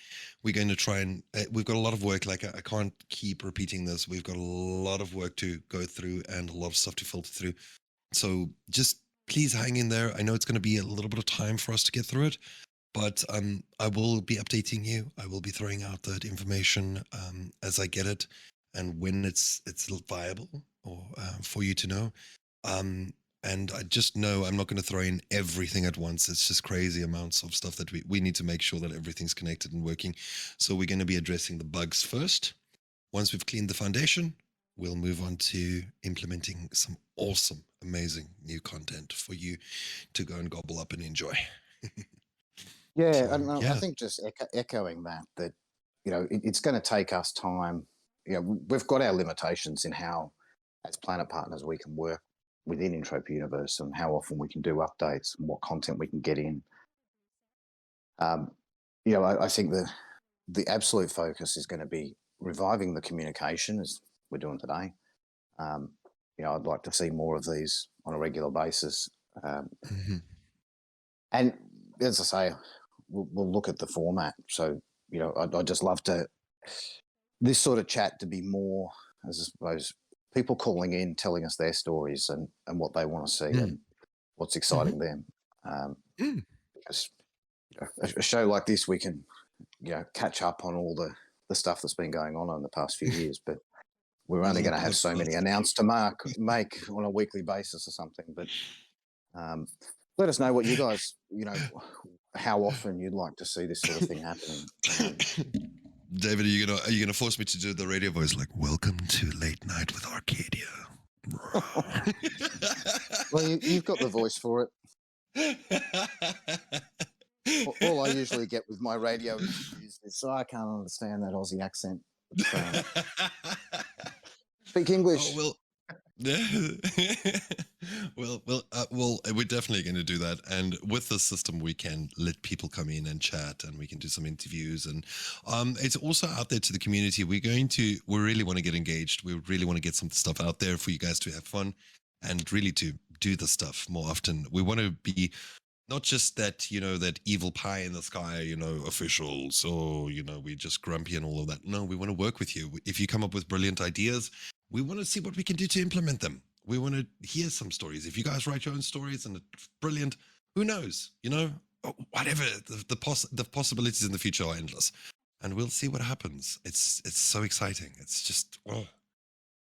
We're going to try and we've got a lot of work. Like I can't keep repeating this. We've got a lot of work to go through and a lot of stuff to filter through. So just please hang in there. I know it's going to be a little bit of time for us to get through it, but I will be updating you. I will be throwing out that information as I get it and when it's viable or for you to know. And I just know I'm not going to throw in everything at once. It's just crazy amounts of stuff that we need to make sure that everything's connected and working. So we're going to be addressing the bugs first. Once we've cleaned the foundation, we'll move on to implementing some awesome, amazing new content for you to go and gobble up and enjoy. Yeah, So and I yeah. think just echoing that it's going to take us time. We've got our limitations in how, as planet partners, we can work within Entropy Universe and how often we can do updates and what content we can get in. I think the absolute focus is going to be reviving the communication as we're doing today. I'd like to see more of these on a regular basis. Mhm. And as I say, we'll look at the format. So, I'd just love to this sort of chat to be more, as I suppose, people calling in, telling us their stories and what they want to see Mm. and what's Mhm. exciting them. Mm. Because a show like this, we can, catch up on all the stuff that's been going on in the past few years. But we're A only little going to have so many podcast. announced to make on a weekly basis or something. But let us know what you guys, how often you'd like to see this sort of thing happening. David, are you gonna force me to do the radio voice like "Welcome to Late Night with Arcadia"? Well, you've got the voice for it. All I usually get with my radio interviews is, so I can't understand that Aussie accent. Speak Oh English. well, well, we're definitely going to do that. And with this system, we can let people come in and chat, and we can do some interviews. And it's also out there to the community. We really want to get engaged. We really want to get some stuff out there for you guys to have fun, and really to do the stuff more often. We want to be not just that, that evil pie in the sky, officials, or, we're just grumpy and all of that. No, we want to work with you. If you come up with brilliant ideas, we want to see what we can do to implement them. We want to hear some stories. If you guys write your own stories and it's brilliant, who knows, whatever the possibilities in the future are endless, and we'll see what happens. It's so exciting. It's just,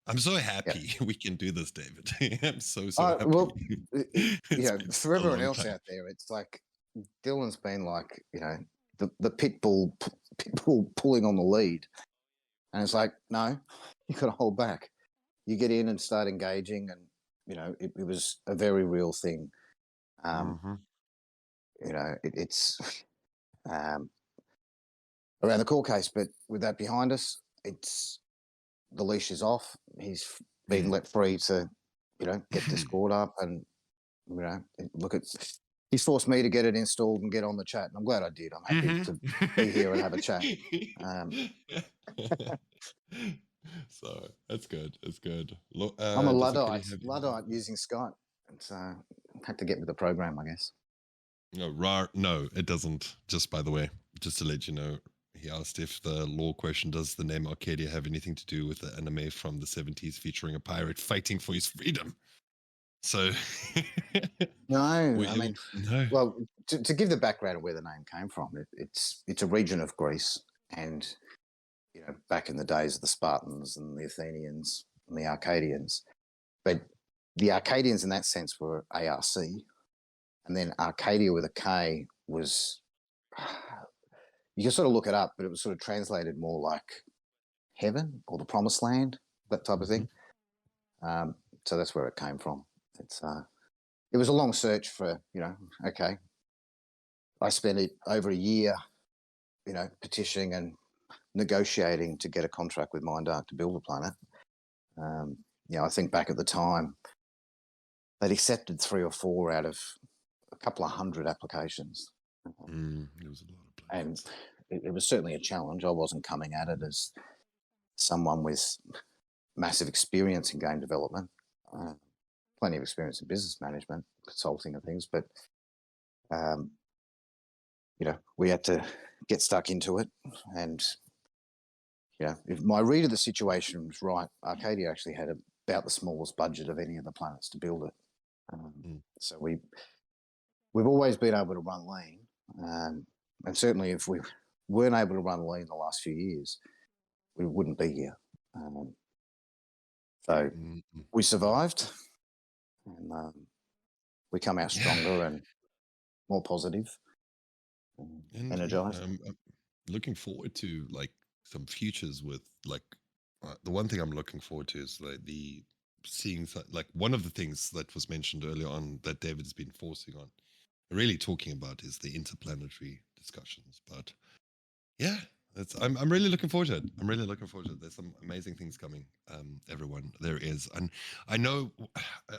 I'm so Yeah. happy we can do this, David. I'm so happy. Well, It's been for a everyone long else time. out there, it's like Dylan's been like, the pit bull, pulling on the lead. And it's like, no, you got to hold back. You get in and start engaging. And, it was a very real thing. Mhm. It's um, around the court case, but with that behind us, it's the leash is off. He's been Mm. let free to, get this caught up and, look at. He's forced me to get it installed and get on the chat, and I'm glad I did. I'm happy Mhm. to be here and have a chat. So that's good. That's good. I'm a Does Arcadia Luddite, have any? Luddite using Skype, and so had to get with the program, I guess. No, rar. No, it doesn't. Just by the way, just to let you know, he asked if the law question: does the name Arcadia have anything to do with the anime from the '70s featuring a pirate fighting for his freedom? So, No, I mean, no. well, to give the background of where the name came from, it's a region of Greece, and back in the days of the Spartans and the Athenians and the Arcadians, but the Arcadians in that sense were ARC, and then Arcadia with a K was, you can sort of look it up, but it was sort of translated more like heaven or the promised land, that type of Mhm. thing. So that's where it came from. It was a long search for, okay. I spent it over a year, petitioning and negotiating to get a contract with Mindark to build a planet. I think back at the time, they'd accepted 3 or 4 out of a couple of hundred applications. There was a lot of And places. it was certainly a challenge. I wasn't coming at it as someone with massive experience in game development, uh, plenty of experience in business management, consulting and things, but um, we had to get stuck into it. And if my read of the situation was right, Arcadia actually had about the smallest budget of any of the planets to build it. Mm. So we've always been able to run lean, and certainly if we weren't able to run lean the last few years, we wouldn't be here. So Mm, mm, we mm. survived, and we come out stronger and more positive and And energized. I'm looking forward to like some futures with like the one thing I'm looking forward to is like the seeing like one of the things that was mentioned earlier on that David's been forcing on, really talking about is the interplanetary discussions. But yeah, I'm really looking forward to it. I'm really looking forward to it. There's some amazing things coming. Everyone, there is, and I know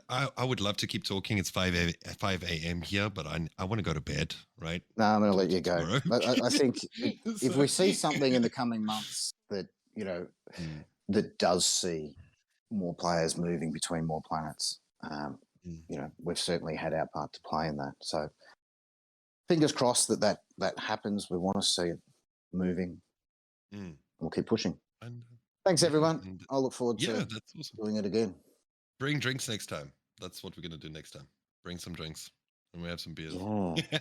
I would love to keep talking. It's 5 a.m. here, but I want to go to bed. Right? No, I'm going to Talk let to you go. tomorrow. But I think if So- we see something in the coming months that, you know, Mm, that does see more players moving between more planets, mm, you know, we've certainly had our part to play in that. So fingers crossed that happens. We want to see it moving. mm. We'll keep pushing. And Thanks, yeah, everyone. and I'll look forward yeah, to that's awesome. doing it again. Bring drinks next time. That's what we're gonna do next time. Bring some drinks, and we have some beers. Yeah.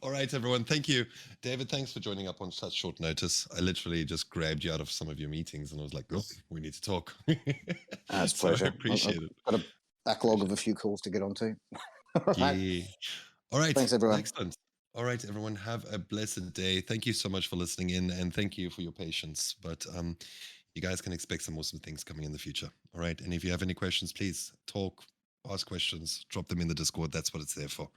All right, everyone. Thank you, David. Thanks for joining up on such short notice. I literally just grabbed you out of some of your meetings, and I was like, "Oh, we need to talk." It's a So I pleasure. appreciate it. I've got a backlog of a few calls to get onto. All right. Yeah. All right. Thanks, everyone. Excellent. All right, everyone. Have a blessed day. Thank you so much for listening in, and thank you for your patience. But you guys can expect some awesome things coming in the future. All right. And if you have any questions, please talk, ask questions, drop them in the Discord. That's what it's there for.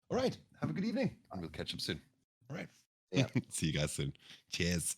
All right. Have a good evening, and we'll catch up soon. All right. Yeah. See you guys soon. Cheers.